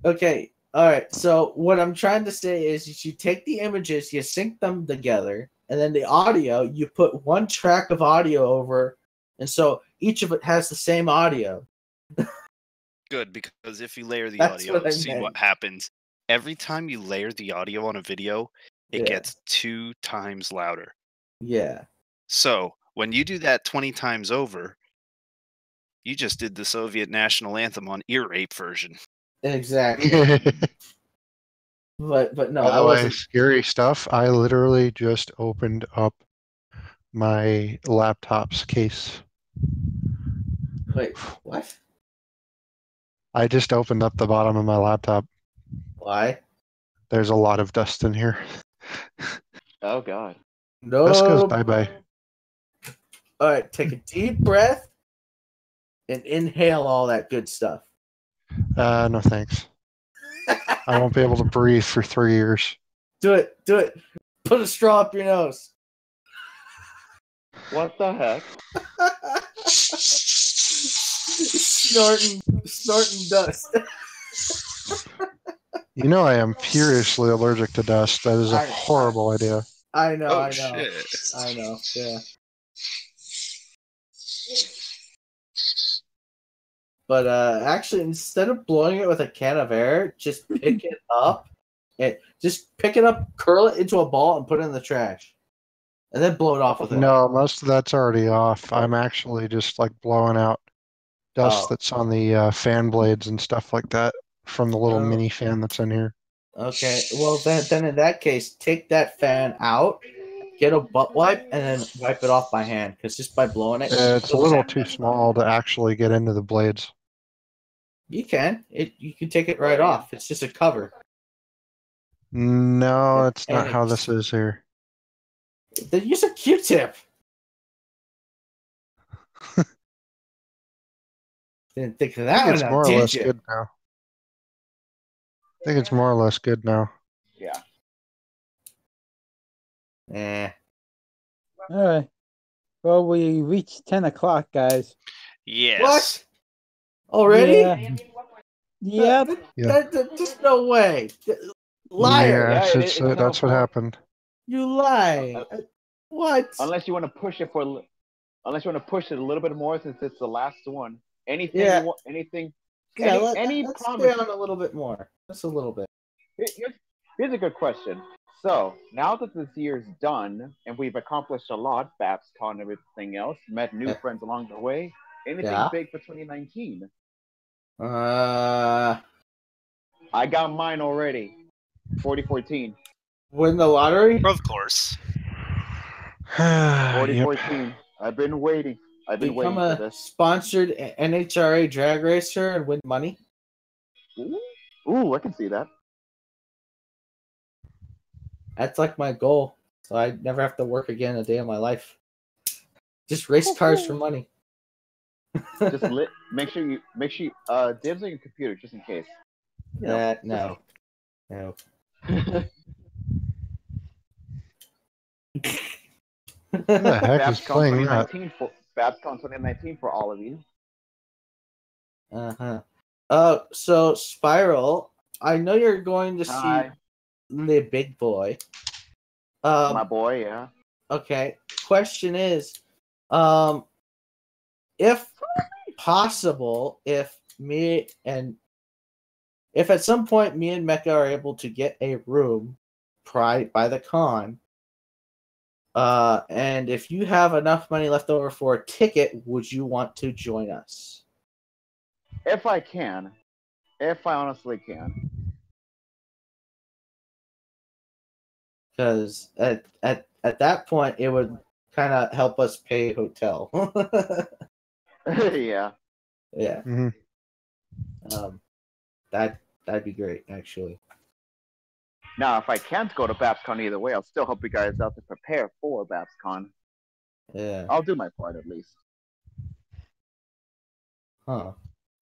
Okay. All right. So what I'm trying to say is, you take the images, you sync them together, and then the audio, you put one track of audio over, and so each of it has the same audio. Good, because if you layer the That's audio, what I see meant. what happens. Every time you layer the audio on a video, it gets 2 times louder. Yeah. So when you do that 20 times over, you just did the Soviet national anthem on ear rape version. Exactly. but no, By I the way, wasn't. scary stuff. I literally just opened up my laptop's case. Wait, what? I just opened up the bottom of my laptop. Why? There's a lot of dust in here. Oh, God. No. Dust goes bye-bye. All right, take a deep breath and inhale all that good stuff. No thanks. I won't be able to breathe for 3 years. Do it. Put a straw up your nose. What the heck? Snorting dust. You know I am furiously allergic to dust. That is a horrible idea. I know. Oh, I know. shit. I know. Yeah. But actually, instead of blowing it with a can of air, just pick it up curl it into a ball, and put it in the trash, and then blow it off with it. No, most of that's already off. I'm actually just like blowing out dust that's on the fan blades and stuff like that from the little mini fan that's in here. Okay. Well, then in that case, take that fan out, get a butt wipe, and then wipe it off by hand. Because just by blowing it, It's a little too small to actually get into the blades. You can. You can take it right off. It's just a cover. No, it's not And how this is here. Then use a Q-tip. Didn't think of that. I think it's one more out, or did less you? good now. I think it's more or less good now. Yeah. All right. Well, we reached 10 o'clock, guys. Yes. What? Already? Yeah. Yep. Just no way. Liar. Yeah, it's that's what happened. You lie. What? Unless you want to push it a little bit more, since it's the last one. Anything Yeah. you want, anything. Yeah, Let's stay on a little bit more. Just a little bit. Here's a good question. So now that this year's done and we've accomplished a lot, BabsCon and everything else, met new friends along the way. Anything big for 2019? I got mine already. 4014. Win the lottery? Of course. 4014. Yep. I've been waiting. Become a sponsored NHRA drag racer and win money. Ooh, I can see that. That's like my goal. So I never have to work again a day in my life. Just race cars for money. Just make sure you dibs on your computer just in case. No. Who the heck is playing that? BabsCon 2019 for all of you. So Spiral, I know you're going to see the big boy. My boy, yeah. Okay. Question is, if possible, if at some point me and Mecha are able to get a room by the con, and if you have enough money left over for a ticket, would you want to join us? If I honestly can. Because at that point, it would kind of help us pay hotel. Yeah. Yeah. Mm-hmm. That'd be great, actually. Now, if I can't go to BabsCon either way, I'll still help you guys out to prepare for BabsCon. Yeah. I'll do my part at least. Huh.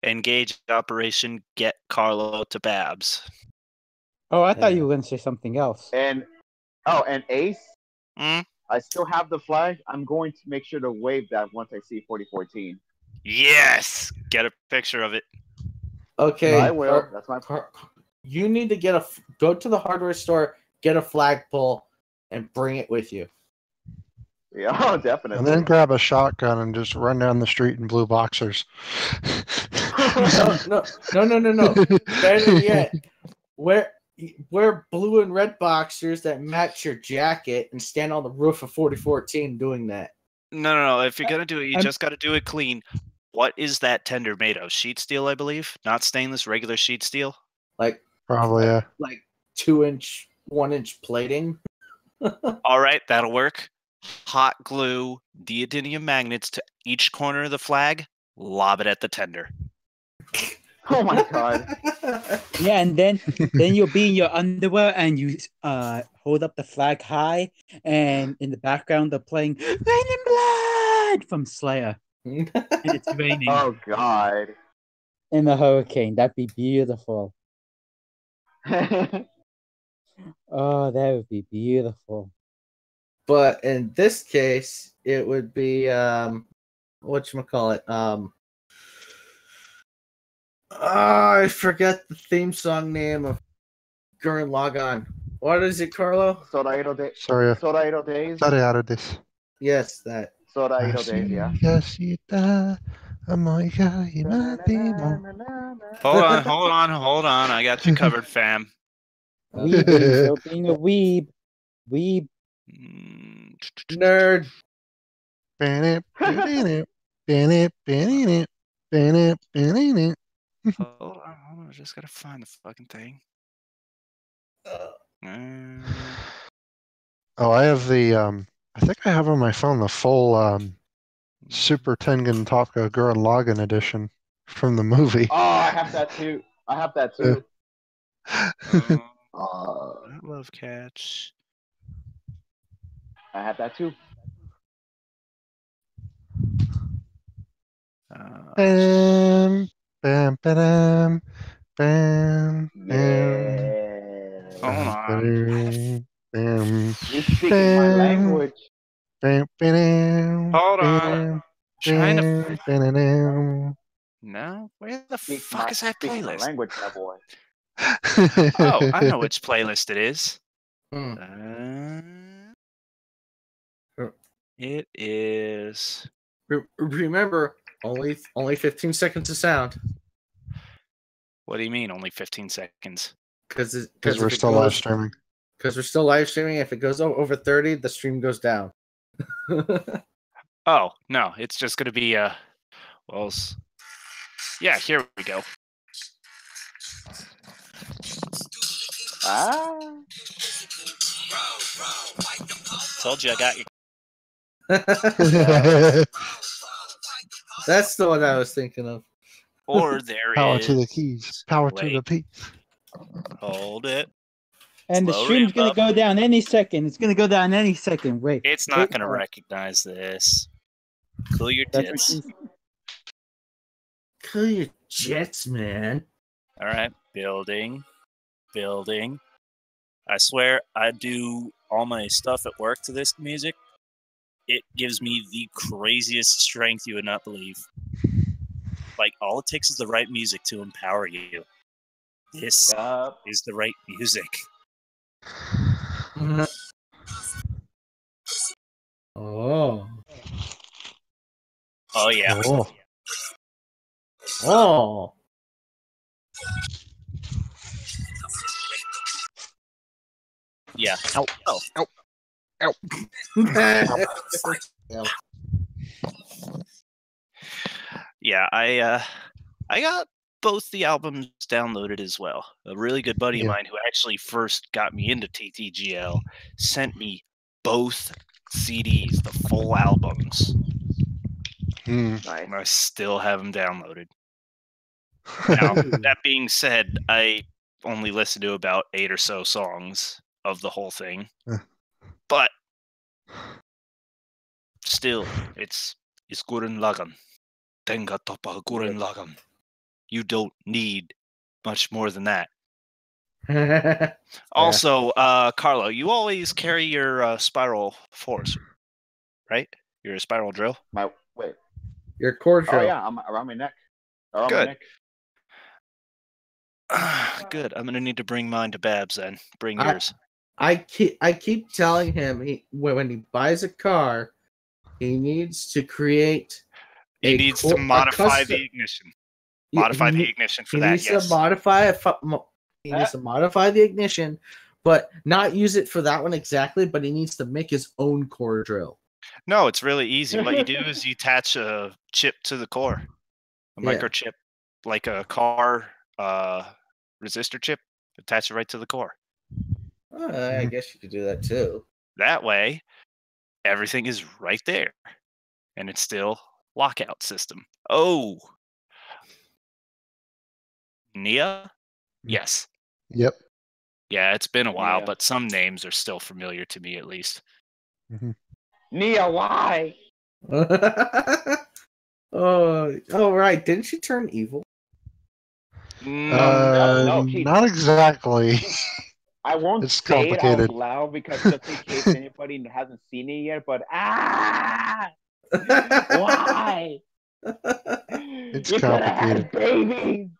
Engage Operation Get Carlo to Babs. Oh, I thought you were going to say something else. And Ace, I still have the flag. I'm going to make sure to wave that once I see 4014. Yes! Get a picture of it. Okay. I will. That's my part. You need to go to the hardware store, get a flagpole, and bring it with you. Yeah, oh, definitely. And then grab a shotgun and just run down the street in blue boxers. No. Better yet, wear blue and red boxers that match your jacket and stand on the roof of 4014 doing that. No. If you're gonna do it, you just got to do it clean. What is that tender made of? Sheet steel, I believe. Not stainless, regular sheet steel. Probably, yeah. Like 2-inch, 1-inch plating. All right, that'll work. Hot glue neodymium magnets to each corner of the flag. Lob it at the tender. Oh my god. Yeah, and then you'll be in your underwear and you hold up the flag high, and in the background they're playing "Rain in Blood" from Slayer. And it's raining. Oh god. In the hurricane. That'd be beautiful. Oh, that would be beautiful. But in this case, it would be whatchamacallit? I forget the theme song name of Gurren Lagann. What is it, Carlo? Sorairo Days. Sorry, Sorairo Days. sorry out of this. Yes, that. Sorairo Days, yeah. Hold on. I got you covered, fam. Weebing, so being a weeb. Weeb. Nerd. Hold on. I just gotta find the fucking thing. Oh, I have the I think I have on my phone the full Super Tengen Topka Gurren Lagann edition from the movie. Oh, I have that too. I love cats. I have that too. Bam, bam, bam, bam, Yeah. Hold on. bam, You're speaking my language. bam, bam, Hold on. Trying to. bam. No? Where the Speak fuck is that my playlist? language, my boy. Oh, I know which playlist it is. It is. Remember, only 15 seconds of sound. What do you mean, only 15 seconds? Because we're still live streaming. Because we're still live streaming. If it goes over 30, the stream goes down. Oh, no. It's just going to be, yeah, here we go. Told you I got you. That's the one I was thinking of. Or there Power is. to the keys. Power to the peas. Hold it. And the Slow stream's ramp going up. to go down any second. It's going to go down any second. Wait. It's not going to recognize this. Cool your tits. Cool your jets, man. All right. Building. I swear I do all my stuff at work to this music. It gives me the craziest strength you would not believe. Like, all it takes is the right music to empower you. This is the right music. Oh. Oh, yeah. Oh. Yeah. Ow. Yeah, I got both the albums downloaded as well. A really good buddy of mine who actually first got me into TTGL sent me both CDs, the full albums. Nice. And I still have them downloaded. Now, that being said, I only listened to about 8 or so songs of the whole thing. But still, it's Gurren Lagann. Tenga topa Gurren Lagann. You don't need much more than that. Also, Carlo, you always carry your spiral force, right? Your spiral drill. Your core drill. Oh yeah, I'm around my neck. Good. Good. I'm gonna need to bring mine to Babs then. Bring yours. I keep telling him when he buys a car, he needs to create. He needs to modify the ignition. Modify the ignition for that. He needs to modify the ignition, but not use it for that one exactly. But he needs to make his own core drill. No, it's really easy. What you do is you attach a chip to the core, a microchip, like a car resistor chip. Attach it right to the core. I guess you could do that too. That way, everything is right there, and it's still lockout system. Oh, Nia? Yes. Yep. Yeah, it's been a while, but some names are still familiar to me, at least. Nia, why? Oh, right. Didn't she turn evil? No, not exactly. I won't It's say it complicated. out loud because just in case anybody hasn't seen it yet, but why? It's You could have complicated. had babies.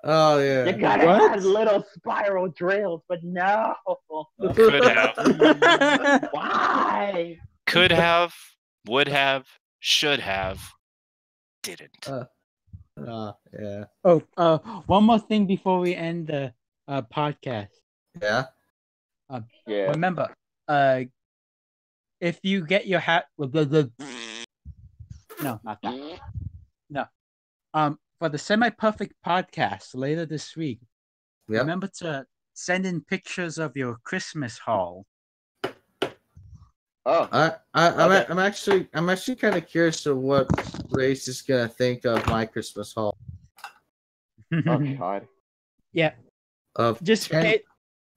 Oh You yeah. could have had little spiral drills, but no. Could have. Why? Could have, would have, should have, didn't. Yeah. Oh, one more thing before we end the podcast. Yeah. Yeah. Remember, if you get your hat, no, not that. No. For the semi-perfect podcast later this week, Yep. remember to send in pictures of your Christmas haul. Oh, I'm actually kind of curious to what Race is gonna think of my Christmas haul. oh God. Yeah. Of Just 10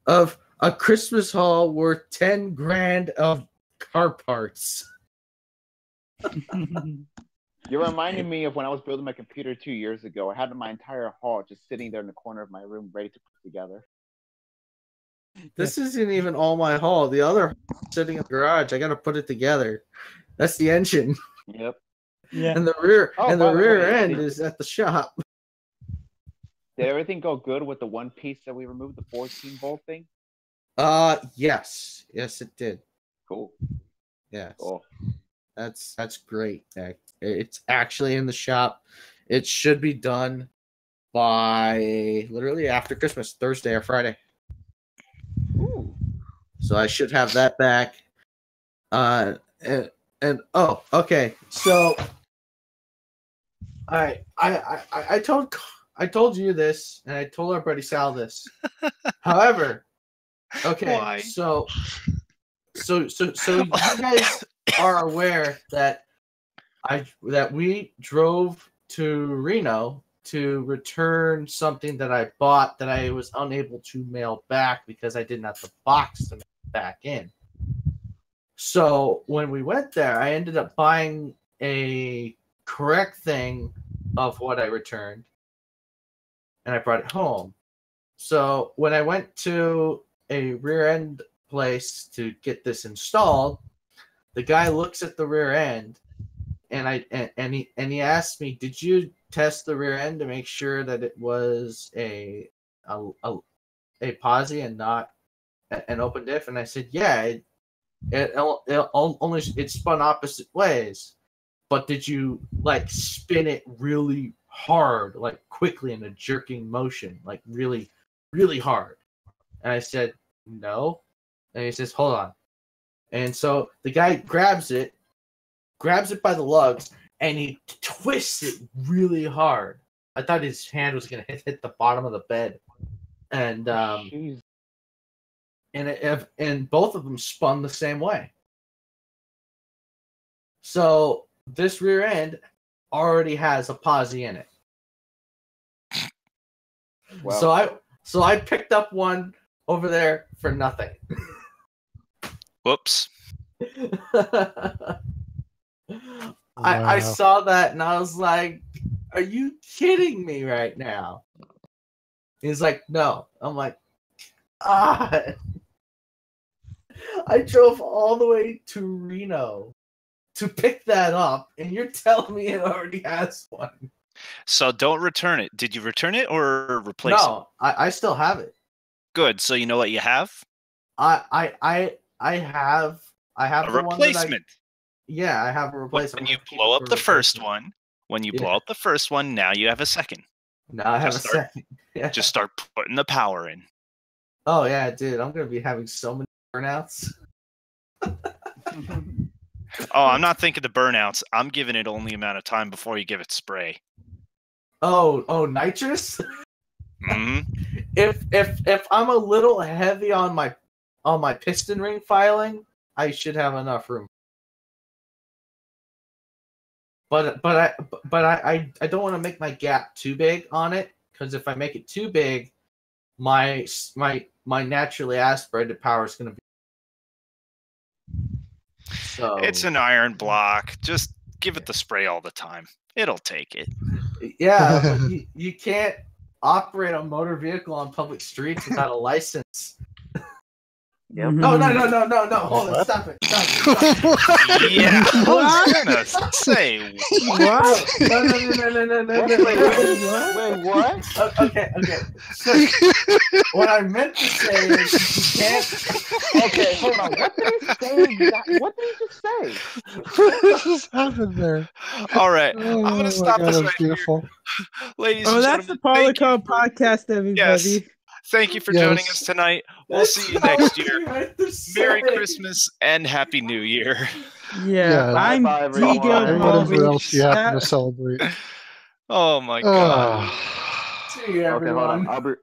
of a Christmas haul worth 10 grand of car parts. You're reminding me of when I was building my computer 2 years ago. I had my entire hall just sitting there in the corner of my room, ready to put together. This isn't even all my haul. The other sitting in the garage. I gotta put it together. That's the engine. Yep. Yeah. And the rear Oh, by the rear way, end is at the shop. Did everything go good with the one piece that we removed, the 14-volt thing? Yes. Yes, it did. Cool. Yes. Cool. That's great. It's actually in the shop. It should be done by literally after Christmas, Thursday or Friday. Ooh. So I should have that back. And oh, okay. So I told you this, and I told our buddy Sal this. However, okay. Why? So you guys are aware that we drove to Reno to return something that I bought that I was unable to mail back because I didn't have the box to mail back in. So when we went there, I ended up buying a correct thing of what I returned, and I brought it home. So when I went to a rear end place to get this installed, the guy looks at the rear end, and he asked me, "Did you test the rear end to make sure that it was a posi and not an open diff?" And I said, "Yeah, it spun opposite ways, but did you like spin it really hard, like quickly in a jerking motion, like really, really hard?" And I said, "No." And he says, "Hold on." And so the guy grabs it by the lugs, and he twists it really hard. I thought his hand was gonna hit the bottom of the bed, and and both of them spun the same way. So this rear end already has a posi in it. Wow. So I picked up one over there for nothing. Whoops. I saw that and I was like, "Are you kidding me right now?" He's like, "No." I'm like, I drove all the way to Reno to pick that up, and you're telling me it already has one. So don't return it. Did you return it or replace it? No, I still have it. Good. So you know what you have? I have A the replacement. Yeah, I have a replacement. When you blow up the first one, blow up the first one, now you have a second. Now I have a second. Yeah. Just start putting the power in. Oh yeah, dude, I'm gonna be having so many burnouts. Oh, I'm not thinking the burnouts. I'm giving it only amount of time before you give it spray. Oh, nitrous. Mm-hmm. If I'm a little heavy on my piston ring filing, I should have enough room. But I don't want to make my gap too big on it, because if I make it too big, my naturally aspirated power is going to be. So It's an iron block. Just give it the spray all the time. It'll take it. Yeah, but you can't operate a motor vehicle on public streets without a license. Yep. No. Hold on. Stop it. Yeah, I was gonna say What? No. Wait, what? Okay. So, what I meant to say is you can't. Okay, hold on. What did he say? What did he just say? What just happened there? all right. Oh, I'm gonna my stop God, this that's right beautiful. here. Ladies Oh, and that's the gentlemen, thank you Polycom for- podcast, everybody. Yes. Thank you for joining us tonight. We'll see you next year. Merry Christmas and Happy New Year. Yeah, Yeah. I'm Bye-bye, everyone. And DGaribalde. whatever else you happen to celebrate. Oh my god. Ah. See you, Okay, hold on. everyone.